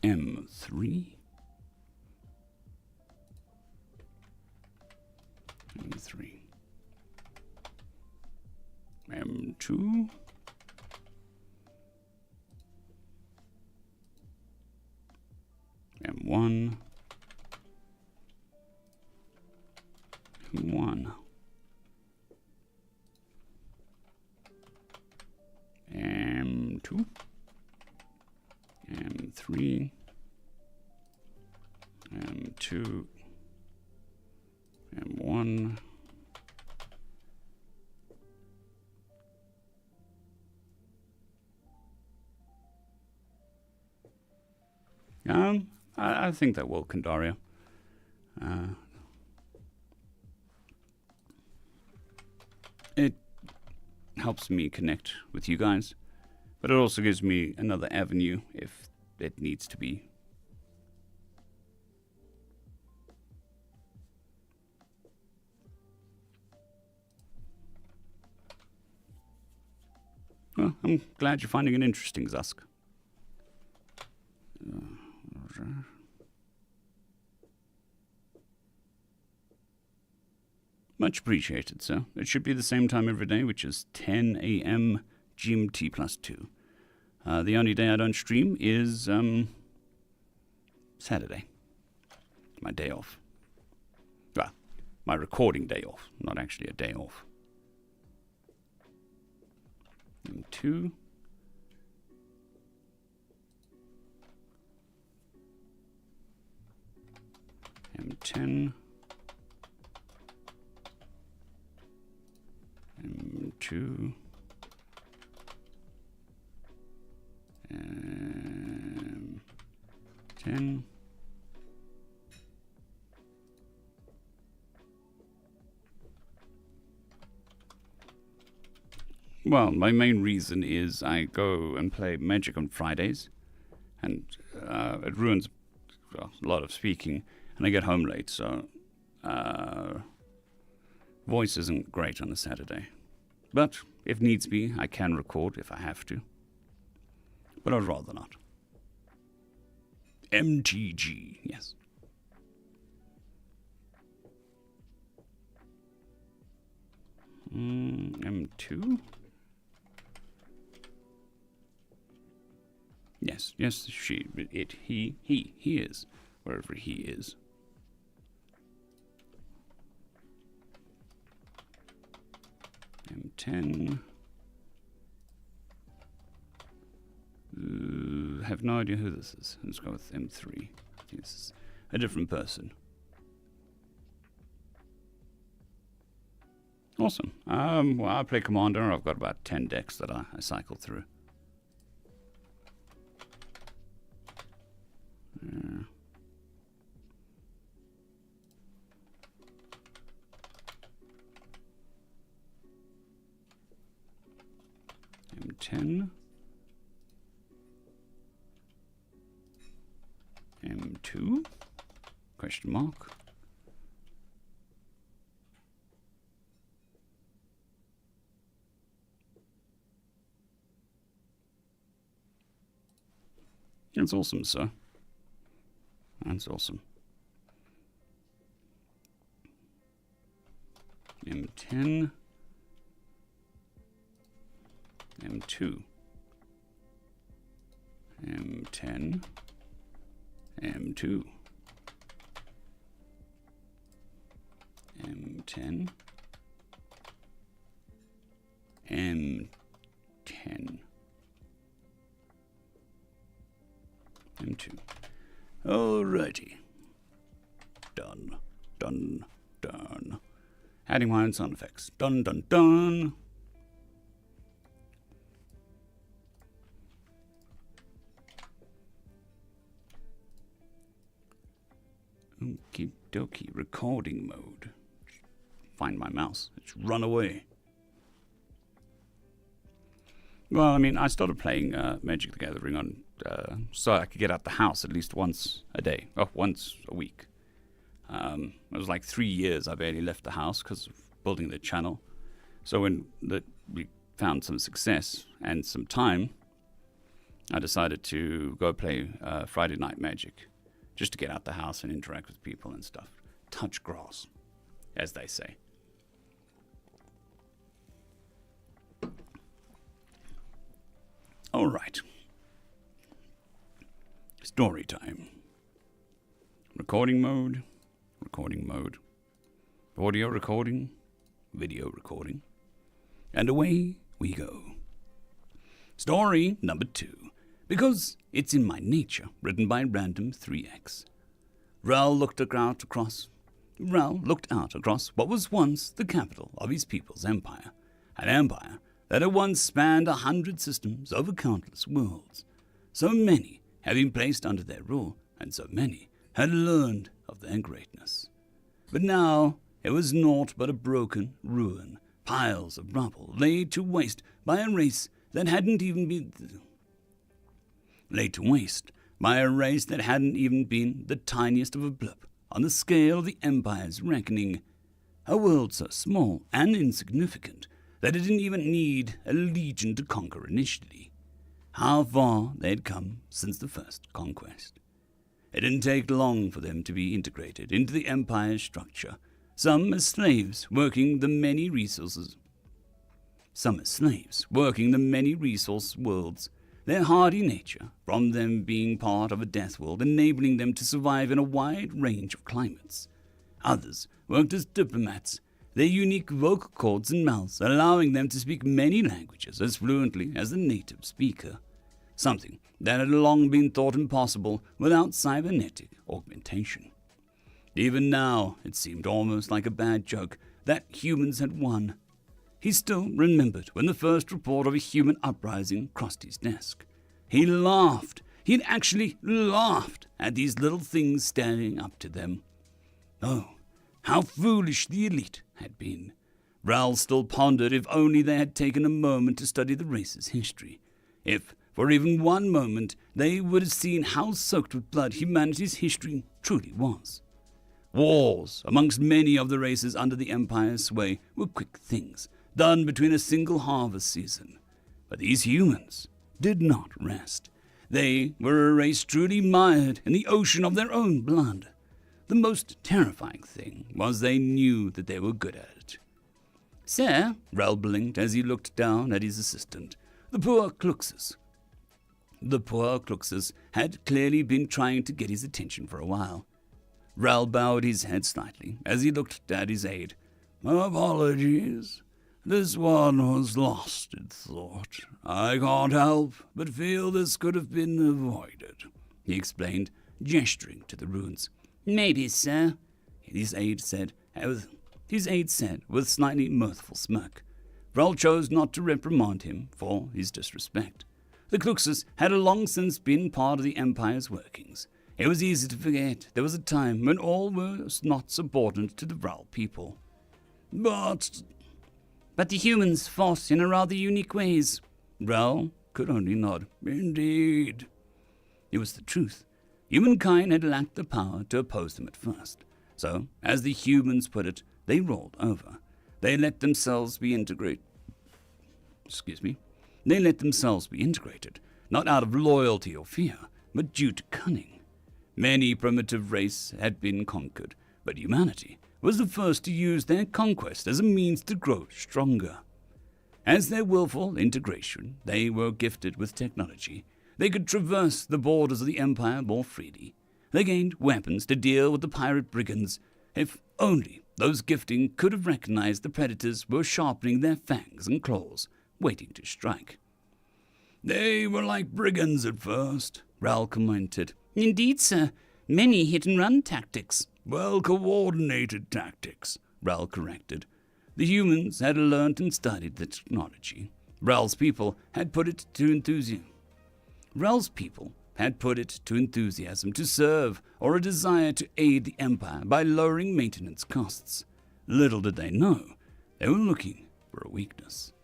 M3. M3. M2. M1. M1. M2. M3. M2. M1. I think that will, Kandaria. It helps me connect with you guys, but it also gives me another avenue if it needs to be. Well, I'm glad you're finding it interesting, Zusk. Much appreciated, sir. It should be the same time every day, which is 10 a.m. GMT plus 2. The only day I don't stream is Saturday. My day off. Well, my recording day off, not actually a day off. M2. M10. M2. M10. Well, my main reason is I go and play Magic on Fridays, and it ruins a lot of speaking, and I get home late, so voice isn't great on a Saturday. But if needs be, I can record if I have to. But I'd rather not. MTG, yes. M2? Yes, she, it, he is, wherever he is. M10. have no idea who this is. Let's go with M3. I think this is a different person. Awesome. Well, I play Commander. I've got about 10 decks that I cycle through. M10. M2? Question mark. That's awesome, sir. That's awesome. M10. M2. M10. M2. M10. M10. M2. Alrighty. Done. Done. Done. Adding my own sound effects. Done, done, done. Okie dokie. Recording mode. Find my mouse. It's run away. Well, I mean, I started playing Magic the Gathering on so I could get out the house at least once a day. Oh, once a week. It was like 3 years I barely left the house because of building the channel. So when we found some success and some time, I decided to go play Friday Night Magic just to get out the house and interact with people and stuff. Touch grass, as they say. All right. Story time. Recording mode. Recording mode. Audio recording. Video recording. And away we go. Story number 2. Because it's in my nature, written by Random 3X. Ral looked out across what was once the capital of his people's empire. An empire that had once spanned 100 systems over countless worlds. So many had been placed under their rule, and so many had learned of their greatness. But now it was naught but a broken ruin, piles of rubble laid to waste by a race that hadn't even been the tiniest of a blip on the scale of the Empire's reckoning. A world so small and insignificant that it didn't even need a legion to conquer initially. How far they had come since the first conquest. It didn't take long for them to be integrated into the Empire's structure, some as slaves working the many resource worlds, their hardy nature, from them being part of a death world, enabling them to survive in a wide range of climates. Others worked as diplomats, their unique vocal cords and mouths allowing them to speak many languages as fluently as the native speaker, something that had long been thought impossible without cybernetic augmentation. Even now, it seemed almost like a bad joke that humans had won. He still remembered when the first report of a human uprising crossed his desk. He laughed. He had actually laughed at these little things standing up to them. Oh, how foolish the elite had been. Ral still pondered if only they had taken a moment to study the race's history. If, for even one moment, they would have seen how soaked with blood humanity's history truly was. Wars amongst many of the races under the Empire's sway were quick things, done between a single harvest season. But these humans did not rest. They were a race truly mired in the ocean of their own blood. The most terrifying thing was they knew that they were good at it. Sir, Ral blinked as he looked down at his assistant, the poor Cluxus. The poor Cluxus had clearly been trying to get his attention for a while. Ral bowed his head slightly as he looked at his aide. Apologies. This one was lost in thought. I can't help but feel this could have been avoided, he explained, gesturing to the ruins. Maybe, sir, his aide said with slightly mirthful smirk. Vrel chose not to reprimand him for his disrespect. The Kluxus had long since been part of the Empire's workings. It was easy to forget there was a time when all were not subordinate to the Vrel people. But the humans fought in a rather unique ways. Vrel could only nod. Indeed. It was the truth. Humankind had lacked the power to oppose them at first. So, as the humans put it, they rolled over. They let themselves be integrated. They let themselves be integrated, not out of loyalty or fear, but due to cunning. Many primitive races had been conquered, but humanity was the first to use their conquest as a means to grow stronger. As their willful integration, they were gifted with technology. They could traverse the borders of the Empire more freely. They gained weapons to deal with the pirate brigands. If only those gifting could have recognized the predators were sharpening their fangs and claws, waiting to strike. They were like brigands at first, Ral commented. Indeed, sir. Many hit-and-run tactics. Well-coordinated tactics, Ral corrected. The humans had learnt and studied the technology. Ral's people had put it to enthusiasm to serve or a desire to aid the Empire by lowering maintenance costs. Little did they know, they were looking for a weakness.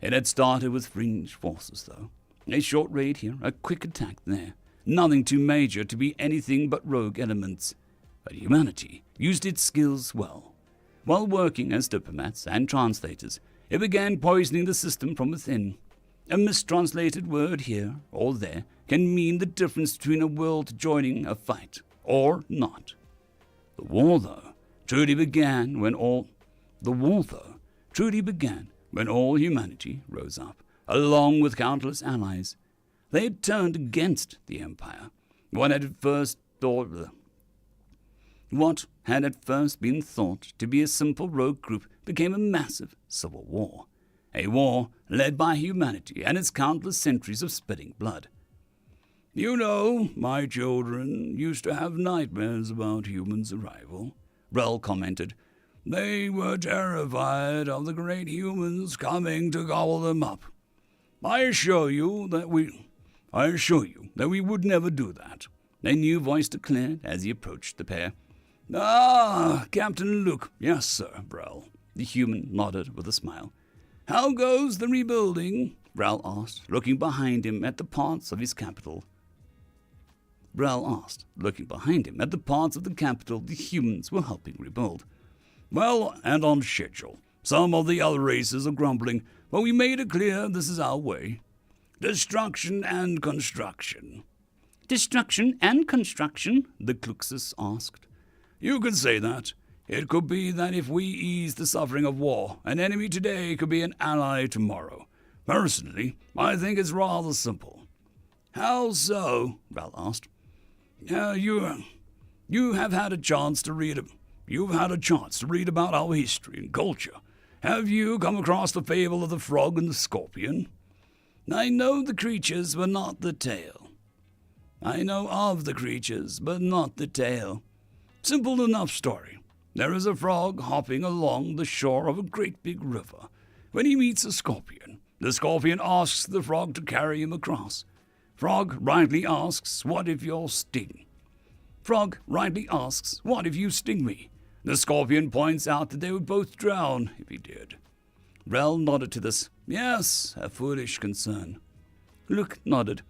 It had started with fringe forces, though. A short raid here, a quick attack there. Nothing too major to be anything but rogue elements. But humanity used its skills well. While working as diplomats and translators, it began poisoning the system from within. A mistranslated word here or there can mean the difference between a world joining a fight or not. The war, though, truly began when all humanity rose up, along with countless allies. They had turned against the Empire. What had at first been thought to be a simple rogue group became a massive civil war. A war led by humanity and its countless centuries of spilling blood. You know, my children used to have nightmares about humans' arrival, Rel commented. They were terrified of the great humans coming to gobble them up. I assure you that we would never do that, a new voice declared as he approached the pair. Ah, Captain Luke. Yes, sir, Rel. The human nodded with a smile. How goes the rebuilding? Rel asked, looking behind him at the parts of the capital the humans were helping rebuild. Well, and on schedule. Some of the other races are grumbling, but we made it clear this is our way. Destruction and construction. Destruction and construction? The Kluxus asked. You could say that. It could be that if we ease the suffering of war, an enemy today could be an ally tomorrow. Personally, I think it's rather simple. How so? Ral asked. You have had a chance to read about our history and culture. Have you come across the fable of the frog and the scorpion? I know the creatures, but not the tale. I know of the creatures, but not the tale. Simple enough story. There is a frog hopping along the shore of a great big river. When he meets a scorpion, the scorpion asks the frog to carry him across. Frog rightly asks, what if you sting me? The scorpion points out that they would both drown if he did. Rel nodded to this. Yes, a foolish concern. Luke nodded.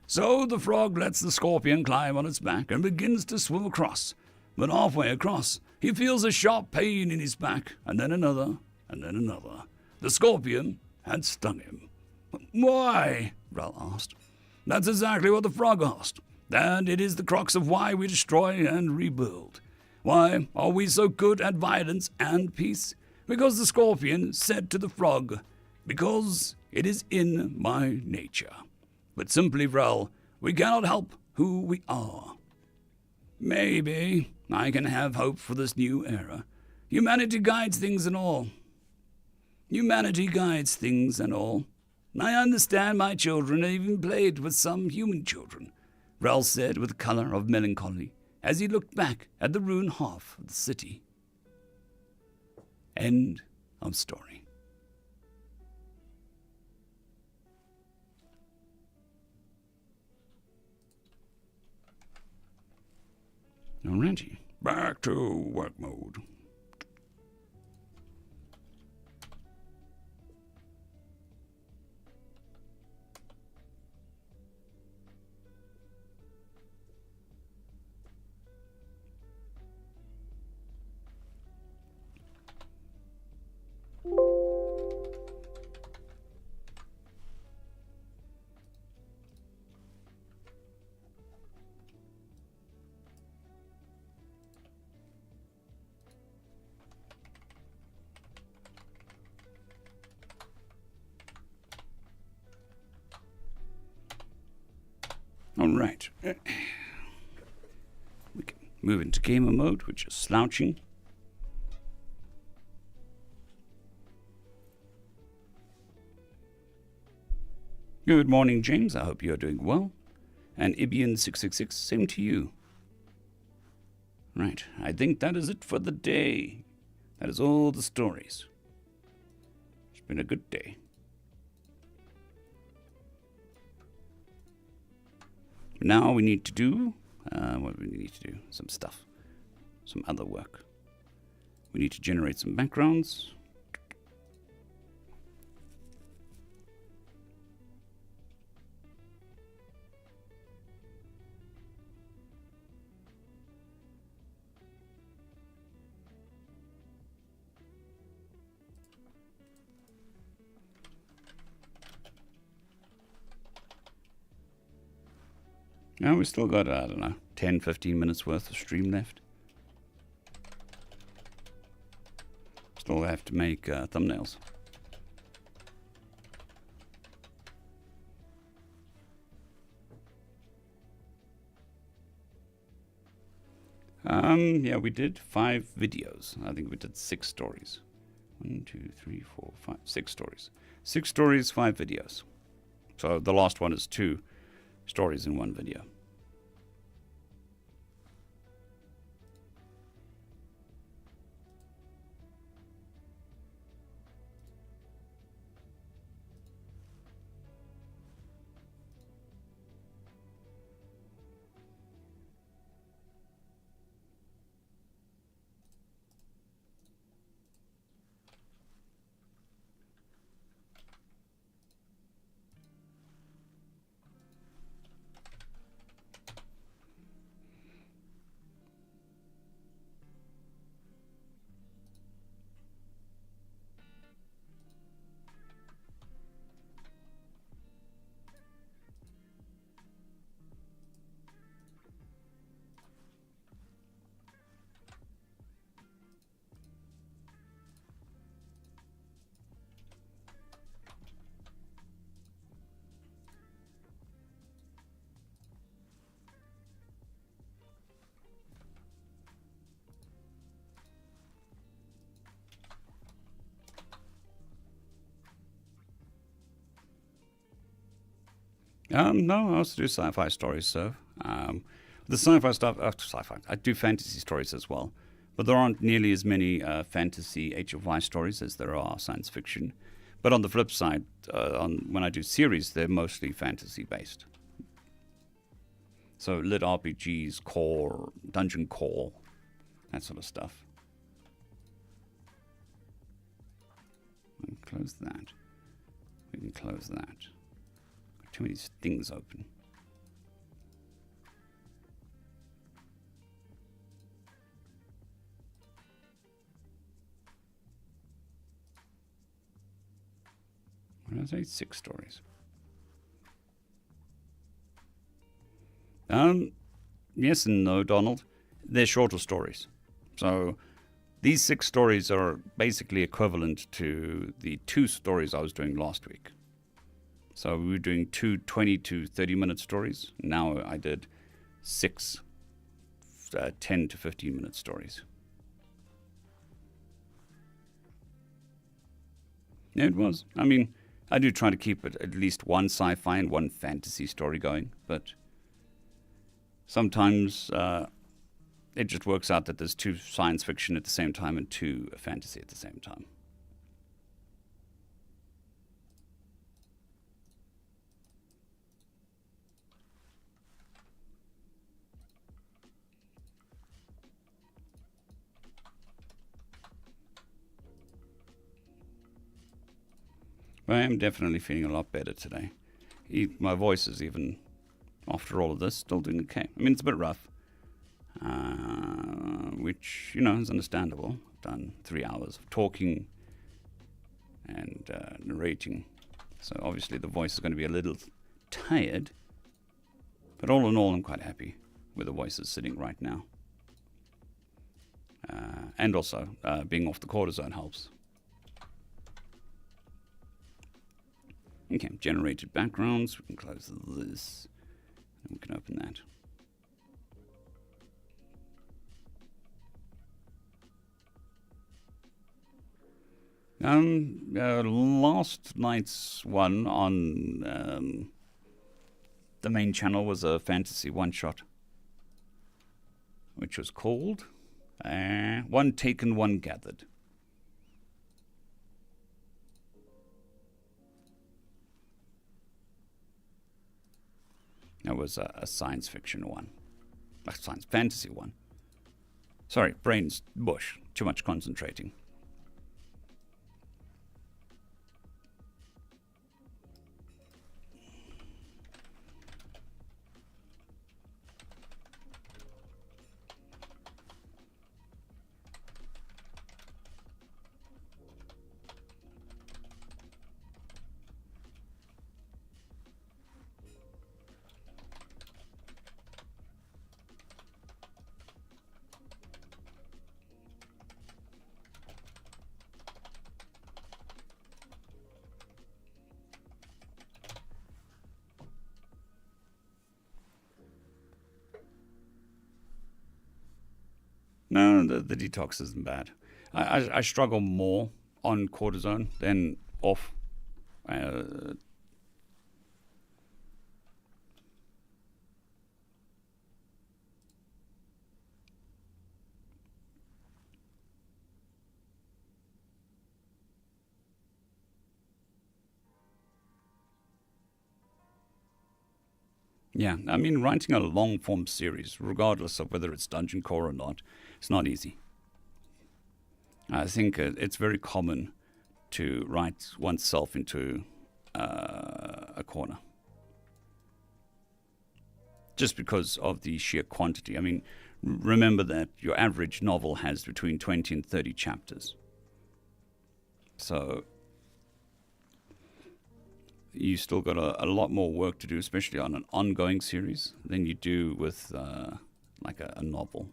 So the frog lets the scorpion climb on its back and begins to swim across. But halfway across, he feels a sharp pain in his back, and then another, and then another. The scorpion had stung him. Why? Rel asked. That's exactly what the frog asked. And it is the crux of why we destroy and rebuild. Why are we so good at violence and peace? Because the scorpion said to the frog, because it is in my nature. But simply, Rel, we cannot help who we are. Maybe I can have hope for this new era. Humanity guides things and all. Humanity guides things and all. I understand my children have even played with some human children, Rel said with a colour of melancholy as he looked back at the ruined half of the city. End of story. Alrighty, back to work mode. All right. We can move into gamer mode, which is slouching. Good morning, James. I hope you're doing well. And Ibian666, same to you. Right. I think that is it for the day. That is all the stories. It's been a good day. Now we need to do, what do we need to do? Some stuff. Some other work. We need to generate some backgrounds. Now we still got, I don't know, 10, 15 minutes worth of stream left. Still have to make thumbnails. Yeah, we did 5 videos. I think we did 6 stories. 1, 2, 3, 4, 5, 6 stories. 6 stories, 5 videos. So the last one is 2 stories in 1 video. No, I also do sci-fi stories, so the sci-fi stuff, I do fantasy stories as well, but there aren't nearly as many fantasy HFY stories as there are science fiction. But on the flip side, when I do series, they're mostly fantasy-based. So lit RPGs, core, dungeon core, that sort of stuff. We can close that. We can close that. Too many things open. What did I say? 6 stories. Yes and no, Donald. They're shorter stories. So these 6 stories are basically equivalent to the 2 stories I was doing last week. So we were doing 2 20 to 30-minute stories. Now I did 6 10 to 15-minute stories. Yeah, it was. I mean, I do try to keep it at least one sci-fi and one fantasy story going, but sometimes it just works out that there's 2 science fiction at the same time and 2 fantasy at the same time. I am definitely feeling a lot better today. My voice is even, after all of this, still doing okay. I mean, it's a bit rough, which, is understandable. I've done 3 hours of talking and narrating, so obviously the voice is going to be a little tired, but all in all, I'm quite happy where the voice is sitting right now. And also, being off the cortisone helps. Okay, generated backgrounds. We can close this. And we can open that. Last night's one on the main channel was a fantasy one-shot, which was called One Taken, One Gathered. That was a science fiction one. A science fantasy one. Sorry, brain's bush. Too much concentrating. No, the detox isn't bad. I struggle more on cortisone than off. Yeah, I mean, writing a long-form series, regardless of whether it's Dungeon Core or not, it's not easy. I think it's very common to write oneself into a corner. Just because of the sheer quantity. I mean, remember that your average novel has between 20 and 30 chapters. So you still got a lot more work to do, especially on an ongoing series, than you do with like a novel.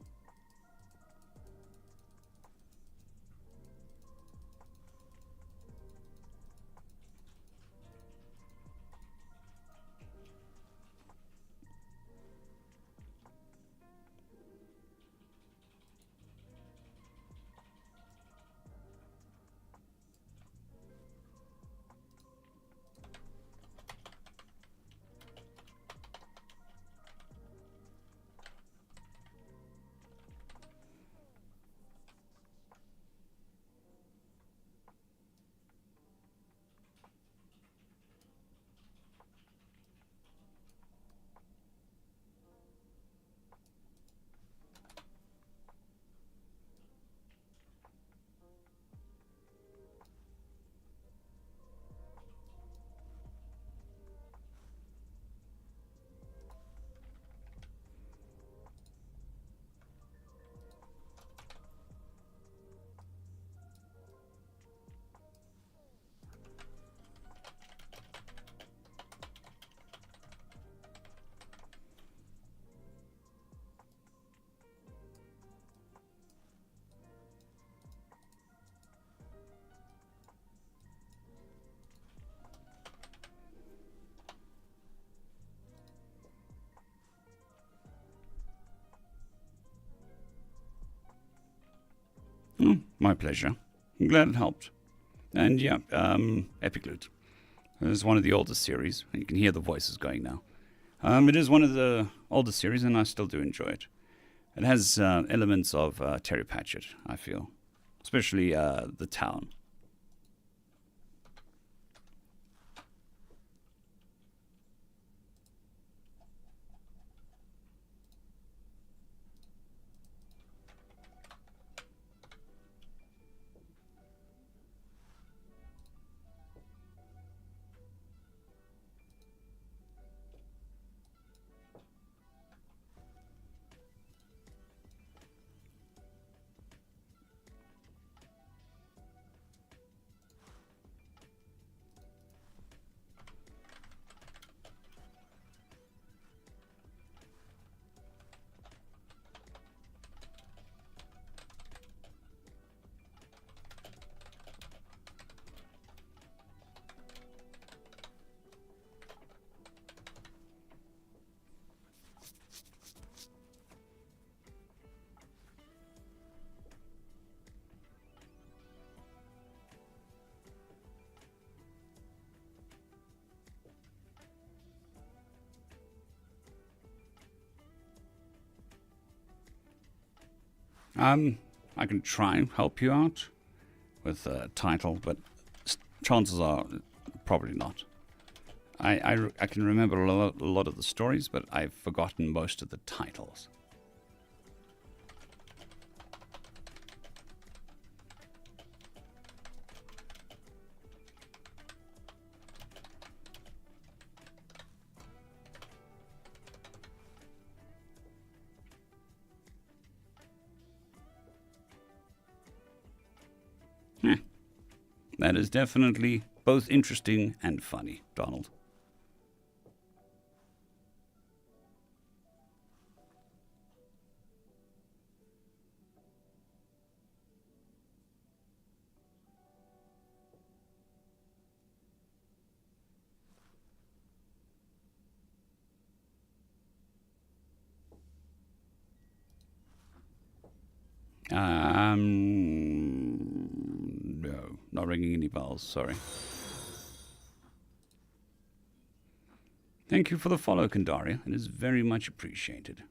My pleasure. I'm glad it helped. And yeah, Epic Loot. It's one of the oldest series. You can hear the voices going now. It is one of the oldest series, and I still do enjoy it. It has elements of Terry Pratchett, I feel. Especially the town. I can try and help you out with a title, but chances are probably not. I can remember a lot of the stories, but I've forgotten most of the titles. That is definitely both interesting and funny, Donald. No, not ringing any bells, sorry. Thank you for the follow, Kandaria. It is very much appreciated.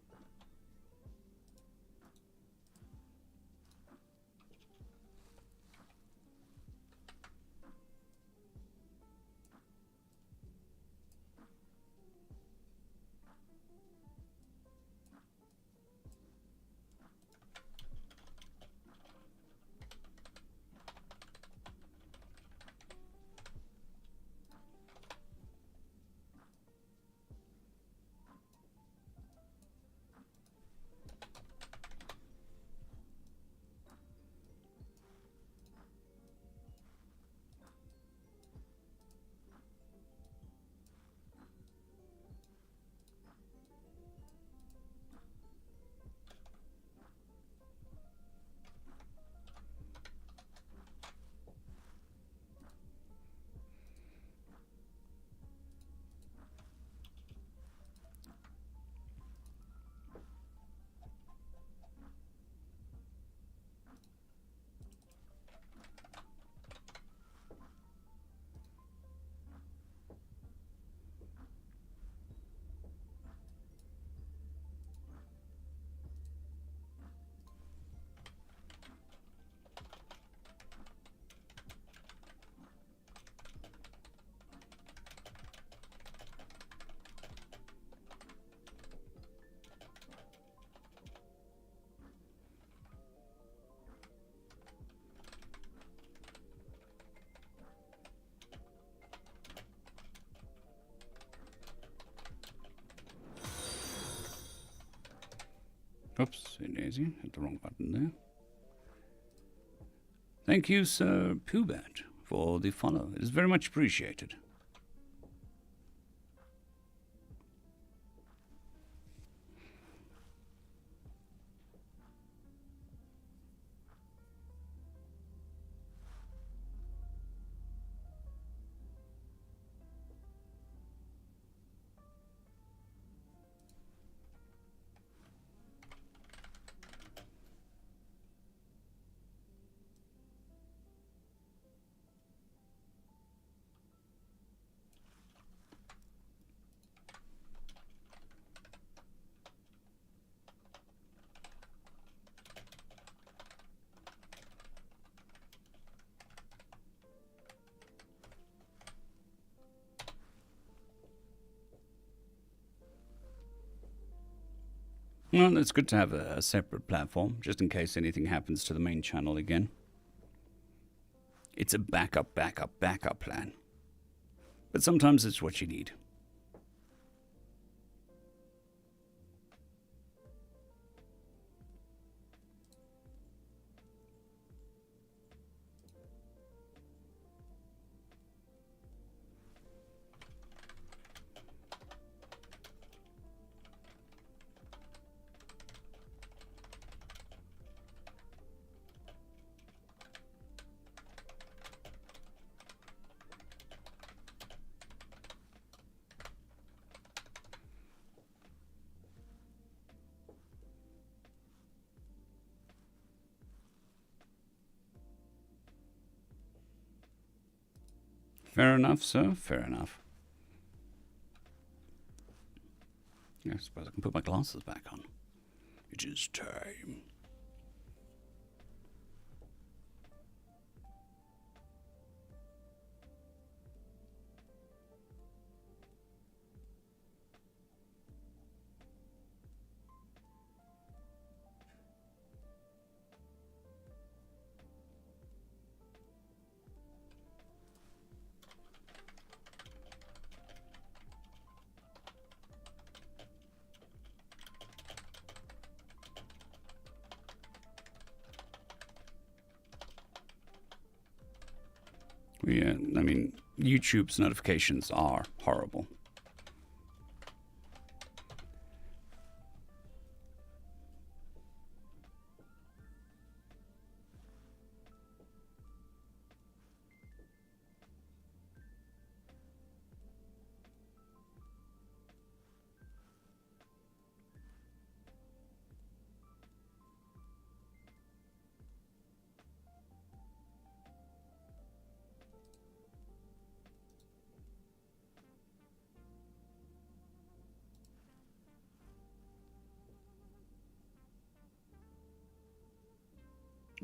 Oops, daisy, hit the wrong button there. Thank you, Sir Pubat, for the follow. It is very much appreciated. Well, it's good to have a separate platform, just in case anything happens to the main channel again. It's a backup plan. But sometimes it's what you need. Fair enough, sir. Fair enough. I suppose I can put my glasses back on. It is time. Yeah, I mean, YouTube's notifications are horrible.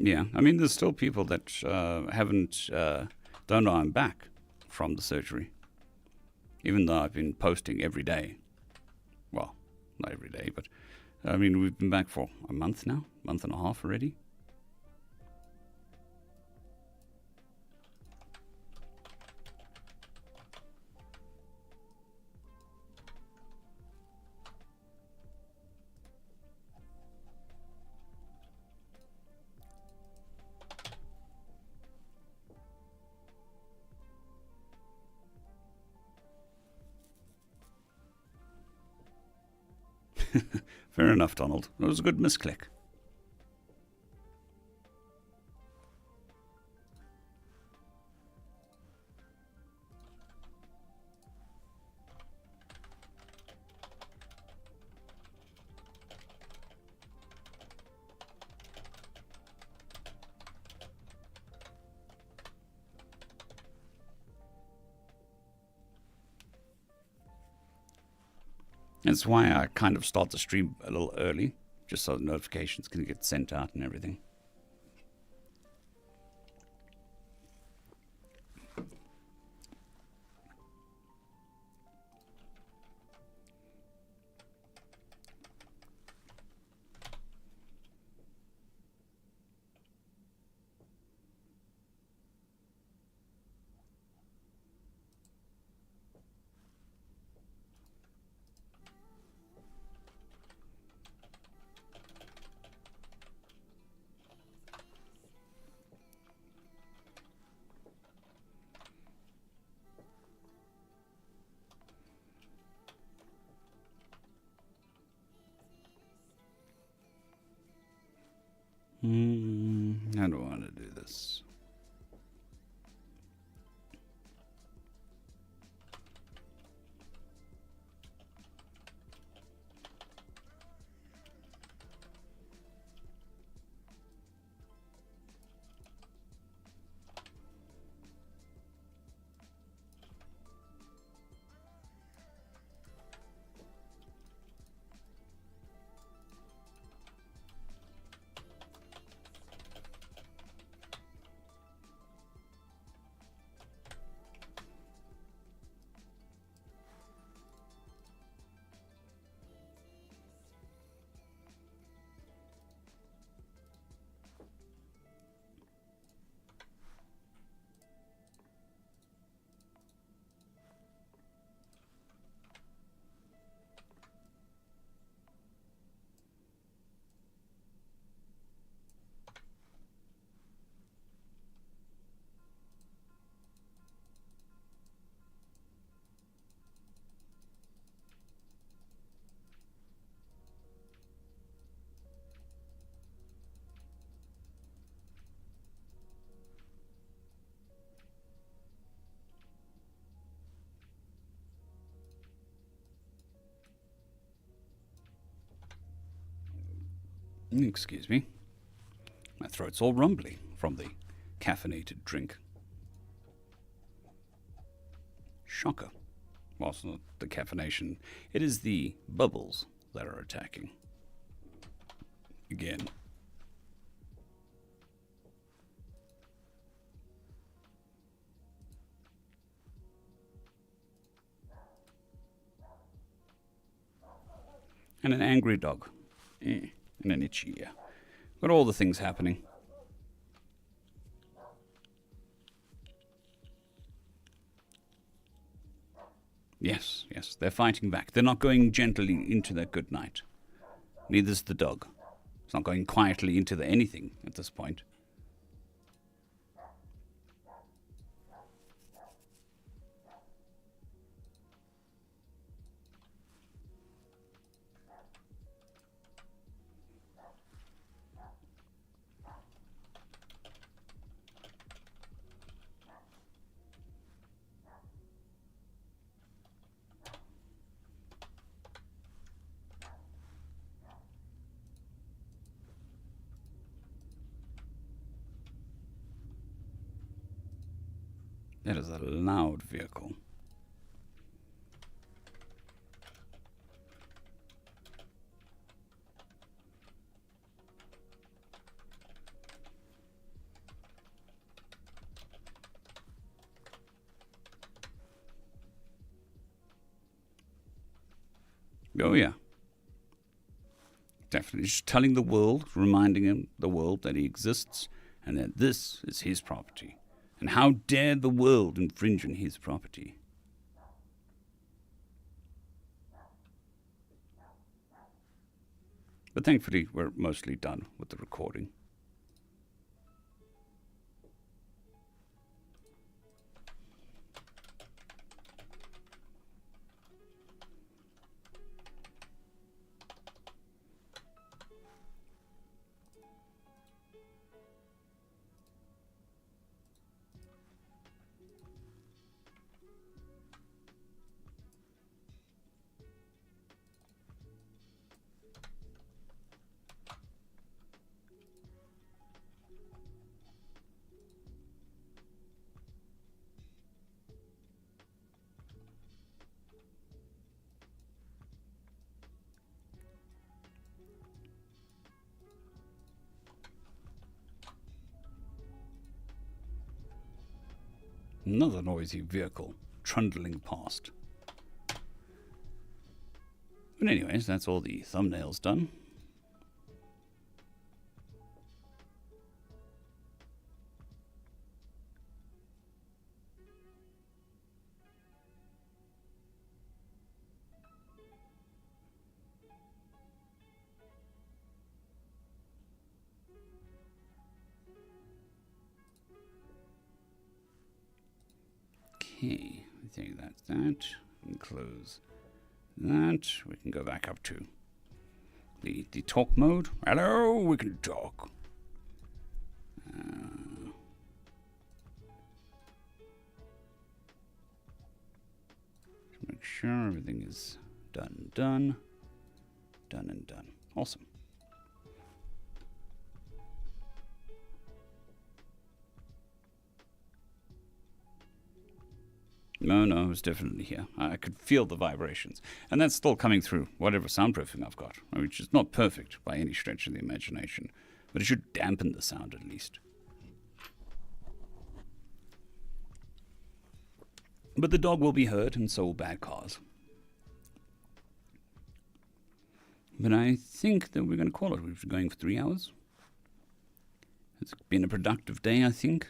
Yeah, I mean, there's still people that don't know I'm back from the surgery. Even though I've been posting every day. Well, not every day, but I mean, we've been back for a month now, month and a half already. Fair enough, Donald. It was a good misclick. That's why I kind of start the stream a little early, just so the notifications can get sent out and everything. I don't want to do this. Excuse me. My throat's all rumbly from the caffeinated drink. Shocker. Well, it's not the caffeination. It is the bubbles that are attacking. Again. And an angry dog. And an itchy ear. Got all the things happening. Yes, they're fighting back. They're not going gently into their good night. Neither's the dog. It's not going quietly into anything at this point. That is a loud vehicle. Oh yeah. Definitely. Just telling the world, reminding him, the world, that he exists and that this is his property. And how dare the world infringe on his property? But thankfully, we're mostly done with the recording. Another noisy vehicle trundling past. But anyways, that's all the thumbnails done. Okay, I think that's that. And close that. We can go back up to the talk mode. Hello, we can talk. Make sure everything is done. Done and done. Awesome. No, it was definitely here. I could feel the vibrations. And that's still coming through whatever soundproofing I've got, which is not perfect by any stretch of the imagination. But it should dampen the sound at least. But the dog will be heard, and so will bad cars. But I think that we're going to call it. We've been going for 3 hours. It's been a productive day, I think.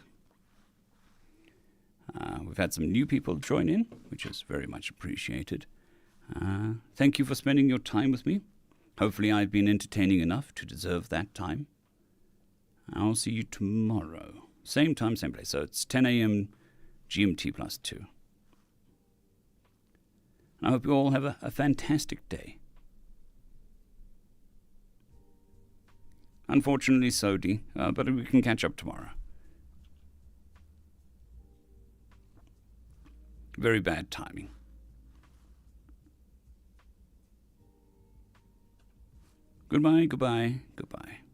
We've had some new people join in, which is very much appreciated. Thank you for spending your time with me. Hopefully I've been entertaining enough to deserve that time. I'll see you tomorrow. Same time, same place. So it's 10 a.m. GMT plus 2. I hope you all have a fantastic day. Unfortunately, Sodi, but we can catch up tomorrow. Very bad timing. Goodbye, goodbye, goodbye.